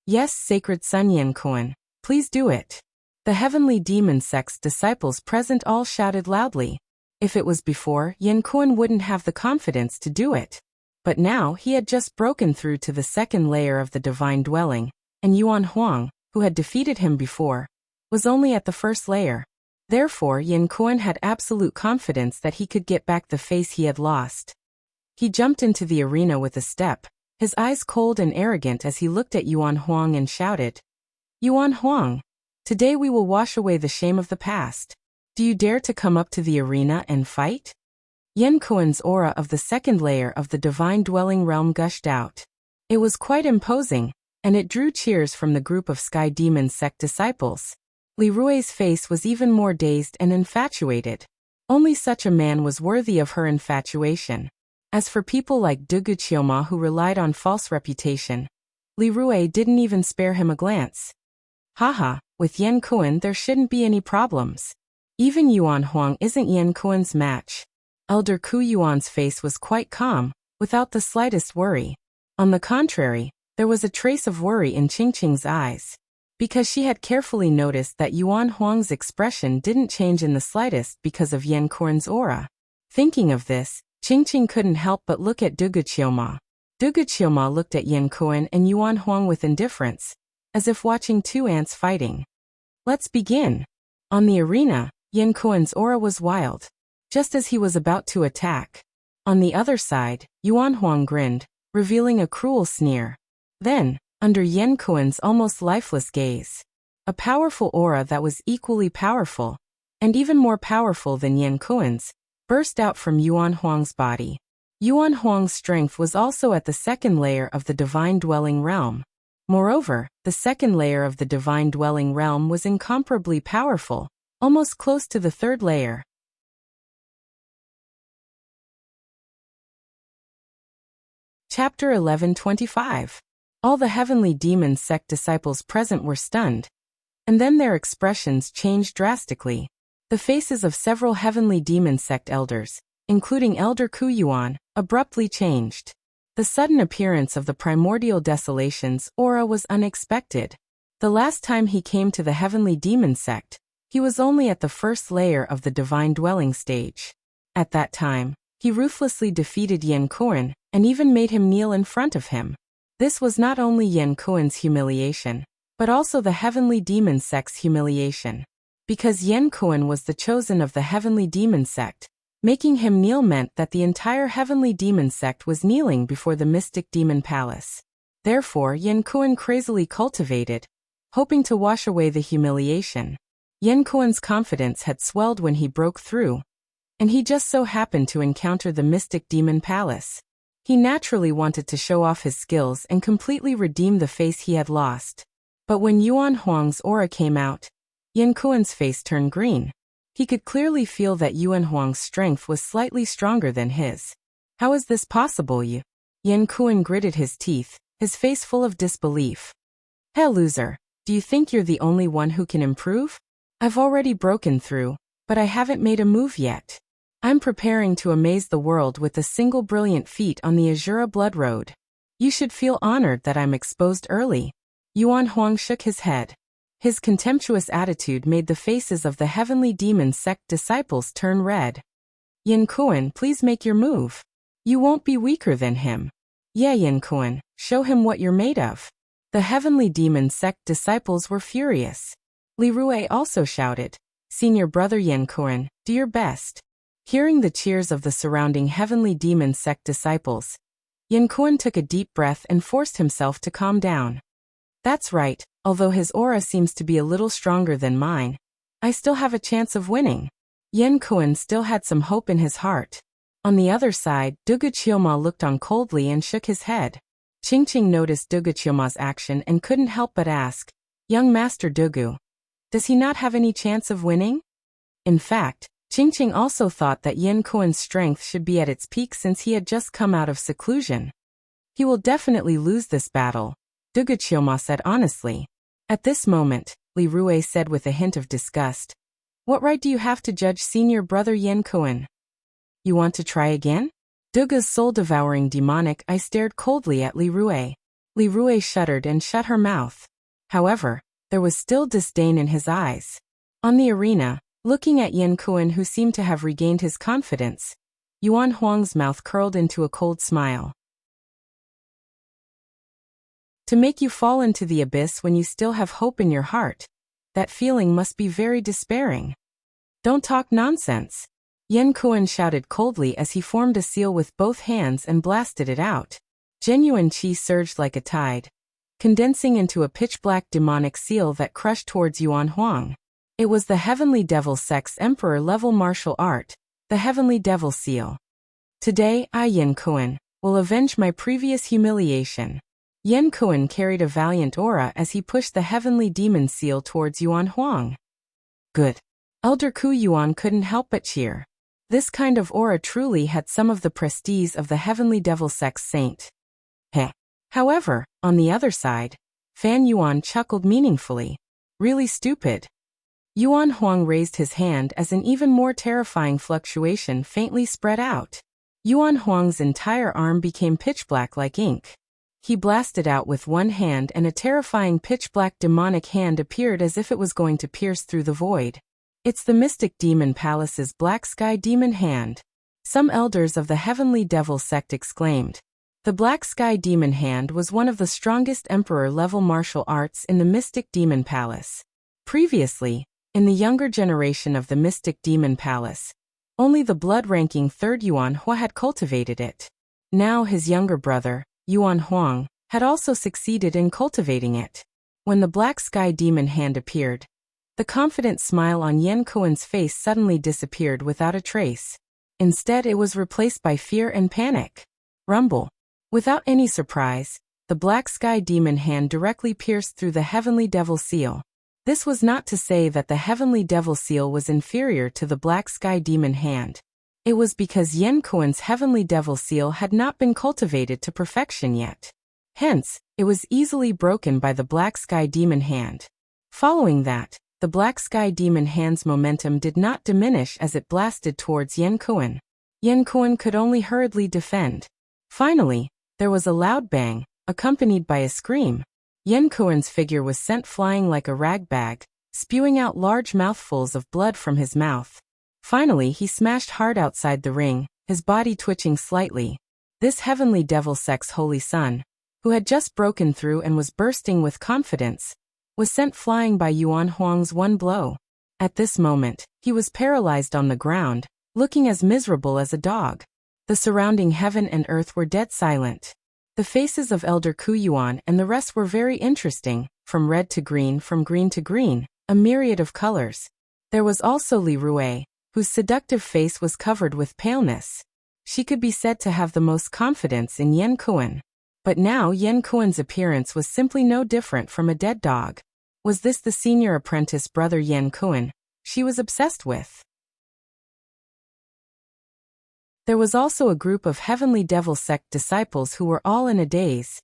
"Yes, sacred Sun Yenkoan, please do it." The heavenly demon sect's disciples present all shouted loudly. If it was before, Yenkoan wouldn't have the confidence to do it. But now he had just broken through to the 2nd layer of the divine dwelling, and Yuan Huang, who had defeated him before, was only at the 1st layer. Therefore, Yenkoan had absolute confidence that he could get back the face he had lost. He jumped into the arena with a step, his eyes cold and arrogant as he looked at Yuan Huang and shouted, "Yuan Huang, today we will wash away the shame of the past. Do you dare to come up to the arena and fight?" Yenkoan's aura of the 2nd layer of the divine dwelling realm gushed out. It was quite imposing, and it drew cheers from the group of Sky Demon sect disciples. Li Rui's face was even more dazed and infatuated. Only such a man was worthy of her infatuation. As for people like Dugu Chioma who relied on false reputation, Li Rui didn't even spare him a glance. Haha, with Yenkoan there shouldn't be any problems. Even Yuan Huang isn't Yenkoan's match. Elder Ku Yuan's face was quite calm, without the slightest worry. On the contrary, there was a trace of worry in Qingqing's eyes. Because she had carefully noticed that Yuan Huang's expression didn't change in the slightest because of Yenkoan's aura. Thinking of this, Qingqing couldn't help but look at Dugu Chioma. Dugu Chioma looked at Yenkoan and Yuan Huang with indifference, as if watching 2 ants fighting. "Let's begin." On the arena, Yenkoan's aura was wild. Just as he was about to attack. On the other side, Yuan Huang grinned, revealing a cruel sneer. Then, under Yenkoan's almost lifeless gaze, a powerful aura that was equally powerful, and even more powerful than Yenkoan's, burst out from Yuan Huang's body. Yuan Huang's strength was also at the 2nd layer of the divine dwelling realm. Moreover, the 2nd layer of the divine dwelling realm was incomparably powerful, almost close to the 3rd layer. Chapter 11:25. All the heavenly demon sect disciples present were stunned. And then their expressions changed drastically. The faces of several heavenly demon sect elders, including Elder Ku Yuan, abruptly changed. The sudden appearance of the primordial desolation's aura was unexpected. The last time he came to the heavenly demon sect, he was only at the 1st layer of the divine dwelling stage. At that time, he ruthlessly defeated Yenkoan, and even made him kneel in front of him. This was not only Yenkoan's humiliation, but also the heavenly demon sect's humiliation. Because Yenkoan was the chosen of the heavenly demon sect, making him kneel meant that the entire heavenly demon sect was kneeling before the mystic demon palace. Therefore Yenkoan crazily cultivated, hoping to wash away the humiliation. Yenkoan's confidence had swelled when he broke through, and he just so happened to encounter the mystic demon palace. He naturally wanted to show off his skills and completely redeem the face he had lost. But when Yuan Huang's aura came out, Yenkoan's face turned green. He could clearly feel that Yuan Huang's strength was slightly stronger than his. "How is this possible, Yenkoan gritted his teeth, his face full of disbelief. "Hey loser, do you think you're the only one who can improve? I've already broken through, but I haven't made a move yet. I'm preparing to amaze the world with a single brilliant feat on the Azura Blood Road. You should feel honored that I'm exposed early." Yuan Huang shook his head. His contemptuous attitude made the faces of the heavenly demon sect disciples turn red. Yin Kuan, please make your move. You won't be weaker than him. Yeah, Yin Kuan, show him what you're made of. The heavenly demon sect disciples were furious. Li Rui also shouted, Senior brother Yin Kuan, do your best. Hearing the cheers of the surrounding heavenly demon sect disciples, Yin Kuan took a deep breath and forced himself to calm down. That's right, although his aura seems to be a little stronger than mine, I still have a chance of winning. Yin Kuan still had some hope in his heart. On the other side, Dugu Qiuma looked on coldly and shook his head. Qingqing noticed Dugu Qiuma's action and couldn't help but ask, Young Master Dugu, does he not have any chance of winning? In fact, Qingqing also thought that Yin Kuan's strength should be at its peak since he had just come out of seclusion. He will definitely lose this battle, Dugu Qiuma said honestly. At this moment, Li Rui said with a hint of disgust, What right do you have to judge senior brother Yin Kuan? You want to try again? Dugu's soul-devouring demonic eye stared coldly at Li Rui. Li Rui shuddered and shut her mouth. However, there was still disdain in his eyes. On the arena, looking at Yin Kuan who seemed to have regained his confidence, Yuan Huang's mouth curled into a cold smile. To make you fall into the abyss when you still have hope in your heart, that feeling must be very despairing. Don't talk nonsense. Yin Kuan shouted coldly as he formed a seal with both hands and blasted it out. Genuine qi surged like a tide, condensing into a pitch-black demonic seal that crushed towards Yuan Huang. It was the Heavenly Devil Sect's Emperor-level martial art, the Heavenly Devil Seal. Today, I, Yin Kuan, will avenge my previous humiliation. Yin Kuan carried a valiant aura as he pushed the Heavenly Demon Seal towards Yuan Huang. Good. Elder Ku Yuan couldn't help but cheer. This kind of aura truly had some of the prestige of the Heavenly Devil Sect's saint. Heh. However, on the other side, Fan Yuan chuckled meaningfully. Really stupid. Yuan Huang raised his hand as an even more terrifying fluctuation faintly spread out. Yuan Huang's entire arm became pitch-black like ink. He blasted out with one hand and a terrifying pitch-black demonic hand appeared as if it was going to pierce through the void. It's the Mystic Demon Palace's Black Sky Demon Hand. Some elders of the Heavenly Devil Sect exclaimed. The Black Sky Demon Hand was one of the strongest Emperor-level martial arts in the Mystic Demon Palace. Previously, in the younger generation of the Mystic Demon Palace, only the blood-ranking 3rd Yuan Hua had cultivated it. Now his younger brother, Yuan Huang, had also succeeded in cultivating it. When the Black Sky Demon Hand appeared, the confident smile on Yin Kuan's face suddenly disappeared without a trace. Instead, it was replaced by fear and panic. Rumble. Without any surprise, the Black Sky Demon Hand directly pierced through the Heavenly Devil Seal. This was not to say that the Heavenly Devil Seal was inferior to the Black Sky Demon Hand. It was because Yin Kuan's Heavenly Devil Seal had not been cultivated to perfection yet. Hence, it was easily broken by the Black Sky Demon Hand. Following that, the Black Sky Demon Hand's momentum did not diminish as it blasted towards Yin Kuan. Yin Kuan could only hurriedly defend. Finally, there was a loud bang, accompanied by a scream. Yin Kuan's figure was sent flying like a rag bag, spewing out large mouthfuls of blood from his mouth. Finally, he smashed hard outside the ring, his body twitching slightly. This Heavenly Devil Sect's holy son, who had just broken through and was bursting with confidence, was sent flying by Yuan Huang's one blow. At this moment, he was paralyzed on the ground, looking as miserable as a dog. The surrounding heaven and earth were dead silent. The faces of Elder Ku Yuan and the rest were very interesting, from red to green, from green to green, a myriad of colors. There was also Li Rui, whose seductive face was covered with paleness. She could be said to have the most confidence in Yin Kuan. But now Yin Kuan's appearance was simply no different from a dead dog. Was this the senior apprentice brother Yin Kuan she was obsessed with? There was also a group of Heavenly Devil Sect disciples who were all in a daze,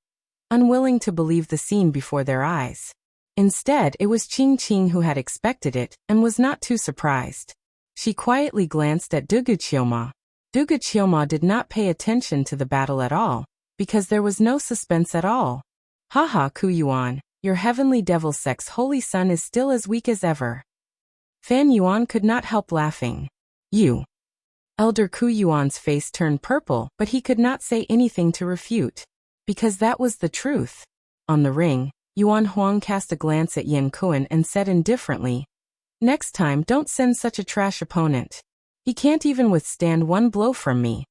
unwilling to believe the scene before their eyes. Instead, it was Qingqing who had expected it and was not too surprised. She quietly glanced at Dugu Qiuma. Dugu Qiuma did not pay attention to the battle at all, because there was no suspense at all. Haha, Ku Yuan, your Heavenly Devil Sect's holy son is still as weak as ever. Fan Yuan could not help laughing. You. Elder Ku Yuan's face turned purple, but he could not say anything to refute. Because that was the truth. On the ring, Yuan Huang cast a glance at Yan Kuan and said indifferently, "Next time don't send such a trash opponent. He can't even withstand one blow from me."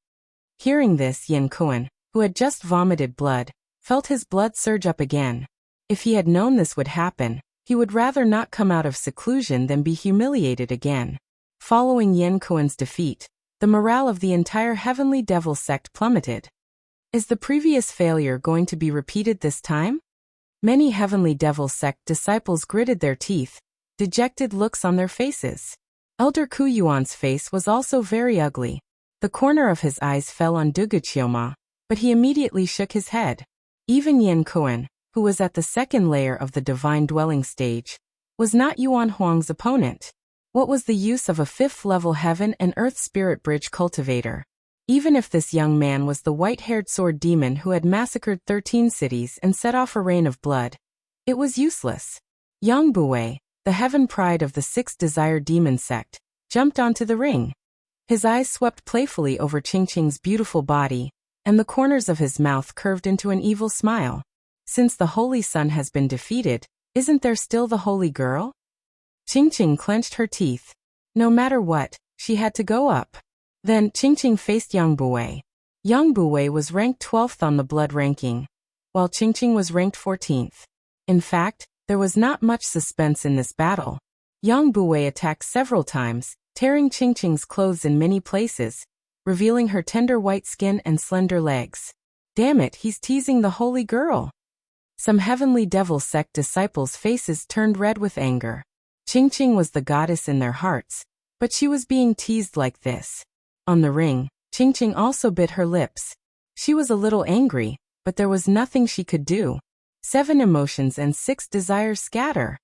Hearing this, Yan Kuan, who had just vomited blood, felt his blood surge up again. If he had known this would happen, he would rather not come out of seclusion than be humiliated again. Following Yan Kuan's defeat, the morale of the entire Heavenly Devil sect plummeted. Is the previous failure going to be repeated this time? Many Heavenly Devil sect disciples gritted their teeth, dejected looks on their faces. Elder Ku Yuan's face was also very ugly. The corner of his eyes fell on Duguqioma, but he immediately shook his head. Even Yan Kuan, who was at the second layer of the divine dwelling stage, was not Yuan Huang's opponent. What was the use of a fifth-level heaven and earth spirit bridge cultivator? Even if this young man was the white-haired sword demon who had massacred 13 cities and set off a rain of blood, it was useless. Yang Buwei, the heaven pride of the Sixth Desire Demon sect, jumped onto the ring. His eyes swept playfully over Qingqing's beautiful body, and the corners of his mouth curved into an evil smile. Since the Holy Sun has been defeated, isn't there still the Holy Girl? Qingqing clenched her teeth. No matter what, she had to go up. Then Qingqing faced Yang Buwei. Yang Buwei was ranked 12th on the blood ranking, while Qingqing was ranked 14th. In fact, there was not much suspense in this battle. Yang Buwei attacked several times, tearing Qingqing's clothes in many places, revealing her tender white skin and slender legs. Damn it, he's teasing the Holy Girl. Some Heavenly Devil sect disciples' faces turned red with anger. Qingqing was the goddess in their hearts, but she was being teased like this. On the ring, Qingqing also bit her lips. She was a little angry, but there was nothing she could do. 7 emotions and 6 desires scatter.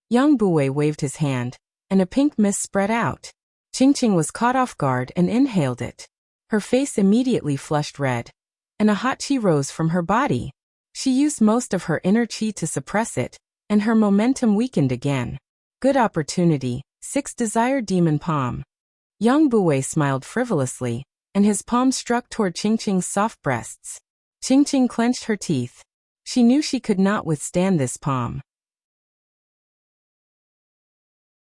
Yang Buwei waved his hand, and a pink mist spread out. Qingqing was caught off guard and inhaled it. Her face immediately flushed red, and a hot chi rose from her body. She used most of her inner chi to suppress it, and her momentum weakened again. Good opportunity, 6 Desire Demon Palm. Yang Buwei smiled frivolously, and his palm struck toward Qingqing's soft breasts. Qingqing clenched her teeth. She knew she could not withstand this palm.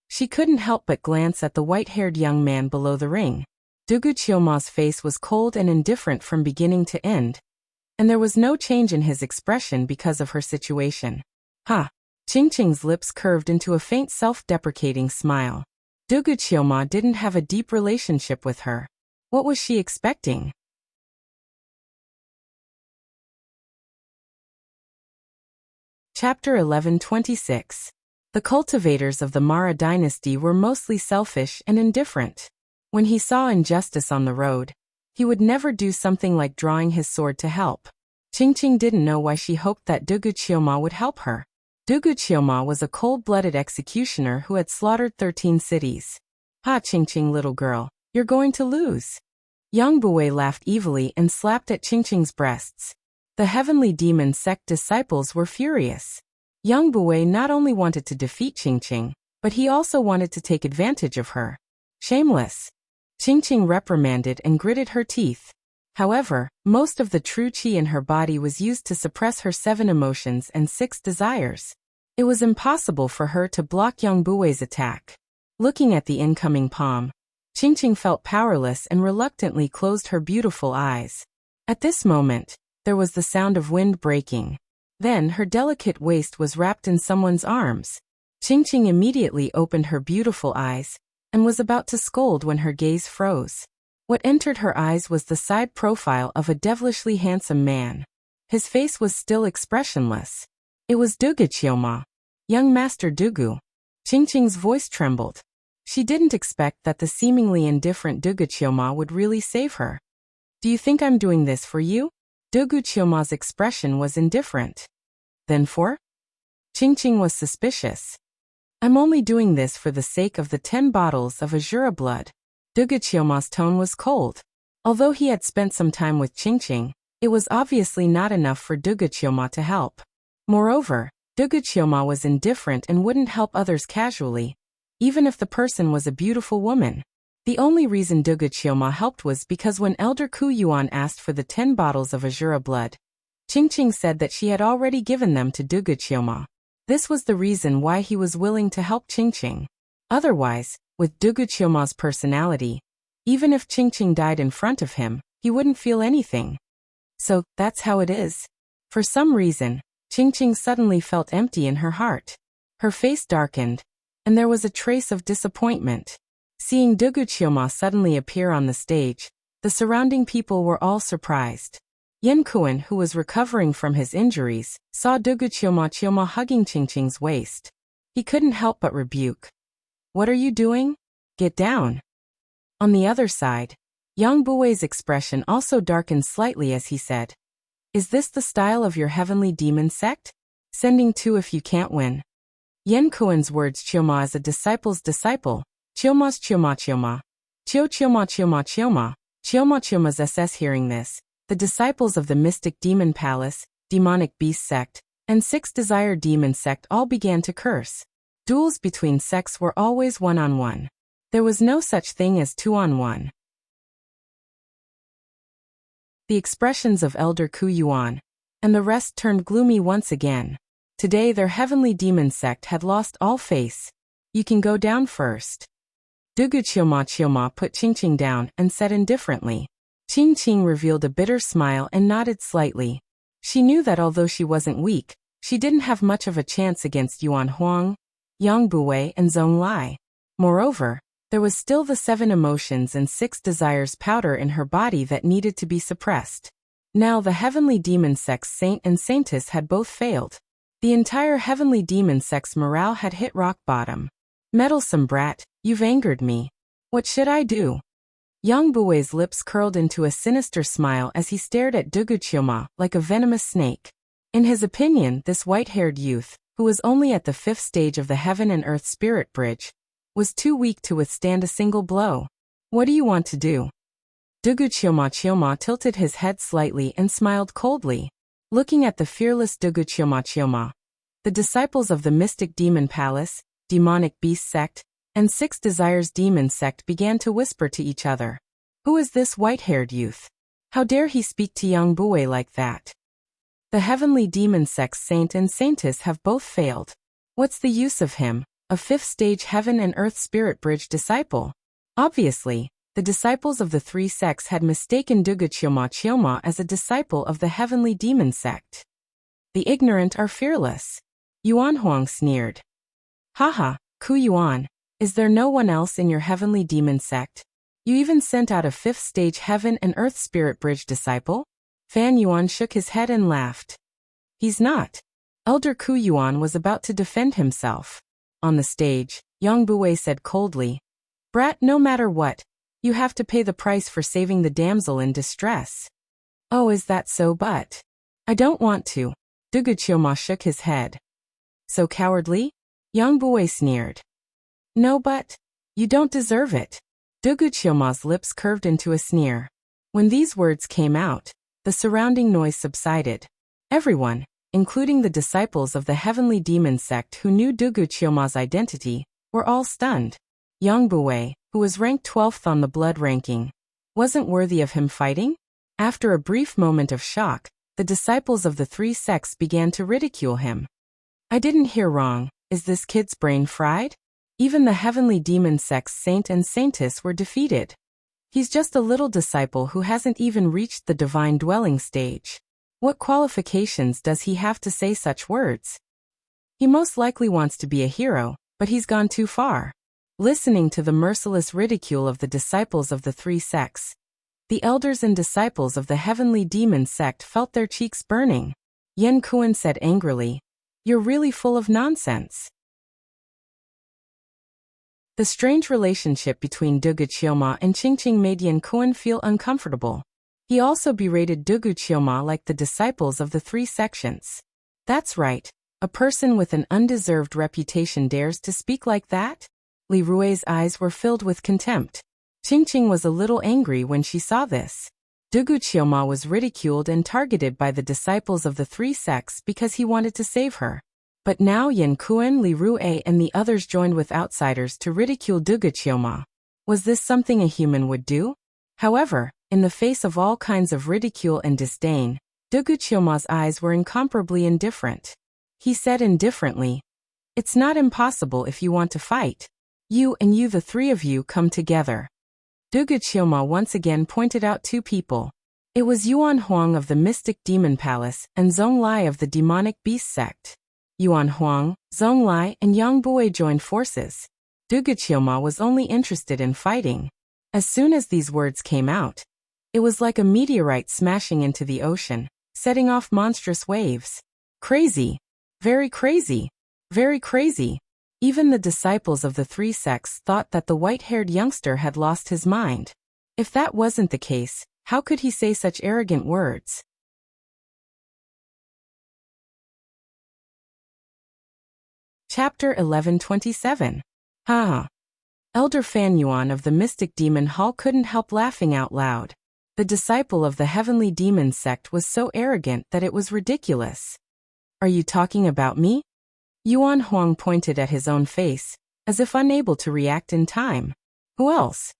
She couldn't help but glance at the white-haired young man below the ring. Duguqioma's face was cold and indifferent from beginning to end, and there was no change in his expression because of her situation. Ha! Qingqing's lips curved into a faint self-deprecating smile. Duguqioma didn't have a deep relationship with her. What was she expecting? Chapter 11:26. The cultivators of the Mara dynasty were mostly selfish and indifferent. When he saw injustice on the road, he would never do something like drawing his sword to help. Qingqing didn't know why she hoped that Duguqioma would help her. Duguqioma was a cold-blooded executioner who had slaughtered 13 cities. Ha, Qingqing, little girl, you're going to lose. Yang Buwei laughed evilly and slapped at Qingqing's breasts. The Heavenly Demon sect disciples were furious. Yang Buwei not only wanted to defeat Qingqing, but he also wanted to take advantage of her. Shameless. Qingqing reprimanded and gritted her teeth. However, most of the true chi in her body was used to suppress her 7 emotions and 6 desires. It was impossible for her to block Yang Buwei's attack. Looking at the incoming palm, Qingqing felt powerless and reluctantly closed her beautiful eyes. At this moment, there was the sound of wind breaking. Then her delicate waist was wrapped in someone's arms. Qingqing immediately opened her beautiful eyes and was about to scold when her gaze froze. What entered her eyes was the side profile of a devilishly handsome man. His face was still expressionless. It was Duguqioma. Young Master Dugu. Qingqing's voice trembled. She didn't expect that the seemingly indifferent Duguqioma would really save her. Do you think I'm doing this for you? Duguqioma's expression was indifferent. Then for? Qingqing was suspicious. I'm only doing this for the sake of the 10 bottles of Azura blood. Duguqioma's tone was cold. Although he had spent some time with Qingqing, it was obviously not enough for Duguqioma to help. Moreover, Duguqioma was indifferent and wouldn't help others casually, even if the person was a beautiful woman. The only reason Dugu Qiuma helped was because when Elder Ku Yuan asked for the 10 bottles of Azura blood, Qingqing said that she had already given them to Dugu Qiuma. This was the reason why he was willing to help Qingqing. Otherwise, with Dugu Qiuma's personality, even if Qingqing died in front of him, he wouldn't feel anything. So, that's how it is. For some reason, Qingqing suddenly felt empty in her heart. Her face darkened, and there was a trace of disappointment. Seeing Dugu Qiuma suddenly appear on the stage, the surrounding people were all surprised. Yan Kuan, who was recovering from his injuries, saw Dugu Qiuma hugging Qingqing's waist. He couldn't help but rebuke. "What are you doing? Get down." On the other side, Yang Buwei's expression also darkened slightly as he said, "Is this the style of your heavenly demon sect? Sending two if you can't win." Yan Kuan's words Qiuma is a disciple's disciple. Qiuma's Qiuma Qiuma. Qiu Qiuma Qiuma Qiuma. Qiuma Qiuma's SS. Hearing this, the disciples of the mystic demon palace, demonic beast sect, and 6 desire demon sect all began to curse. Duels between sects were always one-on-one. There was no such thing as 2-on-1. The expressions of Elder Ku Yuan and the rest turned gloomy once again. Today their heavenly demon sect had lost all face. "You can go down first." Dugu Qiuma put Qingqing down and said indifferently. Qingqing revealed a bitter smile and nodded slightly. She knew that although she wasn't weak, she didn't have much of a chance against Yuan Huang, Yang Buwei and Zhong Lai. Moreover, there was still the 7 emotions and 6 desires powder in her body that needed to be suppressed. Now the heavenly demon sect's saint and saintess had both failed. The entire heavenly demon sect's morale had hit rock bottom. "Meddlesome brat, you've angered me. What should I do?" Yang Buwei's lips curled into a sinister smile as he stared at Dugu Qiuma like a venomous snake. In his opinion, this white-haired youth, who was only at the 5th stage of the Heaven and Earth Spirit Bridge, was too weak to withstand a single blow. "What do you want to do?" Dugu Qiuma tilted his head slightly and smiled coldly. Looking at the fearless Dugu Qiuma, the disciples of the mystic demon palace, demonic beast sect, and 6 desires demon sect began to whisper to each other. "Who is this white-haired youth? How dare he speak to Yang Buwei like that? The heavenly demon sect's saint and saintess have both failed. What's the use of him, a 5th stage Heaven and Earth Spirit Bridge disciple?" Obviously, the disciples of the 3 sects had mistaken Dugu Qiuma as a disciple of the heavenly demon sect. "The ignorant are fearless." Yuan Huang sneered. "Haha, Ku Yuan. Is there no one else in your heavenly demon sect? You even sent out a 5th stage Heaven and Earth Spirit Bridge disciple?" Fan Yuan shook his head and laughed. "He's not." Elder Ku Yuan was about to defend himself. On the stage, Yang Buwei said coldly, "Brat, no matter what, you have to pay the price for saving the damsel in distress." "Oh, is that so? But I don't want to." Dugu Qiuma shook his head. "So cowardly?" Yang Buwei sneered. "No, but you don't deserve it." Dugu Qiuma's lips curved into a sneer. When these words came out, the surrounding noise subsided. Everyone, including the disciples of the heavenly demon sect who knew Dugu Qiuma's identity, were all stunned. Yang Buwei, who was ranked 12th on the blood ranking, wasn't worthy of him fighting? After a brief moment of shock, the disciples of the 3 sects began to ridicule him. "I didn't hear wrong. Is this kid's brain fried? Even the heavenly demon sect's saint and saintess were defeated. He's just a little disciple who hasn't even reached the divine dwelling stage. What qualifications does he have to say such words? He most likely wants to be a hero, but he's gone too far." Listening to the merciless ridicule of the disciples of the 3 sects, the elders and disciples of the heavenly demon sect felt their cheeks burning. Yan Kuan said angrily, "You're really full of nonsense." The strange relationship between Dugu Qiuma and Qingqing made Yan Kuan feel uncomfortable. He also berated Dugu Qiuma like the disciples of the 3 sections. "That's right, a person with an undeserved reputation dares to speak like that?" Li Rui's eyes were filled with contempt. Qingqing was a little angry when she saw this. Dugu Qiuma was ridiculed and targeted by the disciples of the 3 sects because he wanted to save her. But now Yan Kuan, Li Rui, and the others joined with outsiders to ridicule Dugu Qiuma. Was this something a human would do? However, in the face of all kinds of ridicule and disdain, Duguchyoma's eyes were incomparably indifferent. He said indifferently, "It's not impossible if you want to fight. You and you, the three of you, come together." Duguchyoma once again pointed out two people. It was Yuan Huang of the Mystic Demon Palace and Zhong Lai of the Demonic Beast Sect. Yuan Huang, Zhong Lai, and Yang Bui joined forces. Duguchyoma was only interested in fighting. As soon as these words came out, it was like a meteorite smashing into the ocean, setting off monstrous waves. Crazy. Very crazy. Very crazy. Even the disciples of the three sects thought that the white-haired youngster had lost his mind. If that wasn't the case, how could he say such arrogant words? Chapter 11:27. Elder Fan Yuan of the Mystic Demon Hall couldn't help laughing out loud. The disciple of the Heavenly Demon sect was so arrogant that it was ridiculous. "Are you talking about me?" Yuan Huang pointed at his own face, as if unable to react in time. "Who else?"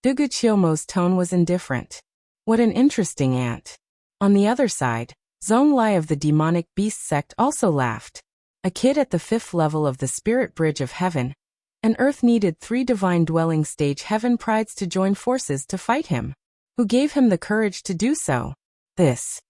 Duguchyomo's tone was indifferent. "What an interesting ant." On the other side, Zhong Lai of the Demonic Beast sect also laughed. A kid at the 5th level of the Spirit Bridge of Heaven and Earth needed 3 divine dwelling stage heaven prides to join forces to fight him. Who gave him the courage to do so? This.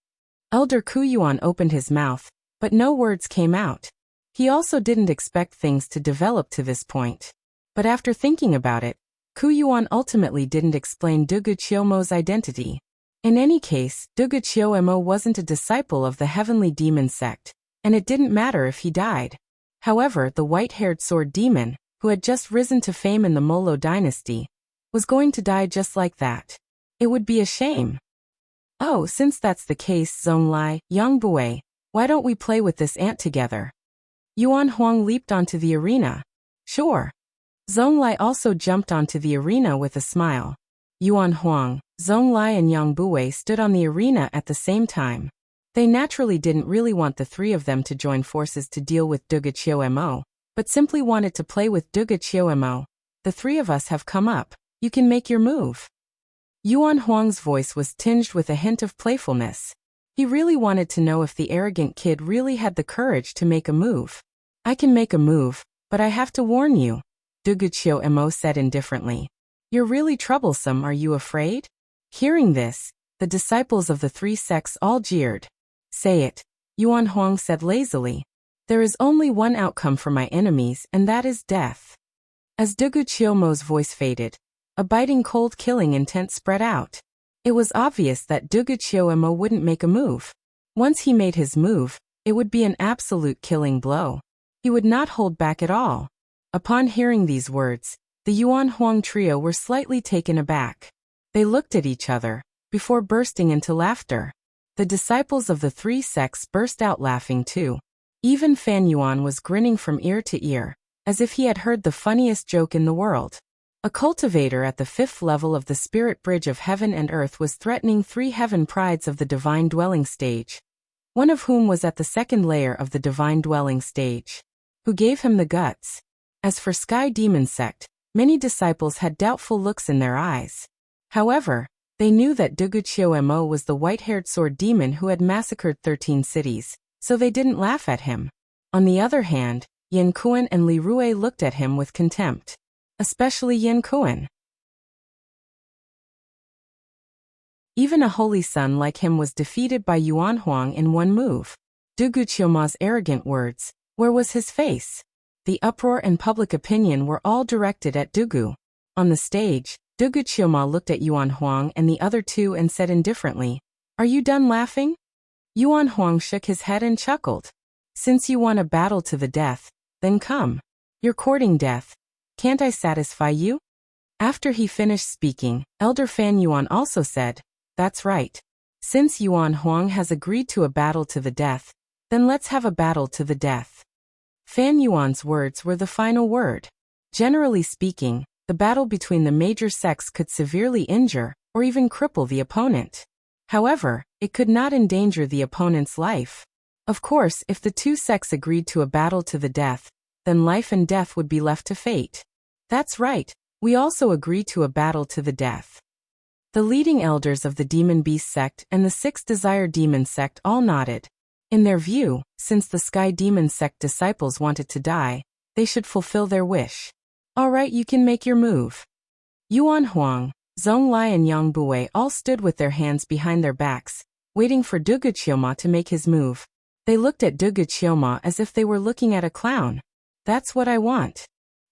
Elder Ku Yuan opened his mouth, but no words came out. He also didn't expect things to develop to this point. But after thinking about it, Ku Yuan ultimately didn't explain Duguchyomo's identity. In any case, Duguchyomo wasn't a disciple of the Heavenly Demon sect, and it didn't matter if he died. However, the white-haired sword demon, who had just risen to fame in the Molo dynasty, was going to die just like that. It would be a shame. "Oh, since that's the case, Zhong Lai, Yang Bui, why don't we play with this ant together?" Yuan Huang leaped onto the arena. "Sure." Zhong Lai also jumped onto the arena with a smile. Yuan Huang, Zhong Lai and Yang Bui stood on the arena at the same time. They naturally didn't really want the three of them to join forces to deal with Duguchyomo, but simply wanted to play with Duguchyomo. "The three of us have come up. You can make your move." Yuan Huang's voice was tinged with a hint of playfulness. He really wanted to know if the arrogant kid really had the courage to make a move. "I can make a move, but I have to warn you," Duguchyomo said indifferently. "You're really troublesome, are you afraid?" Hearing this, the disciples of the three sects all jeered. "Say it," Yuan Huang said lazily. "There is only one outcome for my enemies, and that is death." As Duguchyomo's voice faded, a biting cold killing intent spread out. It was obvious that Duguchyomo wouldn't make a move. Once he made his move, it would be an absolute killing blow. He would not hold back at all. Upon hearing these words, the Yuan Huang trio were slightly taken aback. They looked at each other, before bursting into laughter. The disciples of the three sects burst out laughing too. Even Fan Yuan was grinning from ear to ear, as if he had heard the funniest joke in the world. A cultivator at the 5th level of the Spirit Bridge of Heaven and Earth was threatening 3 heaven prides of the Divine Dwelling stage, one of whom was at the 2nd layer of the Divine Dwelling stage. Who gave him the guts? As for Sky Demon Sect, many disciples had doubtful looks in their eyes. However, they knew that Duguchyomo was the white-haired sword demon who had massacred 13 cities, so they didn't laugh at him. On the other hand, Yin Kuan and Li Rui looked at him with contempt. Especially Yin Kuan. Even a holy son like him was defeated by Yuan Huang in one move. Duguchyomo's arrogant words, where was his face? The uproar and public opinion were all directed at Dugu. On the stage, Duguchyomo looked at Yuan Huang and the other two and said indifferently, "Are you done laughing?" Yuan Huang shook his head and chuckled. "Since you want a battle to the death, then come. You're courting death. Can't I satisfy you?" After he finished speaking, Elder Fan Yuan also said, "That's right. Since Yuan Huang has agreed to a battle to the death, then let's have a battle to the death." Fan Yuan's words were the final word. Generally speaking, the battle between the major sects could severely injure or even cripple the opponent. However, it could not endanger the opponent's life. Of course, if the two sects agreed to a battle to the death, then life and death would be left to fate. That's right, We also agree to a battle to the death. The leading elders of the Demon Beast sect and the 6 Desire Demon sect all nodded. In their view, since the Sky Demon sect disciples wanted to die, they should fulfill their wish. Alright, you can make your move. Yuan Huang, Zonglai and Yang Bui all stood with their hands behind their backs, waiting for Dugu Qiuma to make his move. They looked at Dugu Qiuma as if they were looking at a clown. That's what I want.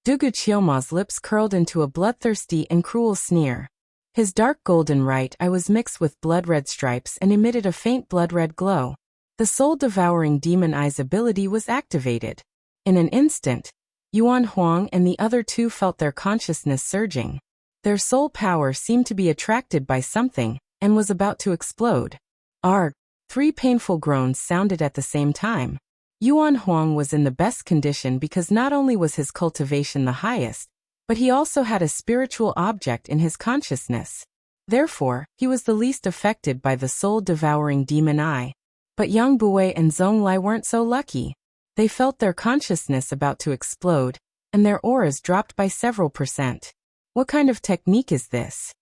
Dugu Qiuma's lips curled into a bloodthirsty and cruel sneer. His dark golden right eye was mixed with blood-red stripes and emitted a faint blood-red glow. The soul-devouring demon eye's ability was activated. In an instant, Yuan Huang and the other 2 felt their consciousness surging. Their soul power seemed to be attracted by something, and was about to explode. Arg! 3 painful groans sounded at the same time. Yuan Huang was in the best condition because not only was his cultivation the highest, but he also had a spiritual object in his consciousness. Therefore, he was the least affected by the soul-devouring demon eye. But Yang Bui and Zonglai weren't so lucky. They felt their consciousness about to explode, and their auras dropped by several %. What kind of technique is this?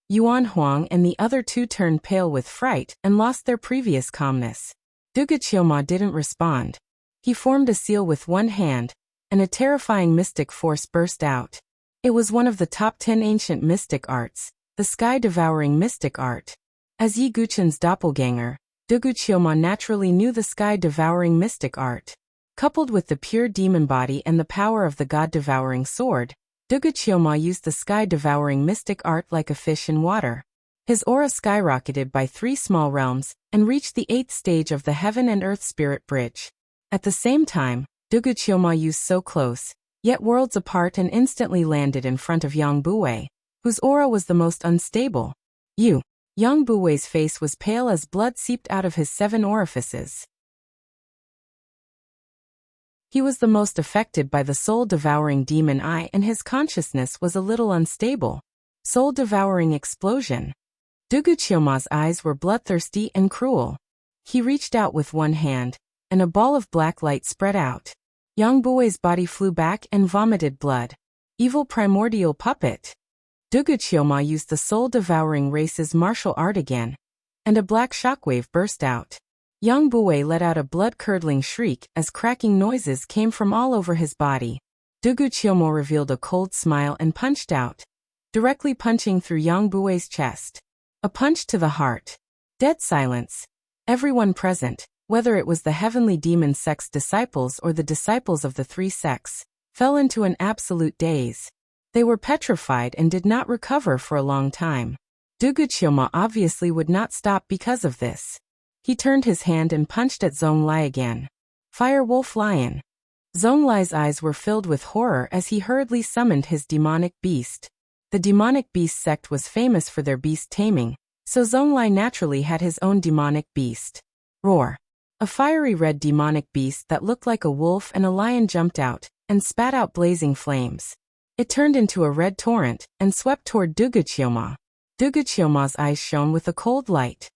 Yuan Huang and the other 2 turned pale with fright and lost their previous calmness. Dugu Qiuma didn't respond. He formed a seal with one hand, and a terrifying mystic force burst out. It was one of the top 10 ancient mystic arts, the sky-devouring mystic art. As Yi Guchen's doppelganger, Dugu Qiuma naturally knew the sky-devouring mystic art. Coupled with the pure demon body and the power of the god-devouring sword, Dugu Qiuma used the sky-devouring mystic art like a fish in water. His aura skyrocketed by 3 small realms and reached the 8th stage of the Heaven and Earth Spirit Bridge. At the same time, Dugu Qiuma used so close, yet worlds apart, and instantly landed in front of Yang Bui, whose aura was the most unstable. Yang Bui's face was pale as blood seeped out of his 7 orifices. He was the most affected by the soul-devouring demon eye, and his consciousness was a little unstable. Soul-devouring explosion. Dugu Qiuma's eyes were bloodthirsty and cruel. He reached out with one hand, and a ball of black light spread out. Yang Bui's body flew back and vomited blood. Evil primordial puppet. Dugu Qiuma used the soul-devouring race's martial art again, and a black shockwave burst out. Yang Bui let out a blood-curdling shriek as cracking noises came from all over his body. Dugu Qiuma revealed a cold smile and punched out, directly punching through Yang Bui's chest. A punch to the heart. Dead silence. Everyone present, whether it was the heavenly demon sect's disciples or the disciples of the 3 sects, fell into an absolute daze. They were petrified and did not recover for a long time. Dugu Qiuma obviously would not stop because of this. He turned his hand and punched at Zonglai again. Fire Wolf Lion. Zonglai's eyes were filled with horror as he hurriedly summoned his demonic beast. The demonic beast sect was famous for their beast taming, so Zonglai naturally had his own demonic beast. Roar. A fiery red demonic beast that looked like a wolf and a lion jumped out and spat out blazing flames. It turned into a red torrent and swept toward Dugu Qiuma. Dugu Qiuma's eyes shone with a cold light.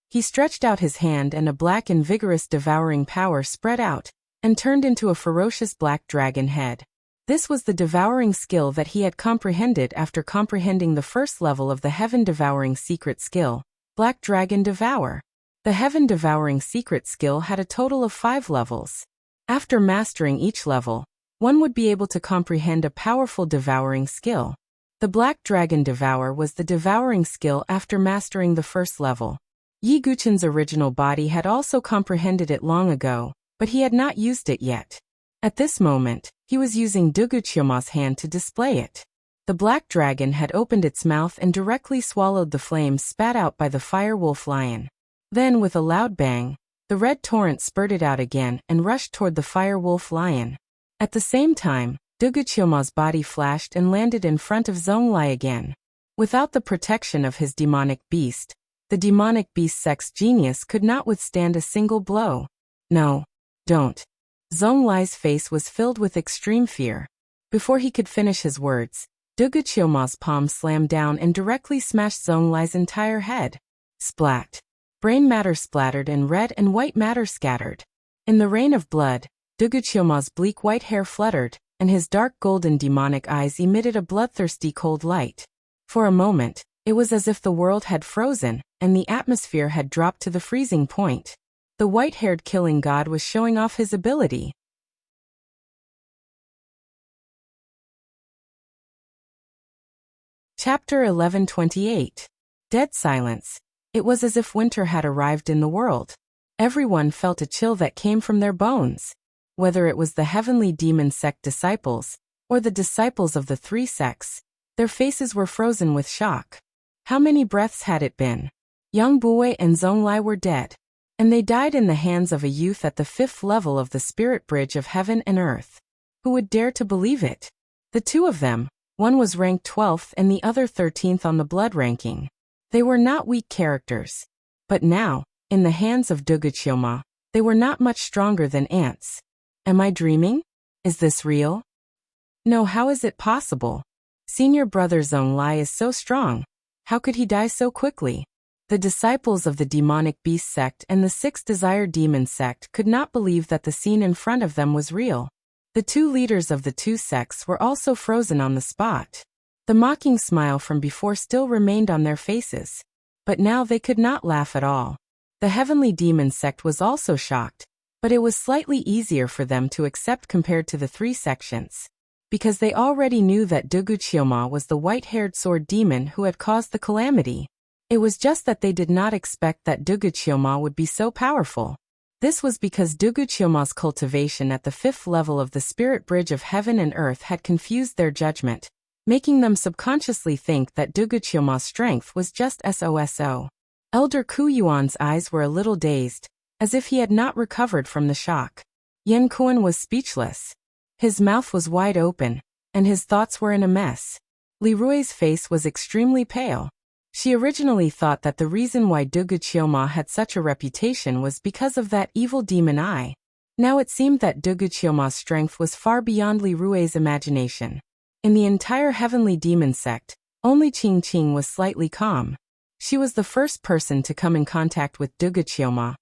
He stretched out his hand and a black and vigorous devouring power spread out and turned into a ferocious black dragon head. This was the devouring skill that he had comprehended after comprehending the first level of the heaven-devouring secret skill, Black Dragon Devour. The heaven-devouring secret skill had a total of 5 levels. After mastering each level, one would be able to comprehend a powerful devouring skill. The Black Dragon Devour was the devouring skill after mastering the first level. Yi Guchen's original body had also comprehended it long ago, but he had not used it yet. At this moment, he was using Dugu Qiuma's hand to display it. The black dragon had opened its mouth and directly swallowed the flames spat out by the fire wolf lion. Then, with a loud bang, the red torrent spurted out again and rushed toward the fire wolf lion. At the same time, Dugu Qiuma's body flashed and landed in front of Zonglai again. Without the protection of his demonic beast, the demonic beast sect's genius could not withstand a single blow. No, don't. Zonglai's face was filled with extreme fear. Before he could finish his words, Dugu Qiuma's palm slammed down and directly smashed Zonglai's entire head. Splat. Brain matter splattered and red and white matter scattered. In the rain of blood, Dugu Qiuma's bleak white hair fluttered, and his dark golden demonic eyes emitted a bloodthirsty cold light. For a moment, it was as if the world had frozen, and the atmosphere had dropped to the freezing point. The white-haired killing god was showing off his ability. Chapter 1128. Dead silence. It was as if winter had arrived in the world. Everyone felt a chill that came from their bones. Whether it was the heavenly demon sect disciples, or the disciples of the three sects, their faces were frozen with shock. How many breaths had it been? Yang Bui and Zonglai were dead, and they died in the hands of a youth at the 5th level of the spirit bridge of heaven and earth. Who would dare to believe it? The two of them, one was ranked 12th and the other 13th on the blood ranking. They were not weak characters. But now, in the hands of Duguchioma, they were not much stronger than ants. Am I dreaming? Is this real? No, how is it possible? Senior brother Zonglai is so strong. How could he die so quickly? The disciples of the demonic beast sect and the 6 desire demon sect could not believe that the scene in front of them was real. The two leaders of the two sects were also frozen on the spot. The mocking smile from before still remained on their faces. But now they could not laugh at all. The heavenly demon sect was also shocked, but it was slightly easier for them to accept compared to the 3 sections. Because they already knew that Duguchioma was the white-haired sword demon who had caused the calamity. It was just that they did not expect that Duguchioma would be so powerful. This was because Duguchioma's cultivation at the 5th level of the spirit bridge of heaven and earth had confused their judgment, making them subconsciously think that Duguchioma's strength was just SOSO. Elder Ku Yuan's eyes were a little dazed, as if he had not recovered from the shock. Yan Kuan was speechless. His mouth was wide open, and his thoughts were in a mess. Li Rui's face was extremely pale. She originally thought that the reason why Duguchioma had such a reputation was because of that evil demon eye. Now it seemed that Duguchioma's strength was far beyond Li Rui's imagination. In the entire heavenly demon sect, only Qing Qing was slightly calm. She was the first person to come in contact with Duguchioma,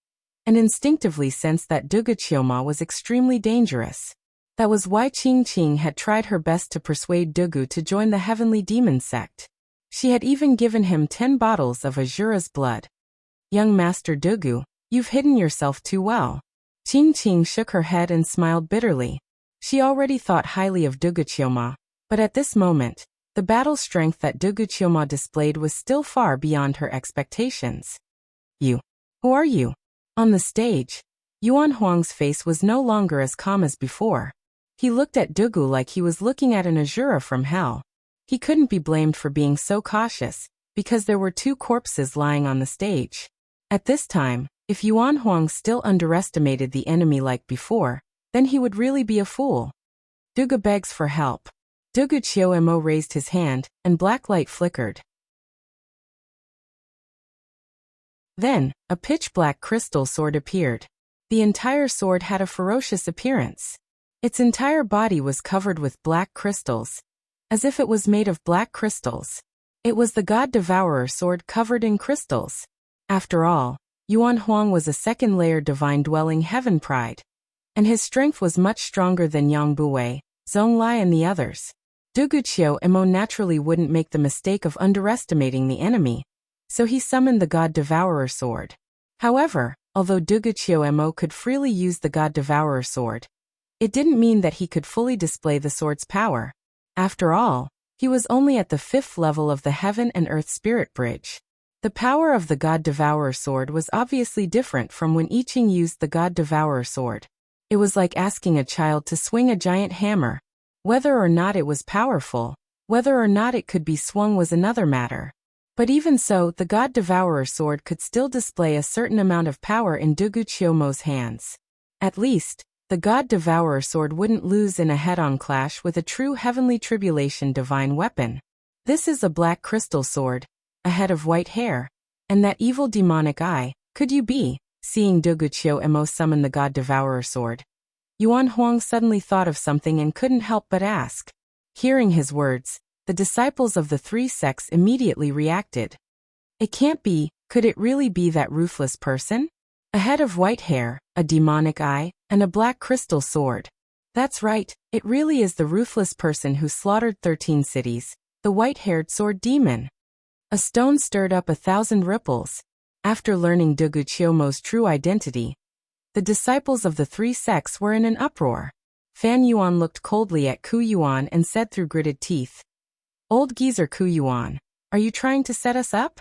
and instinctively sensed that Duguchioma was extremely dangerous. That was why Qing Qing had tried her best to persuade Dugu to join the heavenly demon sect. She had even given him 10 bottles of Azura's blood. Young Master Dugu, you've hidden yourself too well. Qing Qing shook her head and smiled bitterly. She already thought highly of Duguchioma, but at this moment, the battle strength that Duguchioma displayed was still far beyond her expectations. You. Who are you? On the stage, Yuan Huang's face was no longer as calm as before. He looked at Dugu like he was looking at an Azura from hell. He couldn't be blamed for being so cautious, because there were 2 corpses lying on the stage. At this time, if Yuan Huang still underestimated the enemy like before, then he would really be a fool. Dugu begs for help. Dugu Chioemo raised his hand, and black light flickered. Then, a pitch-black crystal sword appeared. The entire sword had a ferocious appearance. Its entire body was covered with black crystals, as if it was made of black crystals. It was the God Devourer sword covered in crystals. After all, Yuan Huang was a second-layer divine-dwelling heaven pride, and his strength was much stronger than Yang Bui, Zonglai and the others. Duguchio Emo naturally wouldn't make the mistake of underestimating the enemy, so he summoned the God Devourer sword. However, although Duguchio Emo could freely use the God Devourer sword, it didn't mean that he could fully display the sword's power. After all, he was only at the 5th level of the Heaven and Earth Spirit Bridge. The power of the God Devourer sword was obviously different from when I Ching used the God Devourer sword. It was like asking a child to swing a giant hammer. Whether or not it was powerful, whether or not it could be swung was another matter. But even so, the God Devourer sword could still display a certain amount of power in Duguchiomo's hands. At least, the God Devourer sword wouldn't lose in a head-on clash with a true heavenly tribulation divine weapon. This is a black crystal sword, a head of white hair, and that evil demonic eye. Could you be? Seeing Duguchio Emo summon the God Devourer sword, Yuan Huang suddenly thought of something and couldn't help but ask. Hearing his words, the disciples of the 3 sects immediately reacted. It can't be. Could it really be that ruthless person? A head of white hair, a demonic eye, and a black crystal sword. That's right, it really is the ruthless person who slaughtered 13 cities, the white-haired sword demon. A stone stirred up 1,000 ripples. After learning Dugu Qiumo's true identity, the disciples of the three sects were in an uproar. Fan Yuan looked coldly at Ku Yuan and said through gritted teeth, "Old geezer Ku Yuan, are you trying to set us up?"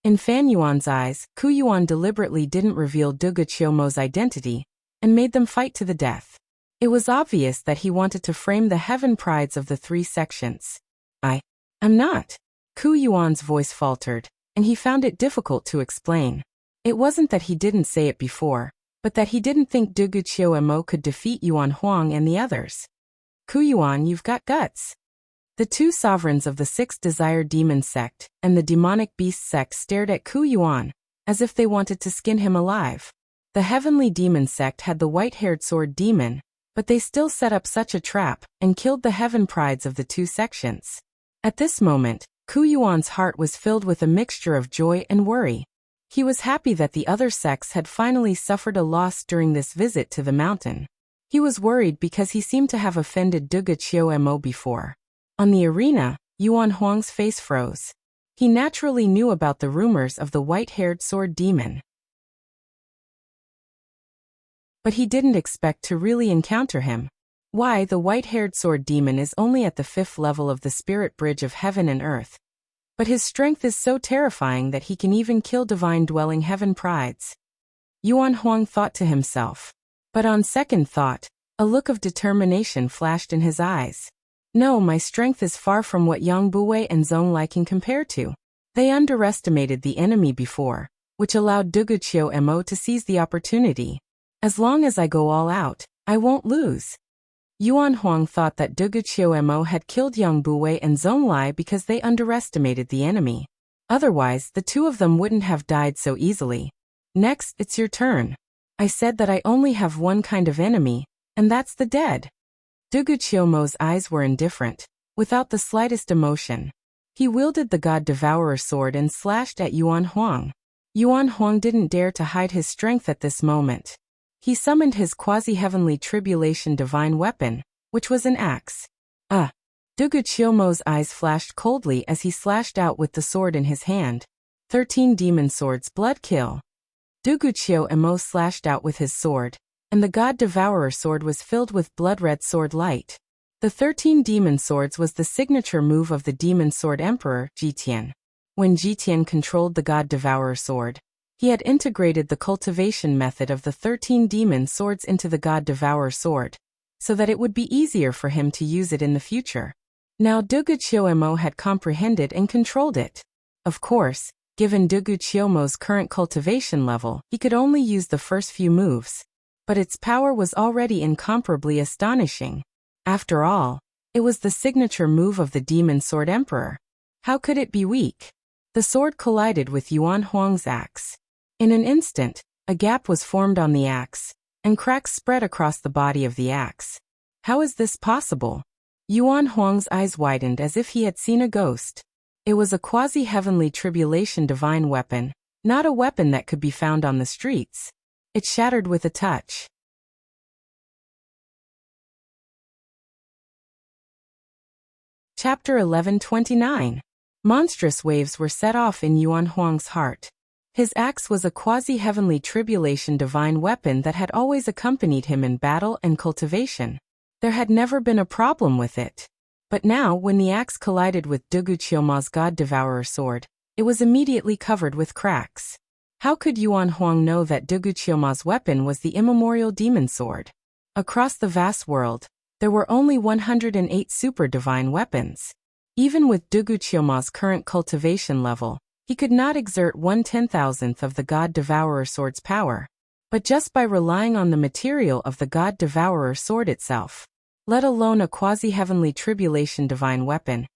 In Fan Yuan's eyes, Ku Yuan deliberately didn't reveal Dugu Qiumo's identity and made them fight to the death. It was obvious that he wanted to frame the heaven prides of the three sections. I'm not. Ku Yuan's voice faltered, and he found it difficult to explain. It wasn't that he didn't say it before, but that he didn't think Dugu Qiumo could defeat Yuan Huang and the others. Ku Yuan, you've got guts. The two sovereigns of the Sixth Desire Demon sect and the Demonic Beast sect stared at Ku Yuan, as if they wanted to skin him alive. The Heavenly Demon sect had the white-haired sword demon, but they still set up such a trap and killed the heaven prides of the two sections. At this moment, Ku Yuan's heart was filled with a mixture of joy and worry. He was happy that the other sects had finally suffered a loss during this visit to the mountain. He was worried because he seemed to have offended Dugu Qiumo before. On the arena, Yuan Huang's face froze. He naturally knew about the rumors of the white-haired sword demon, but he didn't expect to really encounter him. Why, the white-haired sword demon is only at the 5th level of the spirit bridge of heaven and earth. But his strength is so terrifying that he can even kill divine-dwelling heaven prides. Yuan Huang thought to himself. But on second thought, a look of determination flashed in his eyes. No, my strength is far from what Yang Buwei and Zonglai can compare to. They underestimated the enemy before, which allowed Dugu Qiumo to seize the opportunity. As long as I go all out, I won't lose. Yuan Huang thought that Dugu Qiumo had killed Yang Buwei and Zonglai because they underestimated the enemy. Otherwise, the two of them wouldn't have died so easily. Next, it's your turn. I said that I only have one kind of enemy, and that's the dead. Dugu Qiumo's eyes were indifferent, without the slightest emotion. He wielded the God Devourer sword and slashed at Yuan Huang. Yuan Huang didn't dare to hide his strength at this moment. He summoned his quasi-heavenly tribulation divine weapon, which was an axe. Dugu Qiumo's eyes flashed coldly as he slashed out with the sword in his hand. 13 demon swords blood kill. Dugu Qiumo slashed out with his sword, and the God Devourer sword was filled with blood-red sword light. The 13 demon swords was the signature move of the demon sword emperor, Jitian. When Jitian controlled the God Devourer sword, he had integrated the cultivation method of the 13 demon swords into the God Devourer sword, so that it would be easier for him to use it in the future. Now Dugu Qiumo had comprehended and controlled it. Of course, given Dugu Qiumo's current cultivation level, he could only use the first few moves. But its power was already incomparably astonishing. After all, it was the signature move of the demon sword emperor. How could it be weak? The sword collided with Yuan Huang's axe. In an instant, a gap was formed on the axe, and cracks spread across the body of the axe. How is this possible? Yuan Huang's eyes widened as if he had seen a ghost. It was a quasi-heavenly tribulation divine weapon, not a weapon that could be found on the streets. It shattered with a touch. Chapter 1129. Monstrous waves were set off in Yuan Huang's heart. His axe was a quasi-heavenly tribulation divine weapon that had always accompanied him in battle and cultivation. There had never been a problem with it. But now, when the axe collided with Dugu Qiumo's God Devourer sword, it was immediately covered with cracks. How could Yuan Huang know that Dugu Qiumo's weapon was the immemorial demon sword? Across the vast world, there were only 108 super divine weapons. Even with Dugu Qiumo's current cultivation level, he could not exert 1/10,000th of the God Devourer sword's power. But just by relying on the material of the God Devourer sword itself, let alone a quasi-heavenly tribulation divine weapon,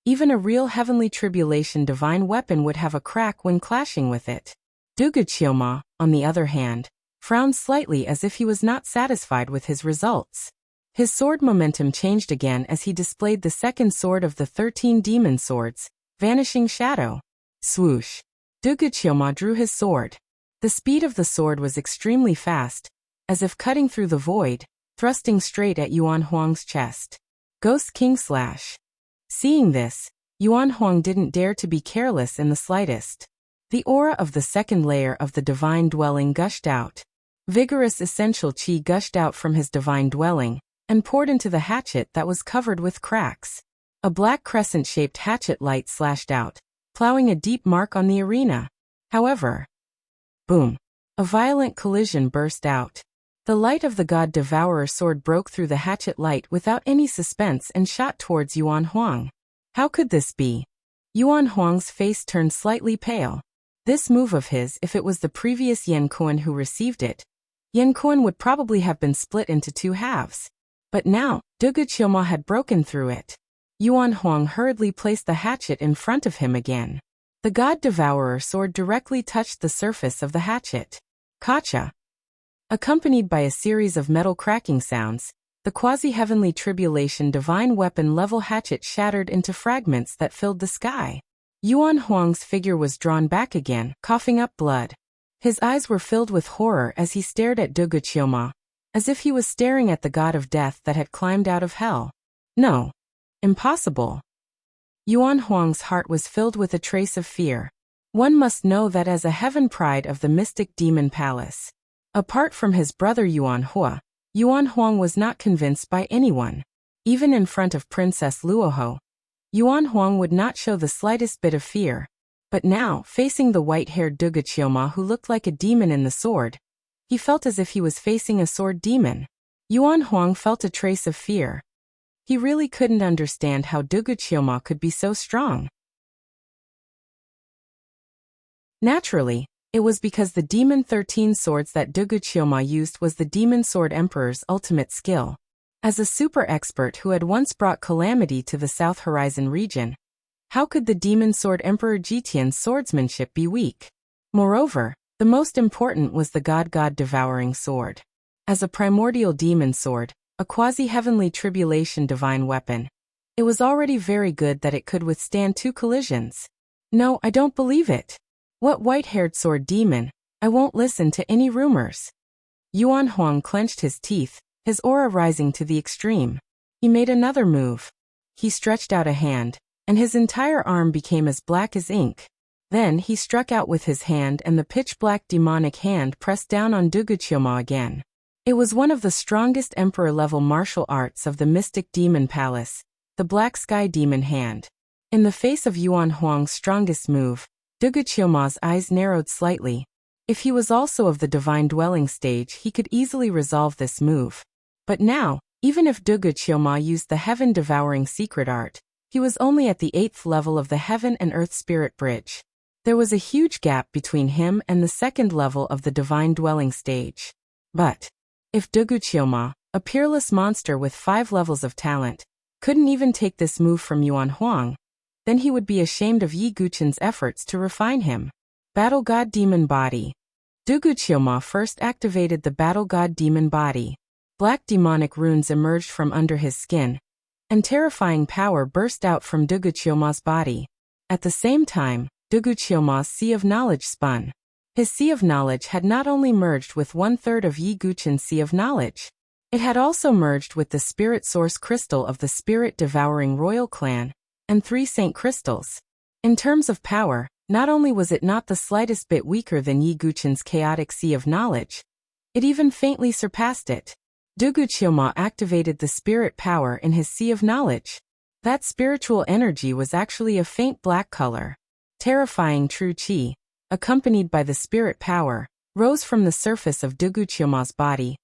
even a real heavenly tribulation divine weapon would have a crack when clashing with it. Dugu Qiumo, on the other hand, frowned slightly as if he was not satisfied with his results. His sword momentum changed again as he displayed the second sword of the 13 demon swords, Vanishing Shadow. Swoosh! Dugu Qiumo drew his sword. The speed of the sword was extremely fast. As if cutting through the void, thrusting straight at Yuan Huang's chest. Ghost King Slash. Seeing this, Yuan Huang didn't dare to be careless in the slightest. The aura of the second layer of the divine dwelling gushed out. Vigorous essential qi gushed out from his divine dwelling and poured into the hatchet that was covered with cracks. A black crescent-shaped hatchet light slashed out, plowing a deep mark on the arena. However, boom! A violent collision burst out. The light of the God Devourer sword broke through the hatchet light without any suspense and shot towards Yuan Huang. How could this be? Yuan Huang's face turned slightly pale. This move of his, if it was the previous Yan Kuan who received it, Yan Kuan would probably have been split into two halves. But now, Dugu Qiuma had broken through it. Yuan Huang hurriedly placed the hatchet in front of him again. The God Devourer sword directly touched the surface of the hatchet. Kacha. Accompanied by a series of metal cracking sounds, the quasi-heavenly tribulation divine weapon level hatchet shattered into fragments that filled the sky. Yuan Huang's figure was drawn back again, coughing up blood. His eyes were filled with horror as he stared at Dugu Qiuma, as if he was staring at the god of death that had climbed out of hell. No. Impossible. Yuan Huang's heart was filled with a trace of fear. One must know that as a heaven pride of the mystic demon palace, apart from his brother Yuan Hua, Yuan Huang was not convinced by anyone. Even in front of Princess Luoho, Yuan Huang would not show the slightest bit of fear. But now, facing the white-haired Dugu Qiuma who looked like a demon in the sword, he felt as if he was facing a sword demon. Yuan Huang felt a trace of fear. He really couldn't understand how Dugu Qiuma could be so strong. Naturally, it was because the Demon 13 swords that Dugu Qiuma used was the Demon Sword Emperor's ultimate skill. As a super expert who had once brought calamity to the South Horizon region, how could the Demon Sword Emperor Jitian's swordsmanship be weak? Moreover, the most important was the God Devouring Sword. As a primordial demon sword, a quasi-heavenly tribulation divine weapon, it was already very good that it could withstand two collisions. No, I don't believe it. What white-haired sword demon? I won't listen to any rumors. Yuan Huang clenched his teeth, his aura rising to the extreme. He made another move. He stretched out a hand, and his entire arm became as black as ink. Then he struck out with his hand and the pitch-black demonic hand pressed down on Dugu Qiuma again. It was one of the strongest emperor-level martial arts of the mystic demon palace, the Black Sky Demon Hand. In the face of Yuan Huang's strongest move, Dugu Qiuma's eyes narrowed slightly. If he was also of the divine dwelling stage, he could easily resolve this move. But now, even if Dugu Qiuma used the heaven-devouring secret art, he was only at the 8th level of the Heaven and Earth Spirit Bridge. There was a huge gap between him and the 2nd level of the divine dwelling stage. But if Dugu Qiuma, a peerless monster with 5 levels of talent, couldn't even take this move from Yuan Huang, then he would be ashamed of Yi Guchen's efforts to refine him. Battle God Demon Body. Dugu Qiuma first activated the Battle God Demon Body. Black demonic runes emerged from under his skin, and terrifying power burst out from Dugu Qiuma's body. At the same time, Dugu Qiuma's Sea of Knowledge spun. His Sea of Knowledge had not only merged with 1/3 of Yi Guchen's Sea of Knowledge, it had also merged with the Spirit Source Crystal of the Spirit-Devouring Royal Clan, and 3 Saint Crystals. In terms of power, not only was it not the slightest bit weaker than Yi Guchen's chaotic Sea of Knowledge, it even faintly surpassed it. Dugu Qiuma activated the spirit power in his Sea of Knowledge. That spiritual energy was actually a faint black color. Terrifying true qi, accompanied by the spirit power, rose from the surface of Dugu Qiuma's body,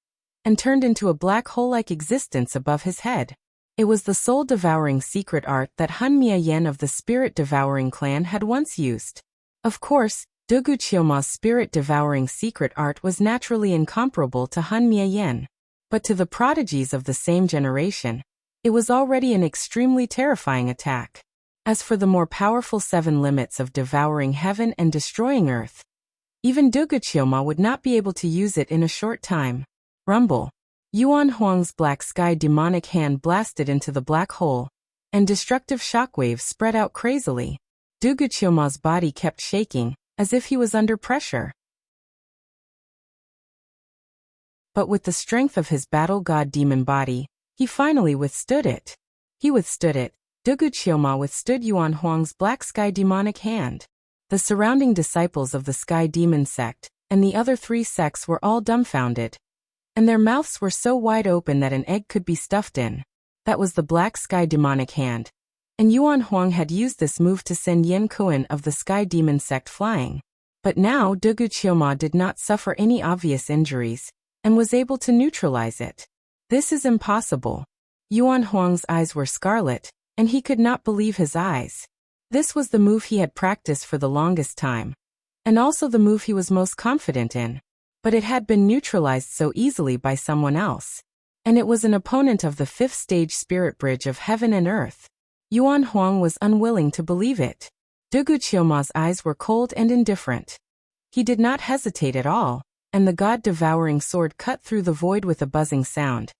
and turned into a black hole-like existence above his head. It was the soul-devouring secret art that Han Mia Yen of the Spirit-Devouring clan had once used. Of course, Dugu Qiuma's spirit-devouring secret art was naturally incomparable to Han Mia Yen. But to the prodigies of the same generation, it was already an extremely terrifying attack. As for the more powerful 7 limits of devouring heaven and destroying earth, even Dugu Qiuma would not be able to use it in a short time. Rumble. Yuan Huang's Black Sky demonic hand blasted into the black hole, and destructive shockwaves spread out crazily. Dugu Qiuma's body kept shaking, as if he was under pressure. But with the strength of his battle god demon body, he finally withstood it. He withstood it. Duguqioma withstood Yuan Huang's black sky demonic hand. The surrounding disciples of the sky demon sect and the other 3 sects were all dumbfounded, and their mouths were so wide open that an egg could be stuffed in. That was the black sky demonic hand, and Yuan Huang had used this move to send Yen Kuan of the sky demon sect flying. But now Duguqioma did not suffer any obvious injuries, and was able to neutralize it. This is impossible. Yuan Huang's eyes were scarlet, and he could not believe his eyes. This was the move he had practiced for the longest time, and also the move he was most confident in. But it had been neutralized so easily by someone else. And it was an opponent of the 5th stage spirit bridge of heaven and earth. Yuan Huang was unwilling to believe it. Duguqioma's eyes were cold and indifferent. He did not hesitate at all, and the god-devouring sword cut through the void with a buzzing sound,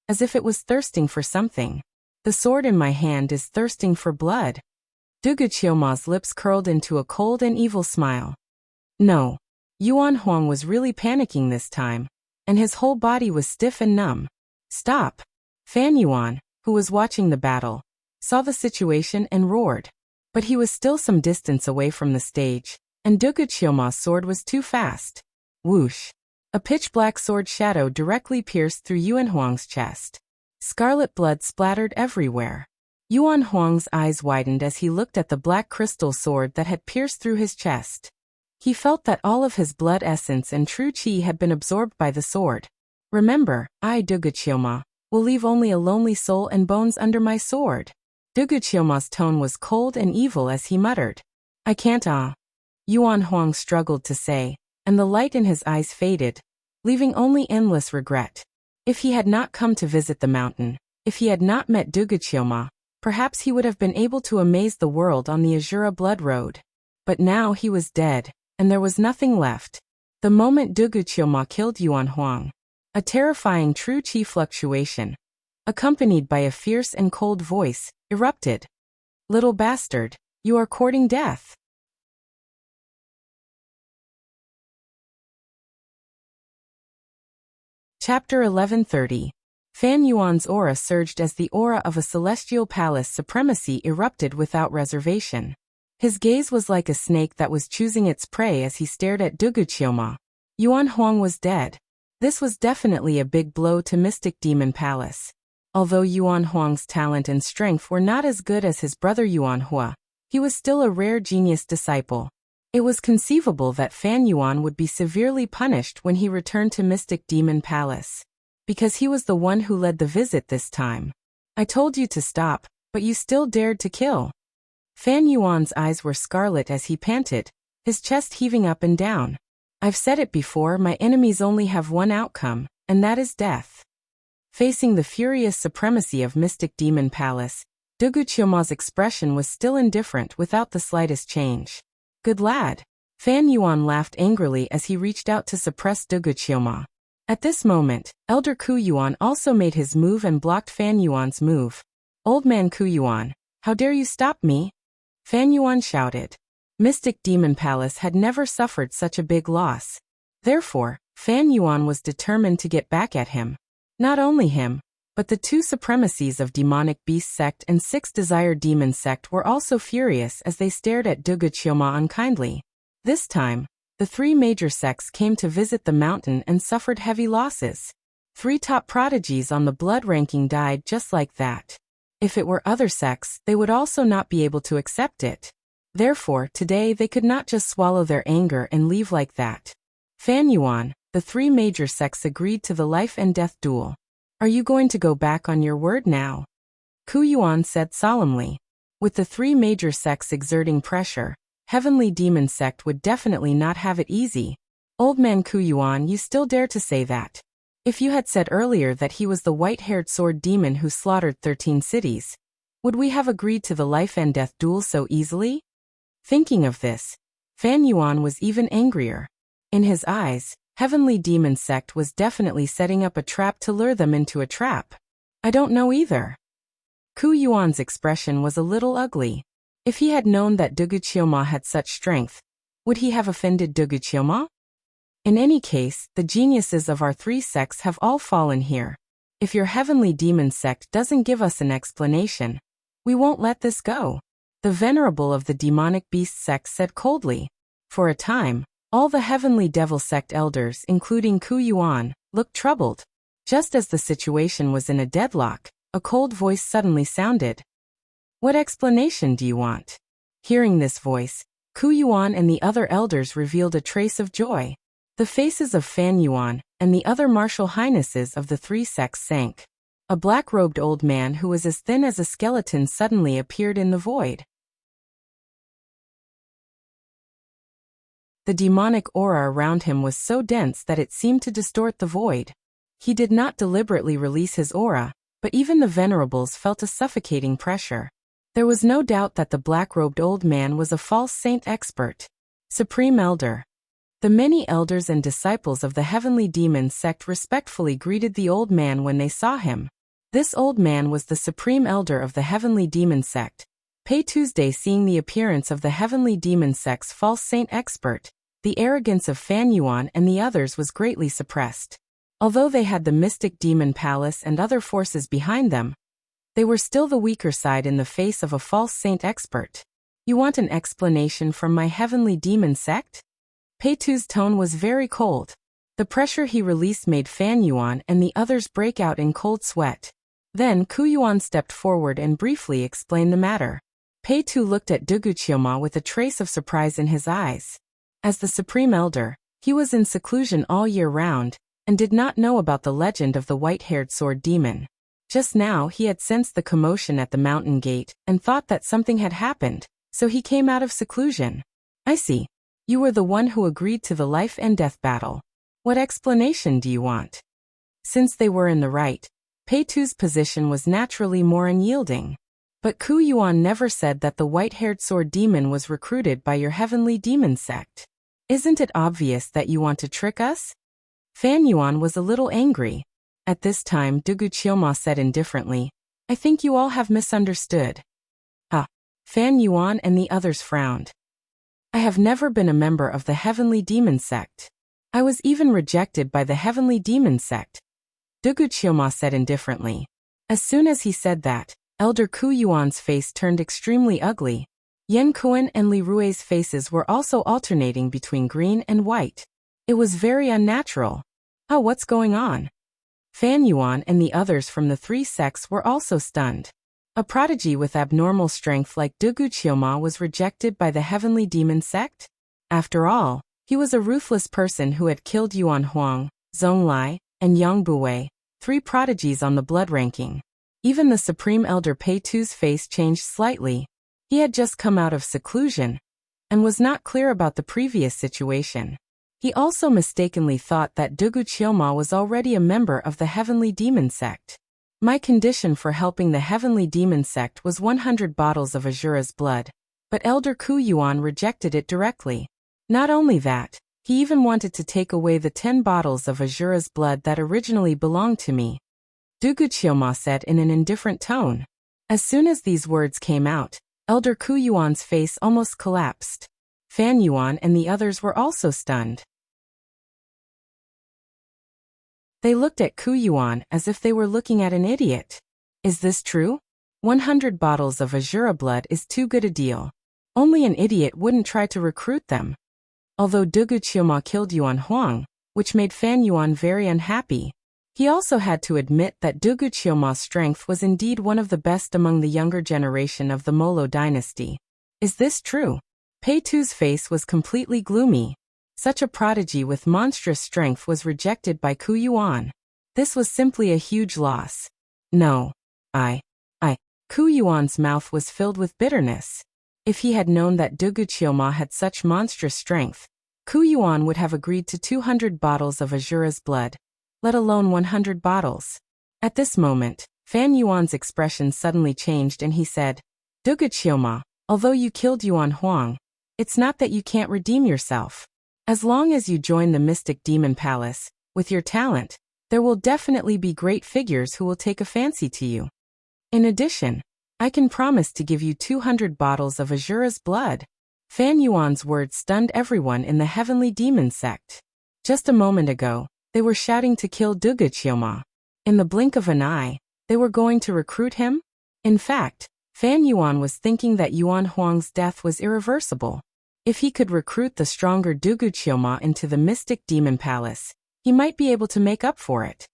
as if it was thirsting for something. The sword in my hand is thirsting for blood. Duguqioma's lips curled into a cold and evil smile. No. Yuan Huang was really panicking this time, and his whole body was stiff and numb. Stop! Fan Yuan, who was watching the battle, saw the situation and roared. But he was still some distance away from the stage, and Duguqioma's sword was too fast. Whoosh! A pitch-black sword shadow directly pierced through Yuan Huang's chest. Scarlet blood splattered everywhere. Yuan Huang's eyes widened as he looked at the black crystal sword that had pierced through his chest. He felt that all of his blood essence and true qi had been absorbed by the sword. Remember, I, Duguqioma, will leave only a lonely soul and bones under my sword. Duguqioma's tone was cold and evil as he muttered. I can't Yuan Huang struggled to say, and the light in his eyes faded, leaving only endless regret. If he had not come to visit the mountain, if he had not met Duguqioma, perhaps he would have been able to amaze the world on the Azura Blood Road. But now he was dead, and there was nothing left. The moment Duguqioma killed Yuan Huang, a terrifying true qi fluctuation, accompanied by a fierce and cold voice, erupted. Little bastard, you are courting death. Chapter 1130. Fan Yuan's aura surged as the aura of a celestial palace supremacy erupted without reservation. His gaze was like a snake that was choosing its prey as he stared at Duguqioma. Yuan Huang was dead. This was definitely a big blow to Mystic Demon Palace. Although Yuan Huang's talent and strength were not as good as his brother Yuan Hua, he was still a rare genius disciple. It was conceivable that Fan Yuan would be severely punished when he returned to Mystic Demon Palace, because he was the one who led the visit this time. I told you to stop, but you still dared to kill. Fan Yuan's eyes were scarlet as he panted, his chest heaving up and down. I've said it before, my enemies only have one outcome, and that is death. Facing the furious supremacy of Mystic Demon Palace, Duguqioma's expression was still indifferent without the slightest change. Good lad. Fan Yuan laughed angrily as he reached out to suppress Duguqioma. At this moment, Elder Ku Yuan also made his move and blocked Fan Yuan's move. Old man Ku Yuan, how dare you stop me? Fan Yuan shouted. Mystic Demon Palace had never suffered such a big loss. Therefore, Fan Yuan was determined to get back at him. Not only him, but the 2 supremacies of Demonic Beast Sect and 6 Desired Demon Sect were also furious as they stared at Duguqioma unkindly. This time, the 3 major sects came to visit the mountain and suffered heavy losses. 3 top prodigies on the blood ranking died just like that. If it were other sects, they would also not be able to accept it. Therefore, today they could not just swallow their anger and leave like that. Fan Yuan, the 3 major sects agreed to the life and death duel. Are you going to go back on your word now? Ku Yuan said solemnly. With the 3 major sects exerting pressure, Heavenly Demon Sect would definitely not have it easy. Old man Ku Yuan, you still dare to say that? If you had said earlier that he was the white-haired sword demon who slaughtered 13 cities, would we have agreed to the life and death duel so easily? Thinking of this, Fan Yuan was even angrier. In his eyes, Heavenly Demon Sect was definitely setting up a trap to lure them into a trap. I don't know either. Ku Yuan's expression was a little ugly. If he had known that Duguqioma had such strength, would he have offended Duguqioma? In any case, the geniuses of our three sects have all fallen here. If your heavenly demon sect doesn't give us an explanation, we won't let this go. The venerable of the demonic beast sect said coldly. For a time, all the heavenly devil sect elders, including Ku Yuan, looked troubled. Just as the situation was in a deadlock, a cold voice suddenly sounded. What explanation do you want? Hearing this voice, Ku Yuan and the other elders revealed a trace of joy. The faces of Fan Yuan and the other martial highnesses of the three sects sank. A black-robed old man who was as thin as a skeleton suddenly appeared in the void. The demonic aura around him was so dense that it seemed to distort the void. He did not deliberately release his aura, but even the venerables felt a suffocating pressure. There was no doubt that the black-robed old man was a false saint expert. Supreme Elder. The many elders and disciples of the heavenly demon sect respectfully greeted the old man when they saw him. This old man was the supreme elder of the heavenly demon sect. Pei Tuesday, seeing the appearance of the heavenly demon sect's false saint expert, the arrogance of Fan Yuan and the others was greatly suppressed. Although they had the mystic demon palace and other forces behind them, they were still the weaker side in the face of a false saint expert. You want an explanation from my heavenly demon sect? Pei Tu's tone was very cold. The pressure he released made Fan Yuan and the others break out in cold sweat. Then Ku Yuan stepped forward and briefly explained the matter. Pei Tu looked at Duguqioma with a trace of surprise in his eyes. As the Supreme Elder, he was in seclusion all year round, and did not know about the legend of the white-haired sword demon. Just now he had sensed the commotion at the mountain gate, and thought that something had happened, so he came out of seclusion. I see. You were the one who agreed to the life and death battle. What explanation do you want? Since they were in the right, Pei Tu's position was naturally more unyielding. But Ku Yuan never said that the white-haired sword demon was recruited by your heavenly demon sect. Isn't it obvious that you want to trick us? Fan Yuan was a little angry. At this time Duguqioma said indifferently, I think you all have misunderstood. Fan Yuan and the others frowned. I have never been a member of the heavenly demon sect. I was even rejected by the heavenly demon sect. Duguqioma said indifferently. As soon as he said that, Elder Ku Yuan's face turned extremely ugly. Yan Kuan and Li Rui's faces were also alternating between green and white. It was very unnatural. Oh, what's going on? Fan Yuan and the others from the three sects were also stunned. A prodigy with abnormal strength like Duguqioma was rejected by the heavenly demon sect? After all, he was a ruthless person who had killed Yuan Huang, Zhong Lai, and Yang Buwei, three prodigies on the blood ranking. Even the Supreme Elder Pei Tu's face changed slightly. He had just come out of seclusion, and was not clear about the previous situation. He also mistakenly thought that Duguqioma was already a member of the heavenly demon sect. My condition for helping the heavenly demon sect was 100 bottles of Azura's blood, but Elder Ku Yuan rejected it directly. Not only that, he even wanted to take away the 10 bottles of Azura's blood that originally belonged to me. Duguqioma said in an indifferent tone. As soon as these words came out, Elder Ku Yuan's face almost collapsed. Fan Yuan and the others were also stunned. They looked at Ku Yuan as if they were looking at an idiot. Is this true? 100 bottles of Azura blood is too good a deal. Only an idiot wouldn't try to recruit them. Although Duguqioma killed Yuan Huang, which made Fan Yuan very unhappy, he also had to admit that Duguqioma's strength was indeed one of the best among the younger generation of the Molo dynasty. Is this true? Pei Tu's face was completely gloomy. Such a prodigy with monstrous strength was rejected by Ku Yuan. This was simply a huge loss. No. Ku Yuan's mouth was filled with bitterness. If he had known that Duguqioma had such monstrous strength, Ku Yuan would have agreed to 200 bottles of Azura's blood, let alone 100 bottles. At this moment, Fan Yuan's expression suddenly changed and he said, Duguqioma, although you killed Yuan Huang, it's not that you can't redeem yourself. As long as you join the Mystic Demon Palace, with your talent, there will definitely be great figures who will take a fancy to you. In addition, I can promise to give you 200 bottles of Azura's blood. Fan Yuan's words stunned everyone in the heavenly demon sect. Just a moment ago, they were shouting to kill Dugu Qiuma. In the blink of an eye, they were going to recruit him? In fact, Fan Yuan was thinking that Yuan Huang's death was irreversible. If he could recruit the stronger Dugu Qiuma into the mystic demon palace, he might be able to make up for it.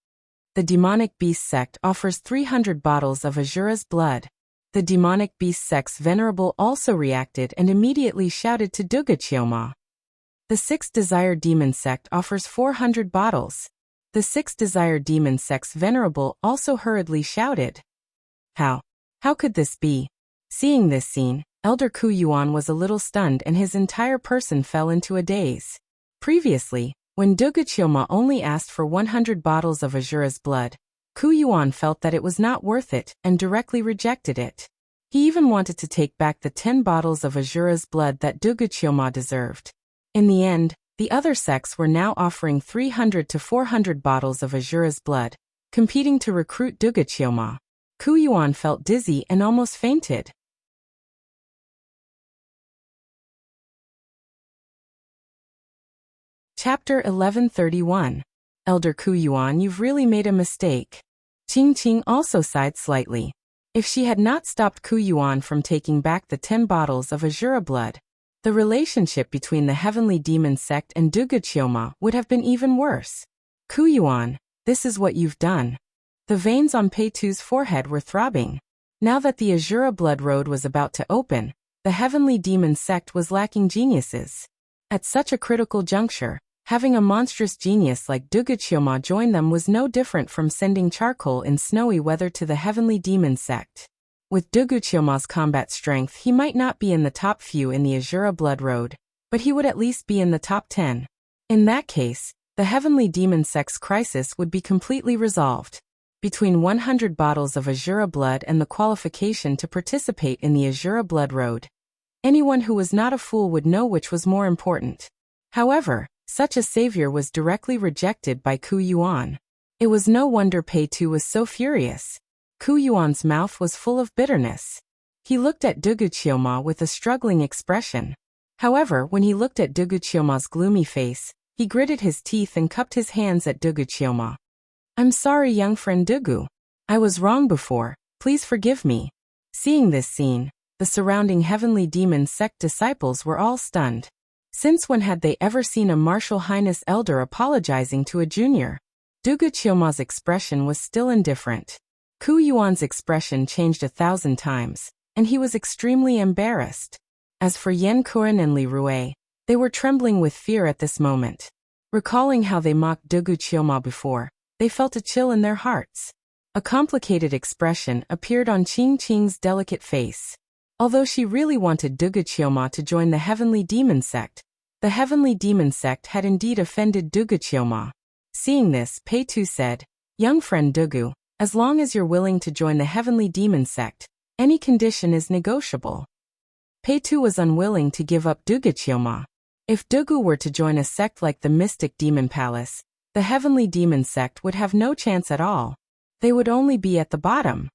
The demonic beast sect offers 300 bottles of Azura's blood. The demonic beast sect's venerable also reacted and immediately shouted to Dugu Qiuma. The 6th Desire Demon sect offers 400 bottles. The 6th Desire Demon sect's venerable also hurriedly shouted. How could this be? Seeing this scene, Elder Ku Yuan was a little stunned and his entire person fell into a daze. Previously, when Dugu Qiuma only asked for 100 bottles of Azura's blood, Ku Yuan felt that it was not worth it and directly rejected it. He even wanted to take back the 10 bottles of Azura's blood that Dugu Qiuma deserved. In the end, the other sects were now offering 300 to 400 bottles of Azura's blood, competing to recruit Dugu Qiuma. Ku Yuan felt dizzy and almost fainted. Chapter 1131. Elder Ku Yuan, you've really made a mistake. Qing Qing also sighed slightly. If she had not stopped Ku Yuan from taking back the 10 bottles of Azura blood, the relationship between the Heavenly Demon sect and Dugu Qiuma would have been even worse. Ku Yuan, this is what you've done. The veins on Pei Tu's forehead were throbbing. Now that the Azura blood road was about to open, the Heavenly Demon sect was lacking geniuses. At such a critical juncture, having a monstrous genius like Dugu Qiuma join them was no different from sending charcoal in snowy weather to the Heavenly Demon sect. With Dugu Qiuma's combat strength, he might not be in the top few in the Azura blood road, but he would at least be in the top 10. In that case, the Heavenly Demon sect's crisis would be completely resolved. Between 100 bottles of Azura blood and the qualification to participate in the Azura blood road, anyone who was not a fool would know which was more important. However, such a savior was directly rejected by Ku Yuan. It was no wonder Pei Tu was so furious. Ku Yuan's mouth was full of bitterness. He looked at Dugu Qiuma with a struggling expression. However, when he looked at Dugu Qiuma's gloomy face, he gritted his teeth and cupped his hands at Dugu Qiuma. I'm sorry, young friend Dugu. I was wrong before, please forgive me. Seeing this scene, the surrounding Heavenly Demon sect disciples were all stunned. Since when had they ever seen a Martial Highness elder apologizing to a junior? Dugu Qiuma's expression was still indifferent. Ku Yuan's expression changed 1,000 times, and he was extremely embarrassed. As for Yan Kuren and Li Rui, they were trembling with fear at this moment. Recalling how they mocked Dugu Qiuma before, they felt a chill in their hearts. A complicated expression appeared on Qing Qing's delicate face. Although she really wanted Dugu Qiuma to join the Heavenly Demon sect, the Heavenly Demon sect had indeed offended Dugu Qiuma. Seeing this, Pei Tu said, young friend Dugu, as long as you're willing to join the Heavenly Demon sect, any condition is negotiable. Pei Tu was unwilling to give up Dugu Qiuma. If Dugu were to join a sect like the Mystic Demon Palace, the Heavenly Demon sect would have no chance at all. They would only be at the bottom.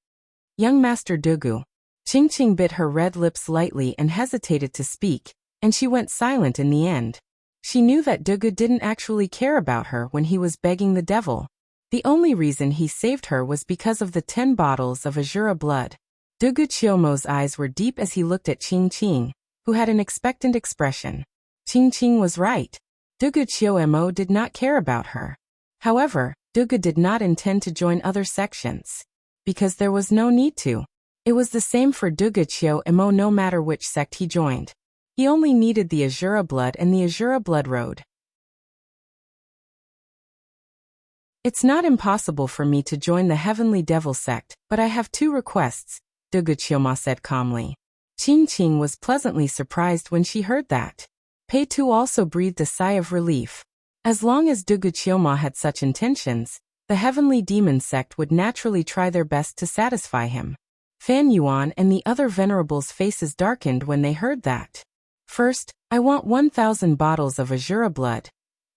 Young Master Dugu. Qing Qing bit her red lips lightly and hesitated to speak, and she went silent in the end. She knew that Dugu didn't actually care about her when he was begging the devil. The only reason he saved her was because of the 10 bottles of Azura blood. Dugu Qiuma's eyes were deep as he looked at Qing Qing, who had an expectant expression. Qing Qing was right. Dugu Qiumo did not care about her. However, Dugu did not intend to join other sections. Because there was no need to. It was the same for Dugu Qiumo no matter which sect he joined. He only needed the Azura blood and the Azura blood road. It's not impossible for me to join the Heavenly Devil sect, but I have 2 requests, Dugu Qiuma said calmly. Qing Qing was pleasantly surprised when she heard that. Pei Tu also breathed a sigh of relief. As long as Dugu Qiuma had such intentions, the Heavenly Demon sect would naturally try their best to satisfy him. Fan Yuan and the other venerables' faces darkened when they heard that. First, I want 1,000 bottles of Azura blood,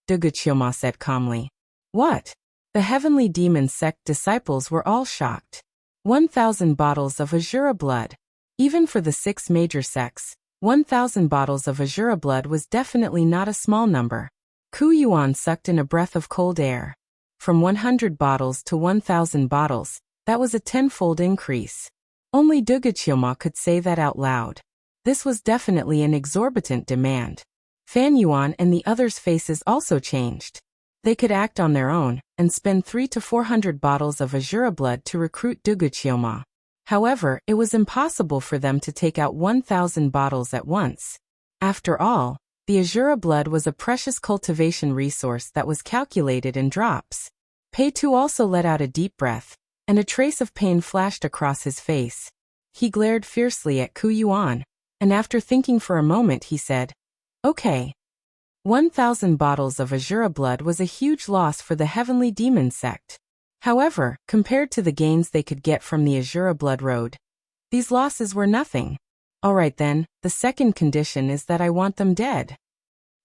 Dugu Qiuma said calmly. What? The Heavenly Demon sect disciples were all shocked. 1,000 bottles of Azura blood. Even for the 6 major sects, 1,000 bottles of Azura blood was definitely not a small number. Ku Yuan sucked in a breath of cold air. From 100 bottles to 1,000 bottles, that was a tenfold increase. Only Duguqiuma could say that out loud. This was definitely an exorbitant demand. Fan Yuan and the others' faces also changed. They could act on their own, and spend 300 to 400 bottles of Azura blood to recruit Duguqiuma. However, it was impossible for them to take out 1,000 bottles at once. After all, the Azura blood was a precious cultivation resource that was calculated in drops. Pei Tu also let out a deep breath, and a trace of pain flashed across his face. He glared fiercely at Ku Yuan, and after thinking for a moment he said, "Okay." 1,000 bottles of Azura blood was a huge loss for the Heavenly Demon sect. However, compared to the gains they could get from the Azura blood road, these losses were nothing. Alright then, the second condition is that I want them dead.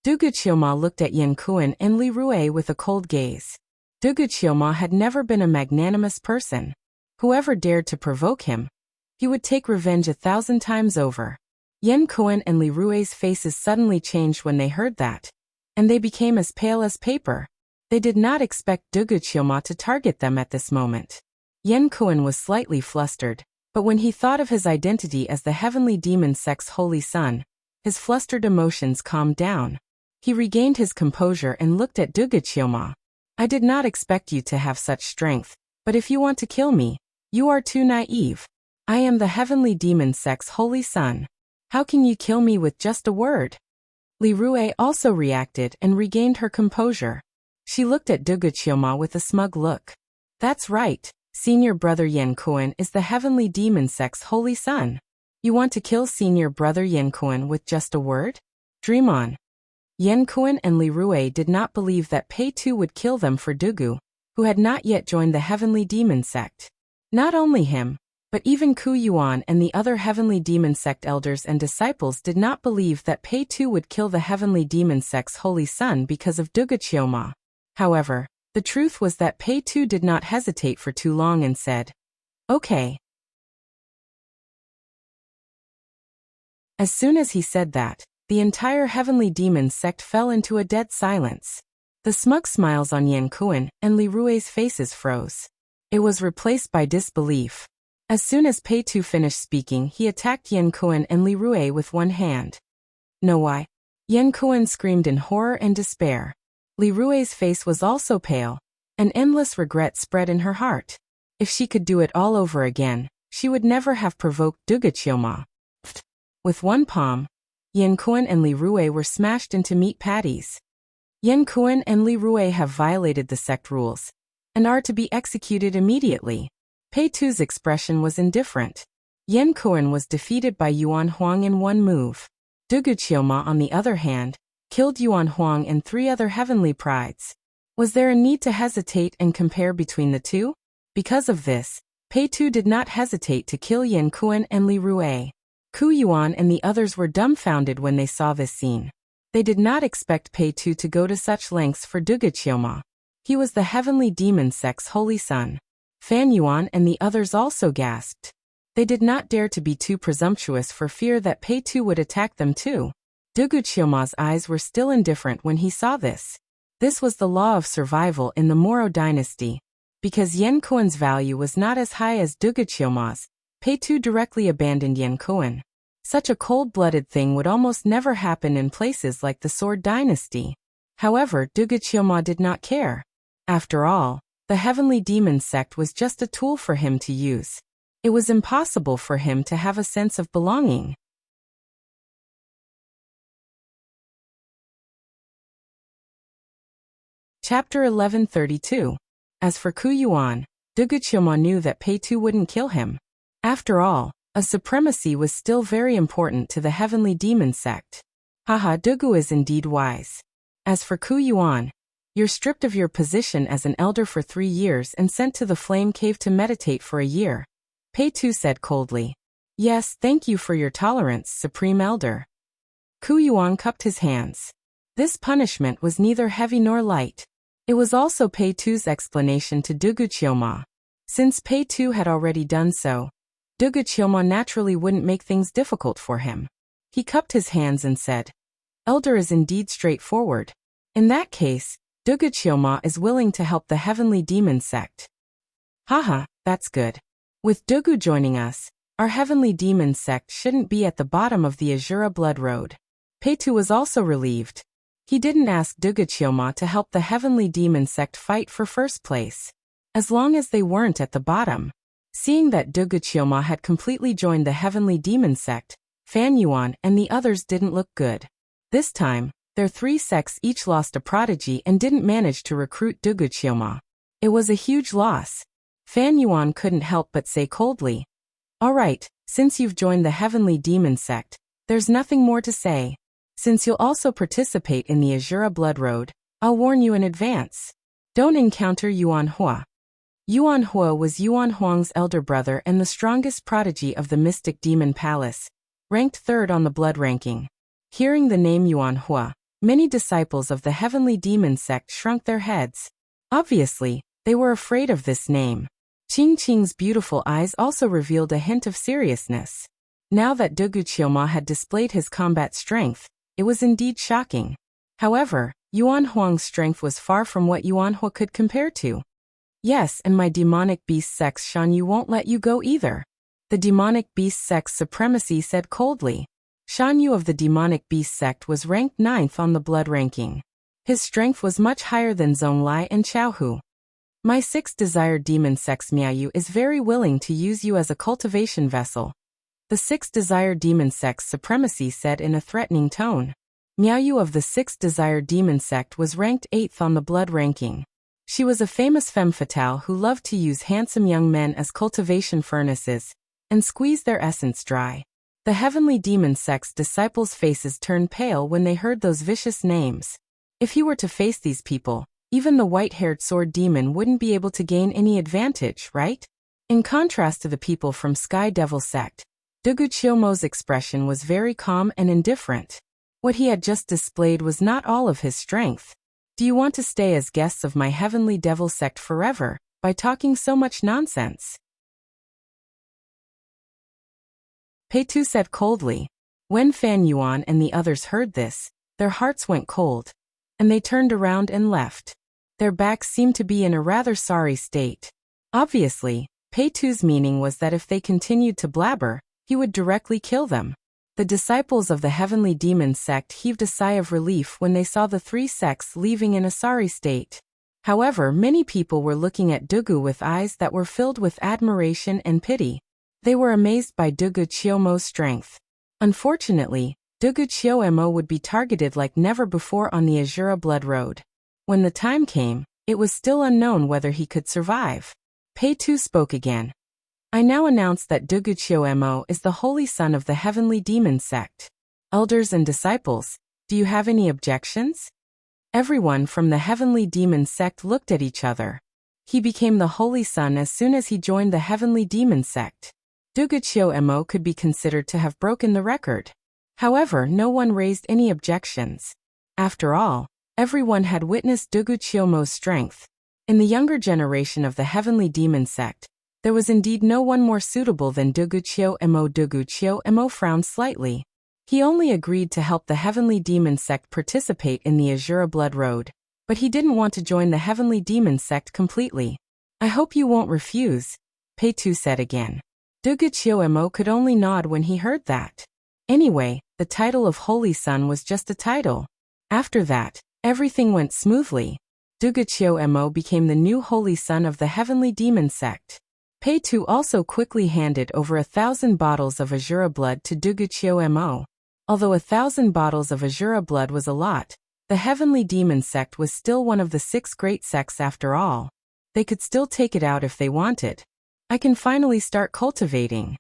Duguqiuma looked at Yan Kuan and Li Rue with a cold gaze. Duguqiuma had never been a magnanimous person. Whoever dared to provoke him, he would take revenge 1,000 times over. Yan Kuan and Li Rue's faces suddenly changed when they heard that, and they became as pale as paper. They did not expect Duguqiuma to target them at this moment. Yan Kuan was slightly flustered, but when he thought of his identity as the Heavenly Demon sect's holy son, his flustered emotions calmed down. He regained his composure and looked at Duguqiuma. "I did not expect you to have such strength, but if you want to kill me, you are too naive. I am the Heavenly Demon sect's holy son. How can you kill me with just a word?" Li Rue also reacted and regained her composure. She looked at Duguqiuma with a smug look. "That's right, senior brother Yan Kuan is the Heavenly Demon sect's holy son. You want to kill senior brother Yan Kuan with just a word? Dream on." Yan Kuan and Li Rue did not believe that Pei Tu would kill them for Dugu, who had not yet joined the Heavenly Demon sect. Not only him, but even Ku Yuan and the other Heavenly Demon sect elders and disciples did not believe that Pei Tu would kill the Heavenly Demon sect's holy son because of Duguqiuma. However, the truth was that Pei Tu did not hesitate for too long and said, "Okay." As soon as he said that, the entire Heavenly Demon sect fell into a dead silence. The smug smiles on Yan Kuan and Li Rue's faces froze. It was replaced by disbelief. As soon as Pei Tu finished speaking, he attacked Yan Kuan and Li Rue with one hand. "No, why?" Yan Kuan screamed in horror and despair. Li Rue's face was also pale. An endless regret spread in her heart. If she could do it all over again, she would never have provoked Duguqiuma. With one palm, Yan Kuan and Li Rue were smashed into meat patties. Yan Kuan and Li Rue have violated the sect rules, and are to be executed immediately. Pei Tu's expression was indifferent. Yan Kuan was defeated by Yuan Huang in one move. Duguqiuma, on the other hand, killed Yuan Huang and 3 other heavenly prides. Was there a need to hesitate and compare between the two? Because of this, Pei Tu did not hesitate to kill Yan Kuan and Li Rue. Ku Yuan and the others were dumbfounded when they saw this scene. They did not expect Pei Tu to go to such lengths for Duguqiuma. He was the Heavenly Demon sect's holy son. Fan Yuan and the others also gasped. They did not dare to be too presumptuous for fear that Pei Tu would attack them too. Duguqiuma's eyes were still indifferent when he saw this. This was the law of survival in the Moro dynasty. Because Yan Kuan's value was not as high as Duguqiuma's, Pei Tu directly abandoned Yan Kuan. Such a cold-blooded thing would almost never happen in places like the Sword Dynasty. However, Duguqiuma did not care. After all, the Heavenly Demon sect was just a tool for him to use. It was impossible for him to have a sense of belonging. Chapter 1132. As for Ku Yuan, Duguqiuma knew that Pei Tu wouldn't kill him. After all, a supremacy was still very important to the Heavenly Demon sect. Haha, Dugu is indeed wise. As for Ku Yuan, you're stripped of your position as an elder for 3 years and sent to the Flame Cave to meditate for a year. Pei Tu said coldly. Yes, thank you for your tolerance, Supreme Elder. Ku Yuan cupped his hands. This punishment was neither heavy nor light. It was also Pei Tu's explanation to Duguqiuma. Since Pei Tu had already done so, Duguqiuma naturally wouldn't make things difficult for him. He cupped his hands and said, Elder is indeed straightforward. In that case, Duguchioma is willing to help the heavenly demon sect. Haha, that's good. With Dugu joining us, our heavenly demon sect shouldn't be at the bottom of the Azura Blood Road. Peitu was also relieved. He didn't ask Duguchioma to help the heavenly demon sect fight for first place, as long as they weren't at the bottom. Seeing that Duguchioma had completely joined the heavenly demon sect, Fan Yuan and the others didn't look good. This time, their 3 sects each lost a prodigy and didn't manage to recruit Duguchioma. It was a huge loss. Fan Yuan couldn't help but say coldly, "Alright, since you've joined the heavenly demon sect, there's nothing more to say. Since you'll also participate in the Azura Blood Road, I'll warn you in advance. Don't encounter Yuan Hua." Yuan Hua was Yuan Huang's elder brother and the strongest prodigy of the Mystic Demon Palace, ranked 3rd on the blood ranking. Hearing the name Yuan Hua, many disciples of the heavenly demon sect shrunk their heads. Obviously, they were afraid of this name. Qing Qing's beautiful eyes also revealed a hint of seriousness. Now that Duguchioma had displayed his combat strength, it was indeed shocking. However, Yuan Huang's strength was far from what Yuan Hua could compare to. Yes, and my demonic beast sect's Shan Yu won't let you go either. The demonic beast sect's supremacy said coldly. Shan Yu of the demonic beast sect was ranked 9th on the blood ranking. His strength was much higher than Zonglai and Chaohu. My 6th desired demon sect's Miaoyu is very willing to use you as a cultivation vessel. The 6th desired demon sect's supremacy said in a threatening tone. Miaoyu of the 6th desired demon sect was ranked 8th on the blood ranking. She was a famous femme fatale who loved to use handsome young men as cultivation furnaces and squeeze their essence dry. The heavenly demon sect's disciples' faces turned pale when they heard those vicious names. If he were to face these people, even the white-haired sword demon wouldn't be able to gain any advantage, right? In contrast to the people from Sky Devil sect, Duguchiomo's expression was very calm and indifferent. What he had just displayed was not all of his strength. Do you want to stay as guests of my heavenly devil sect forever, by talking so much nonsense? Peitu said coldly. When Fan Yuan and the others heard this, their hearts went cold, and they turned around and left. Their backs seemed to be in a rather sorry state. Obviously, Peitu's meaning was that if they continued to blabber, he would directly kill them. The disciples of the heavenly demon sect heaved a sigh of relief when they saw the 3 sects leaving in a sorry state. However, many people were looking at Dugu with eyes that were filled with admiration and pity. They were amazed by Duguchiomo's strength. Unfortunately, Duguchiomo would be targeted like never before on the Azura Blood Road. When the time came, it was still unknown whether he could survive. Peitu spoke again. I now announce that Duguchiomo is the holy son of the heavenly demon sect. Elders and disciples, do you have any objections? Everyone from the heavenly demon sect looked at each other. He became the holy son as soon as he joined the heavenly demon sect. Duguchiomo could be considered to have broken the record. However, no one raised any objections. After all, everyone had witnessed Duguchiomo's strength. In the younger generation of the heavenly demon sect, there was indeed no one more suitable than Duguchiomo. Duguchiomo frowned slightly. He only agreed to help the heavenly demon sect participate in the Azura Blood Road, but he didn't want to join the heavenly demon sect completely. I hope you won't refuse, Peitu said again. Duguchiomo could only nod when he heard that. Anyway, the title of Holy Son was just a title. After that, everything went smoothly. Duguchiomo became the new Holy Son of the heavenly demon sect. Peitu also quickly handed over 1,000 bottles of Azura blood to Duguchiomo. Although 1,000 bottles of Azura blood was a lot, the heavenly demon sect was still one of the 6 great sects after all. They could still take it out if they wanted. I can finally start cultivating.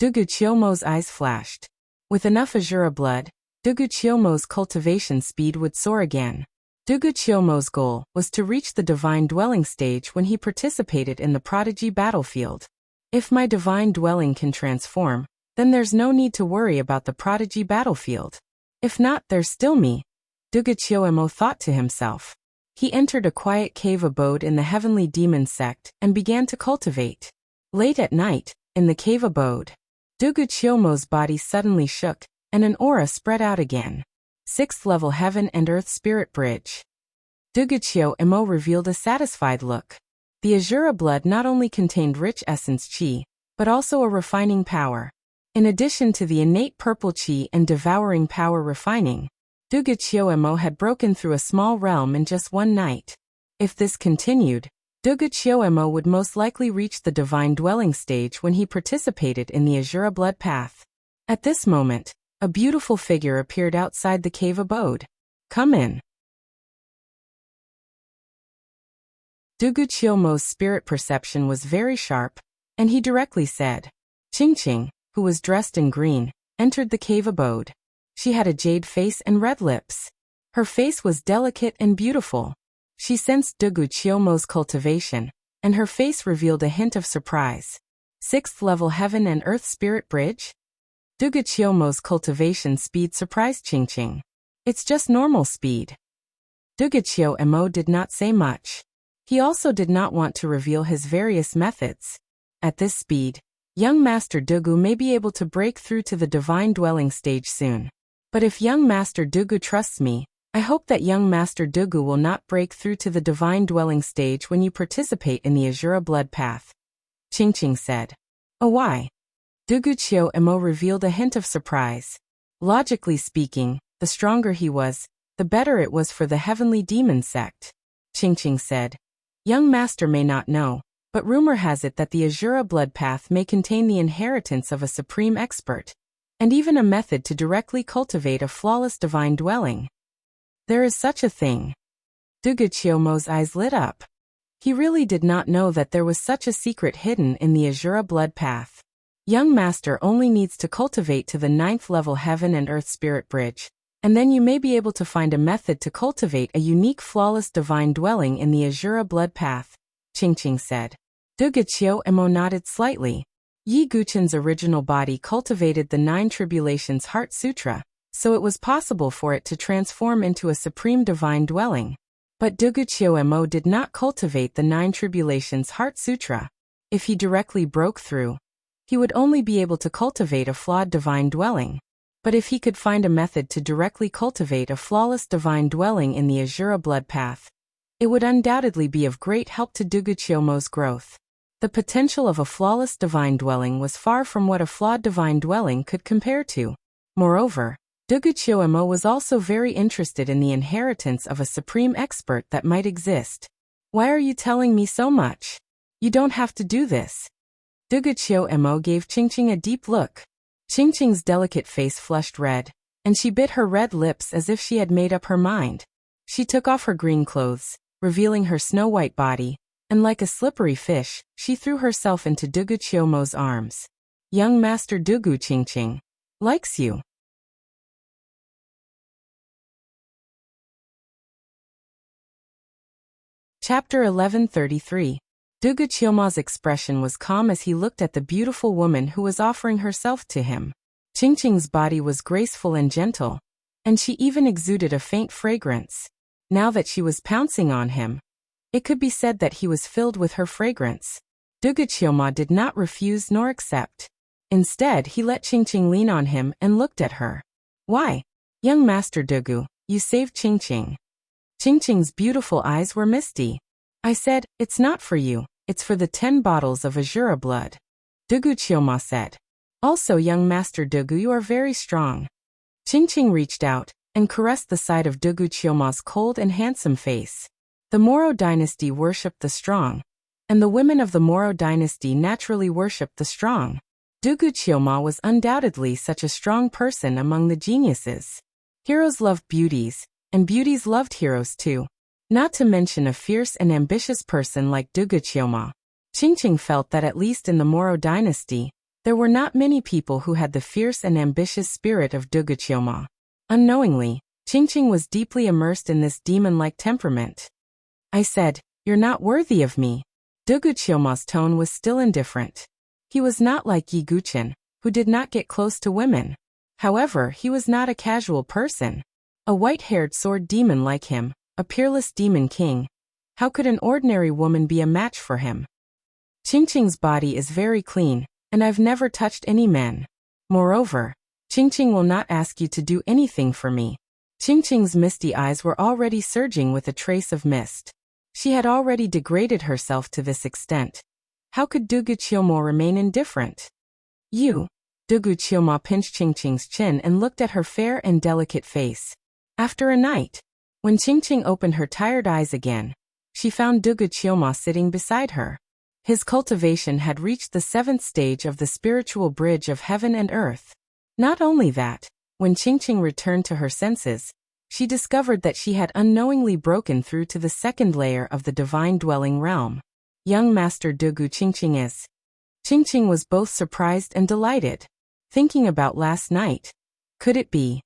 Duguchiomo's eyes flashed. With enough Azura blood, Duguchiomo's cultivation speed would soar again. Duguchiomo's goal was to reach the divine dwelling stage when he participated in the prodigy battlefield. If my divine dwelling can transform, then there's no need to worry about the prodigy battlefield. If not, there's still me, Duguchiomo thought to himself. He entered a quiet cave abode in the heavenly demon sect and began to cultivate. Late at night, in the cave abode, Duguchiomo's body suddenly shook, and an aura spread out again. 6th level Heaven and Earth Spirit Bridge. Duguchyo Emo revealed a satisfied look. The Azura blood not only contained rich essence chi, but also a refining power. In addition to the innate purple chi and devouring power refining, Duguchyo Emo had broken through a small realm in just one night. If this continued, Duguchyo Emo would most likely reach the divine dwelling stage when he participated in the Azura blood path. At this moment, a beautiful figure appeared outside the cave abode. Come in. Duguchyo Mo's spirit perception was very sharp, and he directly said. Qingqing, who was dressed in green, entered the cave abode. She had a jade face and red lips. Her face was delicate and beautiful. She sensed Duguchyo Mo's cultivation, and her face revealed a hint of surprise. 6th level Heaven and Earth Spirit Bridge? Duguchyo Mo's cultivation speed surprised Qingqing. It's just normal speed. Duguchyo Emo did not say much. He also did not want to reveal his various methods. At this speed, young Master Dugu may be able to break through to the divine dwelling stage soon. But if young Master Dugu trusts me, I hope that young Master Dugu will not break through to the divine dwelling stage when you participate in the Azura blood path. Qingqing said. Oh, why? Duguchyo Emo revealed a hint of surprise. Logically speaking, the stronger he was, the better it was for the heavenly demon sect. Qingqing said. Young Master may not know, but rumor has it that the Azura blood path may contain the inheritance of a supreme expert, and even a method to directly cultivate a flawless divine dwelling. There is such a thing. Duguchyo Mo's eyes lit up. He really did not know that there was such a secret hidden in the Azura blood path. Young Master only needs to cultivate to the 9th level Heaven and Earth Spirit Bridge, and then you may be able to find a method to cultivate a unique flawless divine dwelling in the Azura blood path, Qingqing said. Duguchyo Emo nodded slightly. Yi Guchen's original body cultivated the 9 Tribulations Heart Sutra, so it was possible for it to transform into a supreme divine dwelling. But Duguchyo Emo did not cultivate the 9 Tribulations Heart Sutra. If he directly broke through, he would only be able to cultivate a flawed divine dwelling. But if he could find a method to directly cultivate a flawless divine dwelling in the Azura blood path, it would undoubtedly be of great help to Duguchyo Mo's growth. The potential of a flawless divine dwelling was far from what a flawed divine dwelling could compare to. Moreover, Duguchyo Emo was also very interested in the inheritance of a supreme expert that might exist. Why are you telling me so much? You don't have to do this. Duguchyo Emo gave Qingqing a deep look. Qingqing's delicate face flushed red, and she bit her red lips as if she had made up her mind. She took off her green clothes, revealing her snow-white body, and like a slippery fish, she threw herself into Duguchyo Mo's arms. Young Master Dugu Qingqing likes you. Chapter 1133. Duguchyo Mo's expression was calm as he looked at the beautiful woman who was offering herself to him. Qingqing's body was graceful and gentle, and she even exuded a faint fragrance. Now that she was pouncing on him, it could be said that he was filled with her fragrance. Duguchyo Mo did not refuse nor accept. Instead, he let Qingqing lean on him and looked at her. Why? Young Master Dugu, you saved Qingqing. Qingqing's beautiful eyes were misty. I said, it's not for you, it's for the 10 bottles of Azura blood. Duguchyo Mo said. Also, young Master Dugu, you are very strong. Qingqing reached out and caressed the side of Duguchyo Mo's cold and handsome face. The Moro dynasty worshipped the strong, and the women of the Moro dynasty naturally worshipped the strong. Duguchyo Mo was undoubtedly such a strong person among the geniuses. Heroes loved beauties, and beauties loved heroes too. Not to mention a fierce and ambitious person like Duguchyo Mo. Qingqing felt that at least in the Moro dynasty, there were not many people who had the fierce and ambitious spirit of Duguchyo Mo. Unknowingly, Qingqing was deeply immersed in this demon-like temperament. I said, you're not worthy of me. Duguchyo Mo's tone was still indifferent. He was not like Yi Guchen, who did not get close to women. However, he was not a casual person. A white-haired sword demon like him, a peerless demon king. How could an ordinary woman be a match for him? Qingqing's body is very clean, and I've never touched any men. Moreover, Qingqing will not ask you to do anything for me. Qingqing's misty eyes were already surging with a trace of mist. She had already degraded herself to this extent. How could Dugu Qiumo remain indifferent? You. Dugu Qiumo pinched Qingqing's chin and looked at her fair and delicate face. After a night, when Qingqing opened her tired eyes again, she found Dugu Qiumo sitting beside her. His cultivation had reached the 7th stage of the spiritual bridge of heaven and earth. Not only that, when Qingqing returned to her senses, she discovered that she had unknowingly broken through to the 2nd layer of the divine dwelling realm. Young Master Dugu Qingqing is. Qingqing was both surprised and delighted. Thinking about last night. Could it be?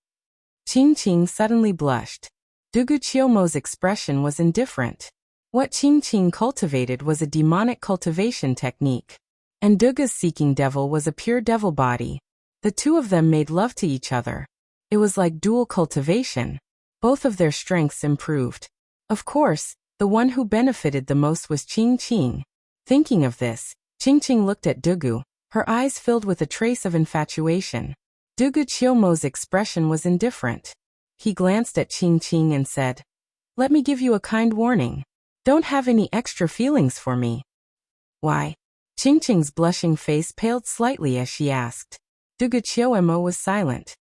Qingqing suddenly blushed. Dugu Qiumo's expression was indifferent. What Qingqing cultivated was a demonic cultivation technique. And Dugu's seeking devil was a pure devil body. The two of them made love to each other. It was like dual cultivation. Both of their strengths improved. Of course, the one who benefited the most was Qingqing. Thinking of this, Qingqing looked at Dugu, her eyes filled with a trace of infatuation. Dugu Qiumo's expression was indifferent. He glanced at Qingqing and said, "Let me give you a kind warning. Don't have any extra feelings for me." Why? Qingqing's blushing face paled slightly as she asked. Dugu Qiumo was silent.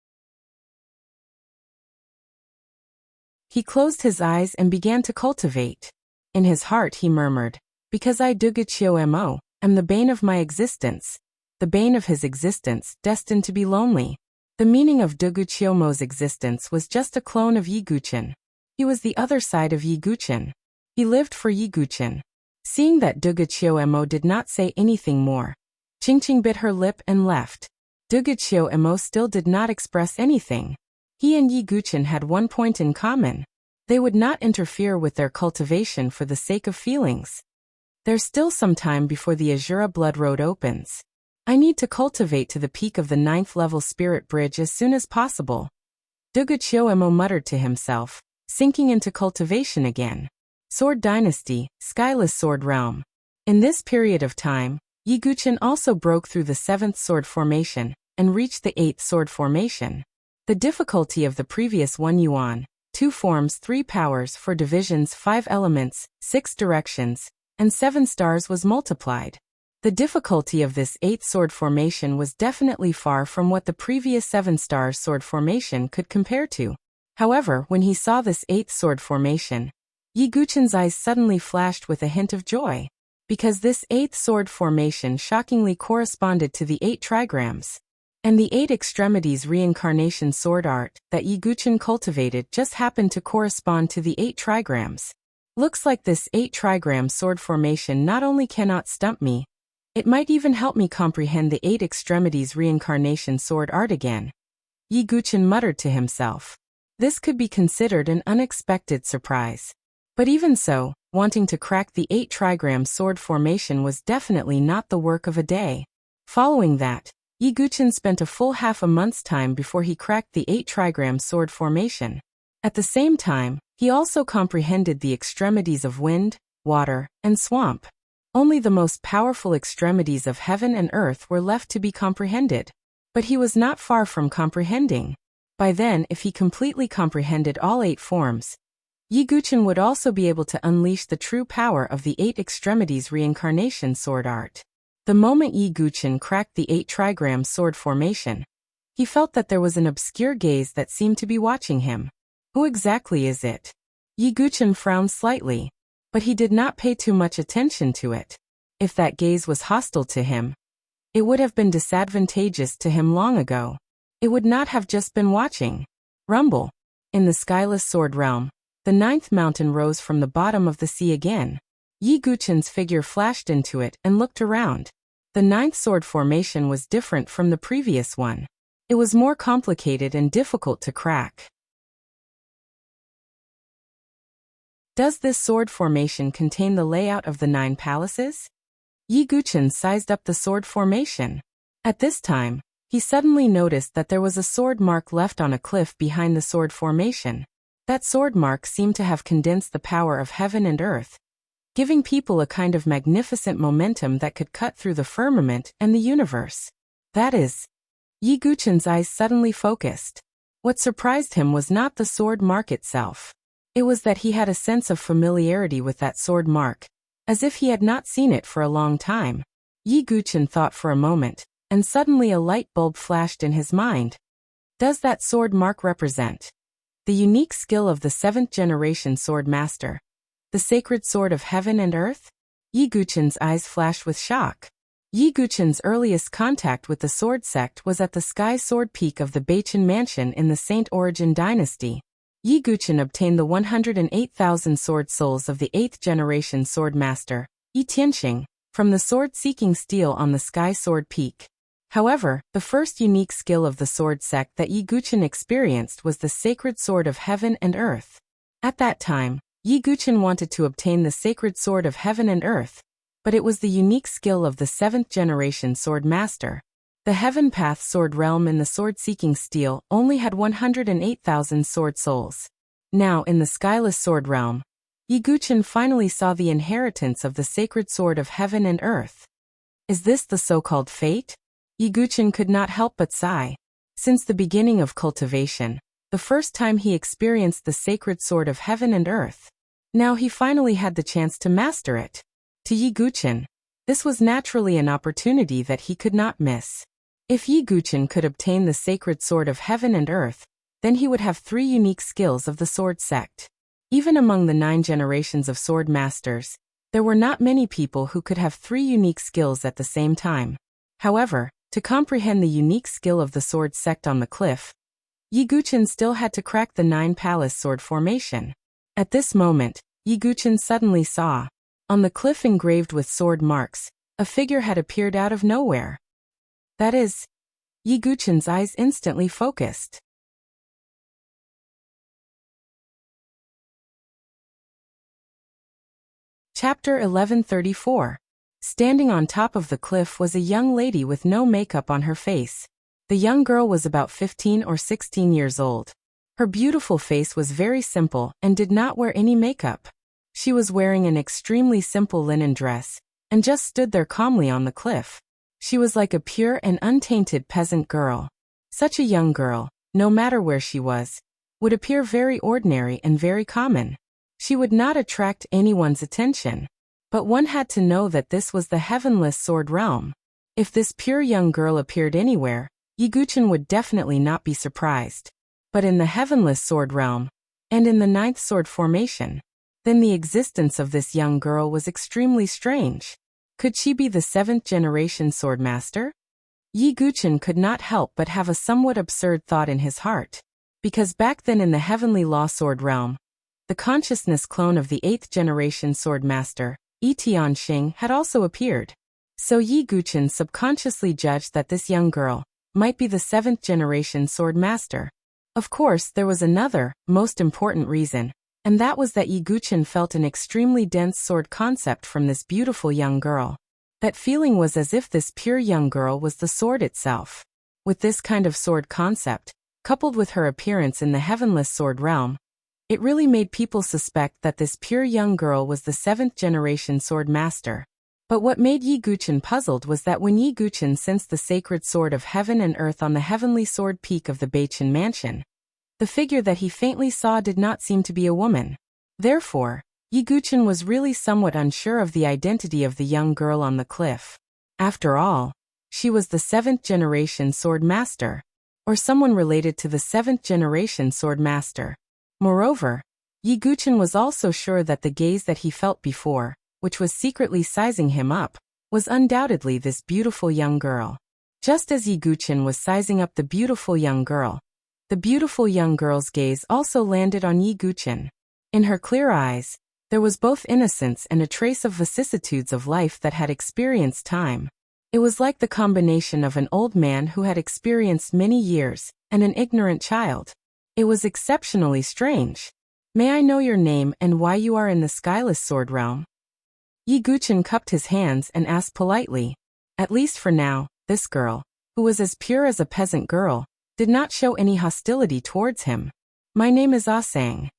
He closed his eyes and began to cultivate. In his heart he murmured, "Because I Dugu Qiumo am the bane of my existence, the bane of his existence, destined to be lonely." The meaning of Dugu Qiumo's existence was just a clone of Yi Guqin. He was the other side of Yi Guqin. He lived for Yi Guqin. Seeing that Dugu Qiumo did not say anything more, Qingqing bit her lip and left. Dugu Qiumo still did not express anything. He and Yi Guqin had one point in common. They would not interfere with their cultivation for the sake of feelings. There's still some time before the Azura Blood Road opens. I need to cultivate to the peak of the 9th level spirit bridge as soon as possible. Dugu Qiumo muttered to himself, sinking into cultivation again. Sword Dynasty, Skyless Sword Realm. In this period of time, Yi Guqin also broke through the 7th sword formation and reached the 8th sword formation. The difficulty of the previous 1 yuan, 2 forms, 3 powers, 4 divisions, 5 elements, 6 directions, and 7 stars was multiplied. The difficulty of this 8th sword formation was definitely far from what the previous 7-star sword formation could compare to. However, when he saw this 8th sword formation, Yi Guqin's eyes suddenly flashed with a hint of joy. Because this 8th sword formation shockingly corresponded to the 8 trigrams. And the 8 extremities reincarnation sword art that Yi Guqin cultivated just happened to correspond to the 8 trigrams. Looks like this 8 trigram sword formation not only cannot stump me, it might even help me comprehend the 8 extremities reincarnation sword art again. Yi Guqin muttered to himself. This could be considered an unexpected surprise. But even so, wanting to crack the 8 trigram sword formation was definitely not the work of a day. Following that, Yi Guqin spent a full half a month's time before he cracked the 8 trigram sword formation. At the same time, he also comprehended the extremities of wind, water, and swamp. Only the most powerful extremities of heaven and earth were left to be comprehended. But he was not far from comprehending. By then, if he completely comprehended all 8 forms, Yi Guqin would also be able to unleash the true power of the 8 extremities reincarnation sword art. The moment Yi Guqin cracked the 8 trigram sword formation, he felt that there was an obscure gaze that seemed to be watching him. Who exactly is it? Yi Guqin frowned slightly, but he did not pay too much attention to it. If that gaze was hostile to him, it would have been disadvantageous to him long ago. It would not have just been watching. Rumble. In the skyless sword realm, the 9th mountain rose from the bottom of the sea again. Yi Guqin's figure flashed into it and looked around. The 9th sword formation was different from the previous one. It was more complicated and difficult to crack. Does this sword formation contain the layout of the 9 palaces? Yi Guqin sized up the sword formation. At this time, he suddenly noticed that there was a sword mark left on a cliff behind the sword formation. That sword mark seemed to have condensed the power of heaven and earth, giving people a kind of magnificent momentum that could cut through the firmament and the universe. That is. Yi Guqin's eyes suddenly focused. What surprised him was not the sword mark itself. It was that he had a sense of familiarity with that sword mark, as if he had not seen it for a long time. Yi Guchen thought for a moment, and suddenly a light bulb flashed in his mind. Does that sword mark represent the unique skill of the 7th generation sword master, the sacred sword of heaven and earth? Yi Guchen's eyes flashed with shock. Yi Guchen's earliest contact with the sword sect was at the Sky Sword Peak of the Beichen Mansion in the Saint Origin dynasty. Yi Guchen obtained the 108,000 sword souls of the 8th generation sword master, Yi Tianxing, from the sword-seeking steel on the Sky Sword Peak. However, the first unique skill of the sword sect that Yi Guchen experienced was the sacred sword of heaven and earth. At that time, Yi Guchen wanted to obtain the sacred sword of heaven and earth, but it was the unique skill of the 7th generation sword master. The Heaven Path sword realm in the sword-seeking steel only had 108,000 sword souls. Now in the skyless sword realm, Yi Guchen finally saw the inheritance of the sacred sword of heaven and earth. Is this the so-called fate? Yi Guchen could not help but sigh. Since the beginning of cultivation, the first time he experienced the sacred sword of heaven and earth, now he finally had the chance to master it. To Yi Guchen, this was naturally an opportunity that he could not miss. If Yi Guchen could obtain the sacred sword of heaven and earth, then he would have 3 unique skills of the sword sect. Even among the 9 generations of sword masters, there were not many people who could have 3 unique skills at the same time. However, to comprehend the unique skill of the sword sect on the cliff, Yi Guchen still had to crack the 9 palace sword formation. At this moment, Yi Guchen suddenly saw, on the cliff engraved with sword marks, a figure had appeared out of nowhere. That is, Yi Guchen's eyes instantly focused. Chapter 1134. Standing on top of the cliff was a young lady with no makeup on her face. The young girl was about 15 or 16 years old. Her beautiful face was very simple and did not wear any makeup. She was wearing an extremely simple linen dress, and just stood there calmly on the cliff. She was like a pure and untainted peasant girl. Such a young girl, no matter where she was, would appear very ordinary and very common. She would not attract anyone's attention. But one had to know that this was the heavenless sword realm. If this pure young girl appeared anywhere, Yi Guchen would definitely not be surprised. But in the heavenless sword realm, and in the 9th sword formation, then the existence of this young girl was extremely strange. Could she be the 7th generation sword master? Yi Guchen could not help but have a somewhat absurd thought in his heart. Because back then in the heavenly law sword realm, the consciousness clone of the 8th generation sword master, Yi Tianxing, had also appeared. So Yi Guchen subconsciously judged that this young girl might be the 7th generation sword master. Of course, there was another, most important reason, and that was that Yi Guchen felt an extremely dense sword concept from this beautiful young girl. That feeling was as if this pure young girl was the sword itself. With this kind of sword concept, coupled with her appearance in the heavenless sword realm, it really made people suspect that this pure young girl was the 7th generation sword master. But what made Yi Guchen puzzled was that when Yi Guchen sensed the sacred sword of heaven and earth on the heavenly sword peak of the Beichen Mansion, the figure that he faintly saw did not seem to be a woman. Therefore, Yi Guchen was really somewhat unsure of the identity of the young girl on the cliff. After all, she was the 7th generation sword master, or someone related to the 7th generation sword master. Moreover, Yi Guchen was also sure that the gaze that he felt before, which was secretly sizing him up, was undoubtedly this beautiful young girl. Just as Yi Guchen was sizing up the beautiful young girl, the beautiful young girl's gaze also landed on Yi Guchen. In her clear eyes, there was both innocence and a trace of vicissitudes of life that had experienced time. It was like the combination of an old man who had experienced many years and an ignorant child. It was exceptionally strange. May I know your name and why you are in the skyless sword realm? Yi Guchen cupped his hands and asked politely. At least for now, this girl, who was as pure as a peasant girl, did not show any hostility towards him. My name is Ah Sang.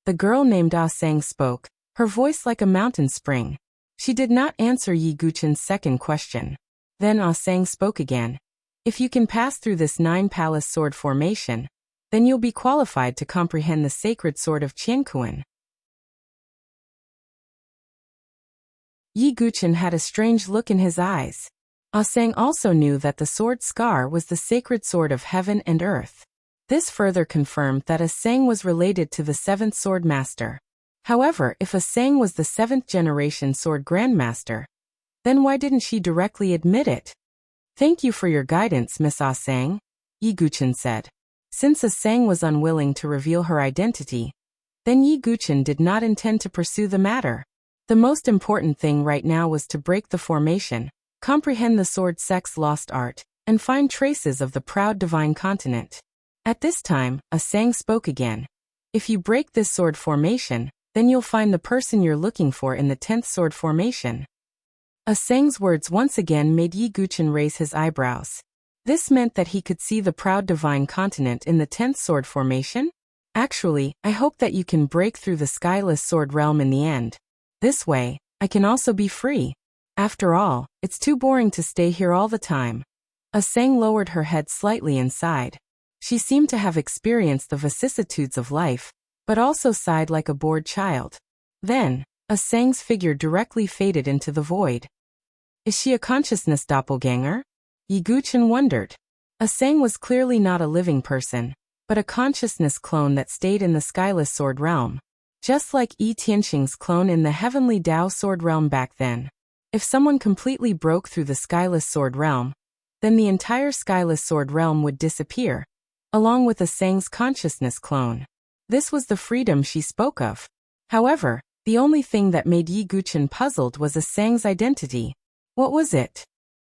The girl named Ah Sang spoke, her voice like a mountain spring. She did not answer Yi Guchen's second question. Then Ah Sang spoke again. If you can pass through this 9 palace sword formation, then you'll be qualified to comprehend the sacred sword of Qiankuan. Yi Guchen had a strange look in his eyes. Ah Sang also knew that the sword scar was the sacred sword of heaven and earth. This further confirmed that Ah Sang was related to the 7th sword master. However, if Ah Sang was the 7th generation sword grandmaster, then why didn't she directly admit it? Thank you for your guidance, Miss Ah Sang, Yi Guchen said. Since Ah Sang was unwilling to reveal her identity, then Yi Guchen did not intend to pursue the matter. The most important thing right now was to break the formation, comprehend the sword sect's lost art, and find traces of the proud divine continent. At this time, Ah Sang spoke again. If you break this sword formation, then you'll find the person you're looking for in the 10th sword formation. Ah Sang's words once again made Yi Guchen raise his eyebrows. This meant that he could see the proud divine continent in the 10th sword formation? Actually, I hope that you can break through the skyless sword realm in the end. This way, I can also be free. After all, it's too boring to stay here all the time. Ah Sang lowered her head slightly and sighed. She seemed to have experienced the vicissitudes of life, but also sighed like a bored child. Then, Ah Sang's figure directly faded into the void. Is she a consciousness doppelganger? Yi Guchen wondered. Ah Sang was clearly not a living person, but a consciousness clone that stayed in the skyless sword realm. Just like Yi Tianxing's clone in the heavenly Dao sword realm back then. If someone completely broke through the skyless sword realm, then the entire skyless sword realm would disappear, along with Ah Sang's consciousness clone. This was the freedom she spoke of. However, the only thing that made Yi Guchen puzzled was Ah Sang's identity. What was it?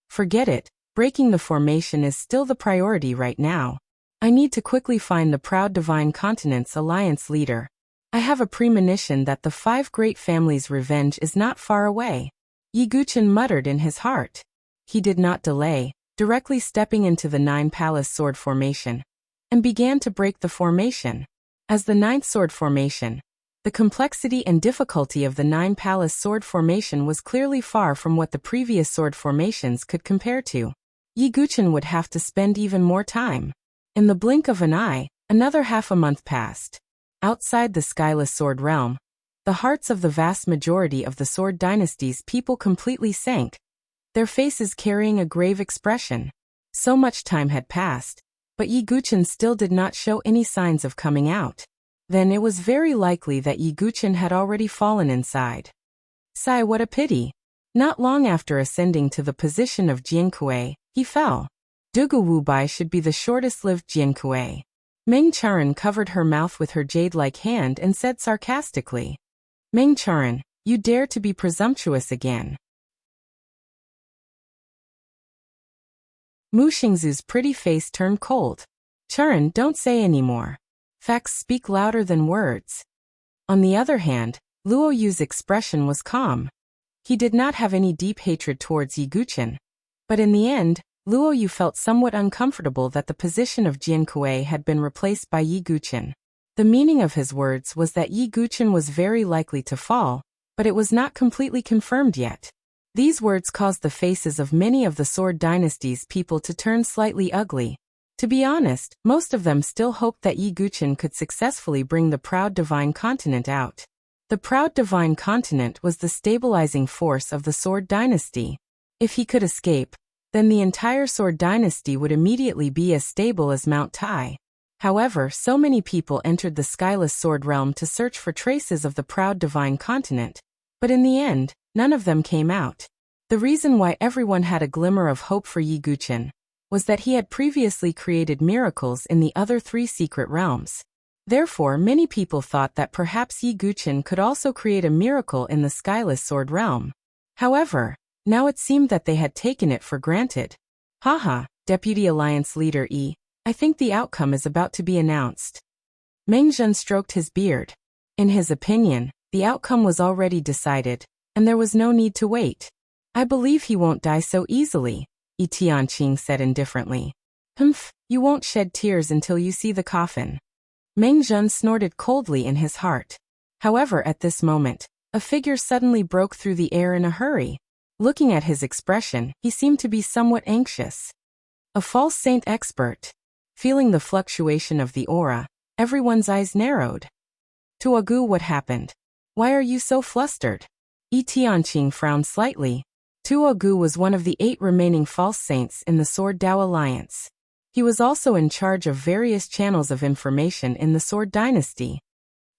Forget it, breaking the formation is still the priority right now. I need to quickly find the proud divine continent's alliance leader. I have a premonition that the 5 great families' revenge is not far away. Yi Guchen muttered in his heart. He did not delay, directly stepping into the 9 palace sword formation, and began to break the formation. As the 9th sword formation, the complexity and difficulty of the 9 palace sword formation was clearly far from what the previous sword formations could compare to. Yi Guchen would have to spend even more time. In the blink of an eye, another half a month passed. Outside the skyless sword realm, the hearts of the vast majority of the Sword Dynasty's people completely sank, their faces carrying a grave expression. So much time had passed, but Yi Guchen still did not show any signs of coming out. Then it was very likely that Yi Guchen had already fallen inside. Sigh, what a pity. Not long after ascending to the position of Jiankui, he fell. Dugu Wubai should be the shortest-lived Jiankui. Meng Charan covered her mouth with her jade-like hand and said sarcastically, Meng Charan, you dare to be presumptuous again. Mu Xingzu's pretty face turned cold. Charan, don't say any more. Facts speak louder than words. On the other hand, Luo Yu's expression was calm. He did not have any deep hatred towards Yi Guchen. But in the end, Luo Yu felt somewhat uncomfortable that the position of Jiankui had been replaced by Yi Guchen. The meaning of his words was that Yi Guchen was very likely to fall, but it was not completely confirmed yet. These words caused the faces of many of the Sword Dynasty's people to turn slightly ugly. To be honest, most of them still hoped that Yi Guchen could successfully bring the proud divine continent out. The proud divine continent was the stabilizing force of the Sword Dynasty. If he could escape, then the entire Sword Dynasty would immediately be as stable as Mount Tai. However, so many people entered the skyless sword realm to search for traces of the proud divine continent, but in the end, none of them came out. The reason why everyone had a glimmer of hope for Yi Guchen was that he had previously created miracles in the other 3 secret realms. Therefore, many people thought that perhaps Yi Guchen could also create a miracle in the skyless sword realm. However, now it seemed that they had taken it for granted. Haha, Deputy Alliance Leader Yi, I think the outcome is about to be announced. Meng Zhen stroked his beard. In his opinion, the outcome was already decided, and there was no need to wait. I believe he won't die so easily, Yi Tianqing said indifferently. Humph, you won't shed tears until you see the coffin. Meng Zhen snorted coldly in his heart. However, at this moment, a figure suddenly broke through the air in a hurry. Looking at his expression, he seemed to be somewhat anxious. A false saint expert. Feeling the fluctuation of the aura, everyone's eyes narrowed. Tuagu, what happened? Why are you so flustered? Yi Tianqing frowned slightly. Tuagu was one of the 8 remaining false saints in the Sword Dao Alliance. He was also in charge of various channels of information in the Sword Dynasty.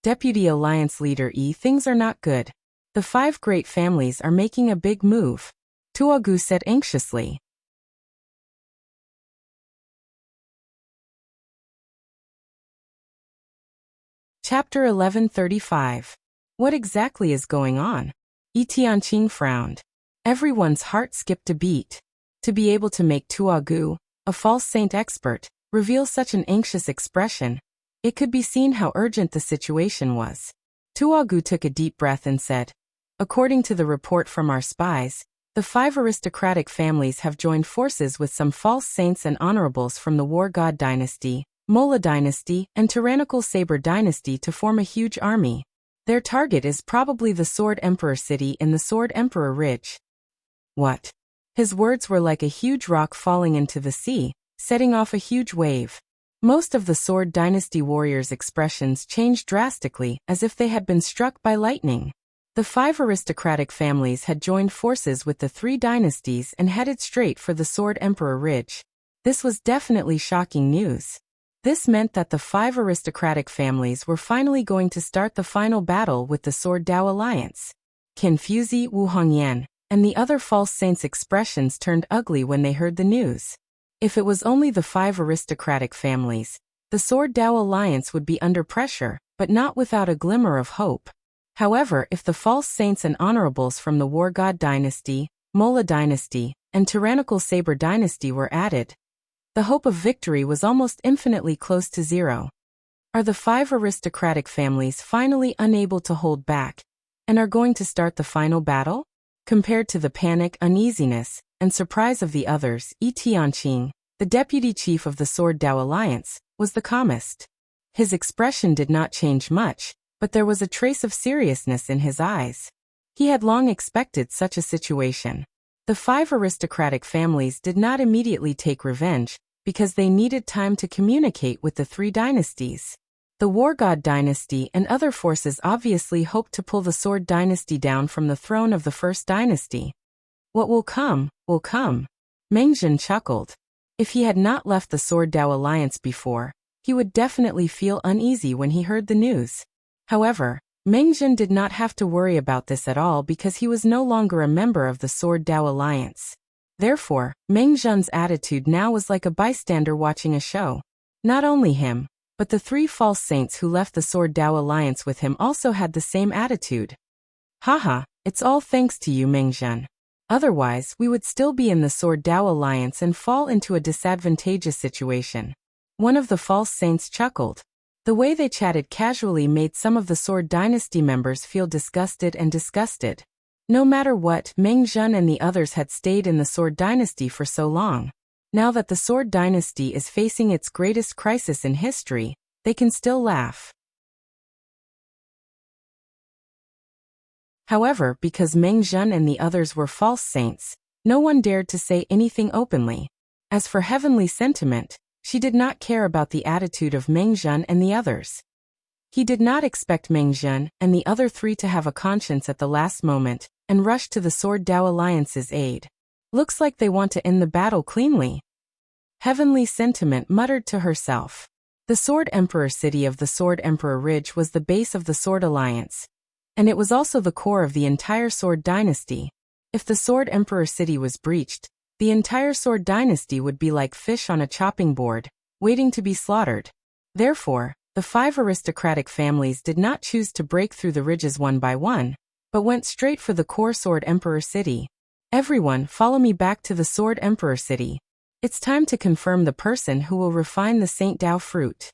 Deputy Alliance Leader Yi, things are not good. The 5 great families are making a big move, Tuagu said anxiously. Chapter 1135. What exactly is going on? Yi Tianqing frowned. Everyone's heart skipped a beat. To be able to make Tuagu, a false saint expert, reveal such an anxious expression, it could be seen how urgent the situation was. Tuagu took a deep breath and said, according to the report from our spies, the 5 aristocratic families have joined forces with some false saints and honorables from the War God Dynasty, Mola Dynasty, and Tyrannical Saber Dynasty to form a huge army. Their target is probably the Sword Emperor City in the Sword Emperor Ridge. What? His words were like a huge rock falling into the sea, setting off a huge wave. Most of the Sword Dynasty warriors' expressions changed drastically, as if they had been struck by lightning. The 5 aristocratic families had joined forces with the 3 dynasties and headed straight for the Sword Emperor Ridge. This was definitely shocking news. This meant that the 5 aristocratic families were finally going to start the final battle with the Sword Dao Alliance. Qin Fuzi, Wu Hongyan, and the other false saints' expressions turned ugly when they heard the news. If it was only the 5 aristocratic families, the Sword Dao Alliance would be under pressure, but not without a glimmer of hope. However, if the false saints and honorables from the War God Dynasty, Mola Dynasty, and Tyrannical Saber Dynasty were added, the hope of victory was almost infinitely close to zero. Are the 5 aristocratic families finally unable to hold back, and are going to start the final battle? Compared to the panic, uneasiness, and surprise of the others, Yi Tianqing, the deputy chief of the Sword Dao Alliance, was the calmest. His expression did not change much, but there was a trace of seriousness in his eyes. He had long expected such a situation. The 5 aristocratic families did not immediately take revenge, because they needed time to communicate with the 3 dynasties. The War God Dynasty and other forces obviously hoped to pull the Sword Dynasty down from the throne of the First Dynasty. What will come, will come. Meng Zhen chuckled. If he had not left the Sword Dao Alliance before, he would definitely feel uneasy when he heard the news. However, Meng Zhen did not have to worry about this at all because he was no longer a member of the Sword Dao Alliance. Therefore, Meng Zhen's attitude now was like a bystander watching a show. Not only him, but the 3 false saints who left the Sword Dao Alliance with him also had the same attitude. Haha, it's all thanks to you, Meng Zhen. Otherwise, we would still be in the Sword Dao Alliance and fall into a disadvantageous situation. One of the false saints chuckled. The way they chatted casually made some of the Sword Dynasty members feel disgusted and disgusted. No matter what, Meng Zhen and the others had stayed in the Sword Dynasty for so long. Now that the Sword Dynasty is facing its greatest crisis in history, they can still laugh. However, because Meng Zhen and the others were false saints, no one dared to say anything openly. As for Heavenly Sentiment, she did not care about the attitude of Meng Zhen and the others. He did not expect Meng Zhen and the other 3 to have a conscience at the last moment and rush to the Sword Dao Alliance's aid. Looks like they want to end the battle cleanly. Heavenly Sentiment muttered to herself. The Sword Emperor City of the Sword Emperor Ridge was the base of the Sword Alliance, and it was also the core of the entire Sword Dynasty. If the Sword Emperor City was breached, the entire Sword Dynasty would be like fish on a chopping board, waiting to be slaughtered. Therefore, the 5 aristocratic families did not choose to break through the ridges one by one, but went straight for the core Sword Emperor City. Everyone, follow me back to the Sword Emperor City. It's time to confirm the person who will refine the Saint Dao fruit.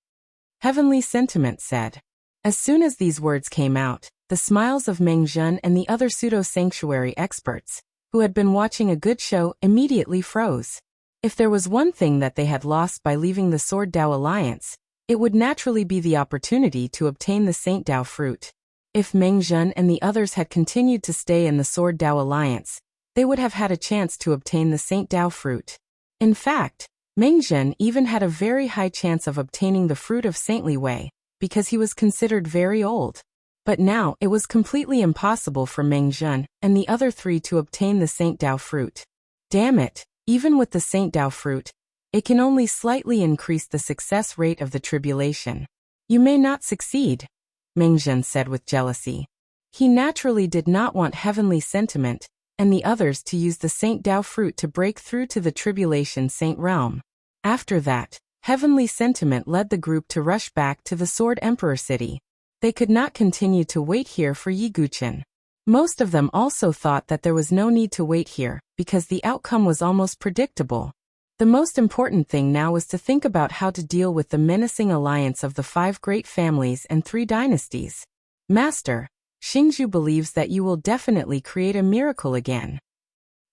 Heavenly Sentiment said. As soon as these words came out, the smiles of Meng Zhen and the other pseudo-sanctuary experts, who had been watching a good show, immediately froze. If there was one thing that they had lost by leaving the Sword Dao Alliance, it would naturally be the opportunity to obtain the Saint Dao fruit. If Meng Zhen and the others had continued to stay in the Sword Dao Alliance, they would have had a chance to obtain the Saint Dao fruit. In fact, Meng Zhen even had a very high chance of obtaining the fruit of saintly way, because he was considered very old. But now it was completely impossible for Meng Zhen and the other three to obtain the Saint Dao fruit. Damn it, even with the Saint Dao fruit, it can only slightly increase the success rate of the tribulation. You may not succeed, Meng Zhen said with jealousy. He naturally did not want heavenly sentiment and the others to use the Saint Dao fruit to break through to the tribulation saint realm. After that, heavenly sentiment led the group to rush back to the Sword Emperor city. They could not continue to wait here for Yi Guchen. Most of them also thought that there was no need to wait here, because the outcome was almost predictable. The most important thing now was to think about how to deal with the menacing alliance of the 5 great families and 3 dynasties. Master, Xingzhu believes that you will definitely create a miracle again.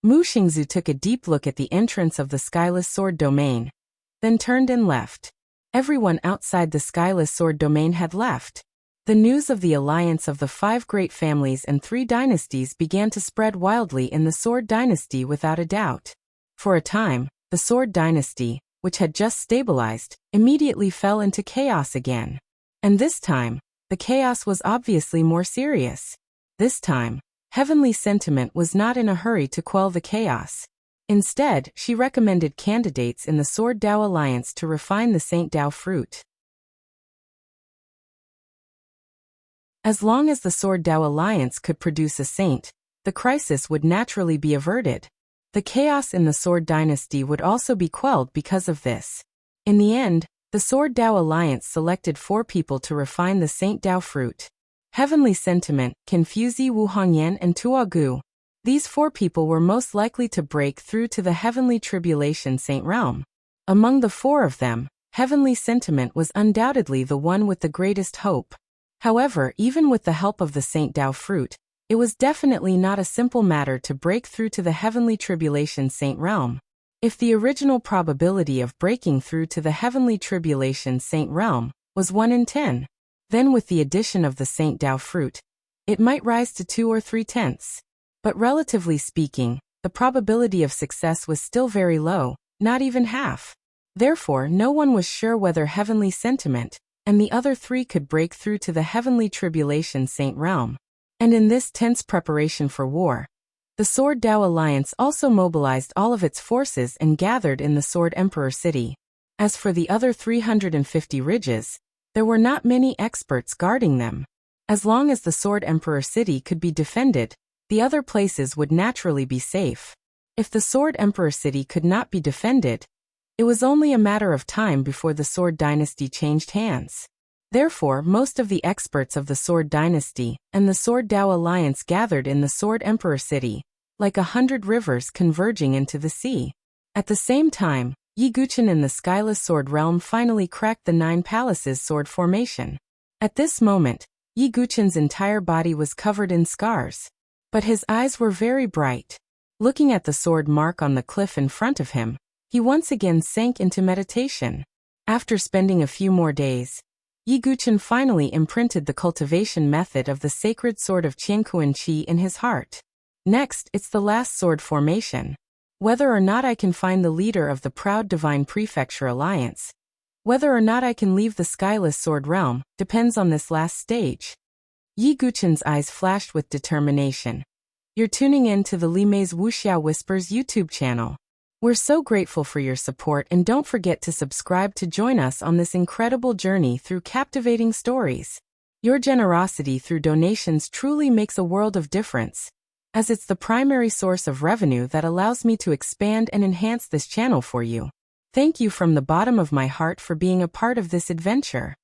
Mu Xingzhu took a deep look at the entrance of the Skyless Sword Domain, then turned and left. Everyone outside the Skyless Sword Domain had left. The news of the alliance of the 5 great families and 3 dynasties began to spread wildly in the Sword Dynasty without a doubt. For a time, the Sword Dynasty, which had just stabilized, immediately fell into chaos again. And this time, the chaos was obviously more serious. This time, heavenly sentiment was not in a hurry to quell the chaos. Instead, she recommended candidates in the Sword Dao Alliance to refine the Saint Dao fruit. As long as the Sword Dao Alliance could produce a saint, the crisis would naturally be averted. The chaos in the Sword Dynasty would also be quelled because of this. In the end, the Sword Dao Alliance selected 4 people to refine the Saint Dao fruit. Heavenly Sentiment, Confuzi, Wu Hongyan, and Tuagu. These 4 people were most likely to break through to the Heavenly Tribulation Saint realm. Among the 4 of them, Heavenly Sentiment was undoubtedly the one with the greatest hope. However, even with the help of the Saint Dao fruit, it was definitely not a simple matter to break through to the Heavenly Tribulation Saint realm. If the original probability of breaking through to the Heavenly Tribulation Saint realm was 1 in 10, then with the addition of the Saint Dao fruit, it might rise to 2 or 3/10. But relatively speaking, the probability of success was still very low, not even half. Therefore, no one was sure whether Heavenly Sentiment and the other 3 could break through to the Heavenly Tribulation Saint realm. And in this tense preparation for war, the Sword Dao Alliance also mobilized all of its forces and gathered in the Sword Emperor city. As for the other 350 ridges, there were not many experts guarding them. As long as the Sword Emperor city could be defended, the other places would naturally be safe. If the Sword Emperor city could not be defended, it was only a matter of time before the Sword Dynasty changed hands. Therefore, most of the experts of the Sword Dynasty and the Sword Dao Alliance gathered in the Sword Emperor city, like 100 rivers converging into the sea. At the same time, Yi Guchen in the Skyless Sword realm finally cracked the 9 palaces sword formation. At this moment, Yi Guchen's entire body was covered in scars. But his eyes were very bright. Looking at the sword mark on the cliff in front of him, he once again sank into meditation. After spending a few more days, Yi Guchen finally imprinted the cultivation method of the sacred sword of Qiankuan Qi in his heart. Next, it's the last sword formation. Whether or not I can find the leader of the proud Divine Prefecture Alliance, whether or not I can leave the Skyless Sword realm, depends on this last stage. Yi Guchen's eyes flashed with determination. You're tuning in to the Li Mei's Wuxia Whispers YouTube channel. We're so grateful for your support, and don't forget to subscribe to join us on this incredible journey through captivating stories. Your generosity through donations truly makes a world of difference, as it's the primary source of revenue that allows me to expand and enhance this channel for you. Thank you from the bottom of my heart for being a part of this adventure.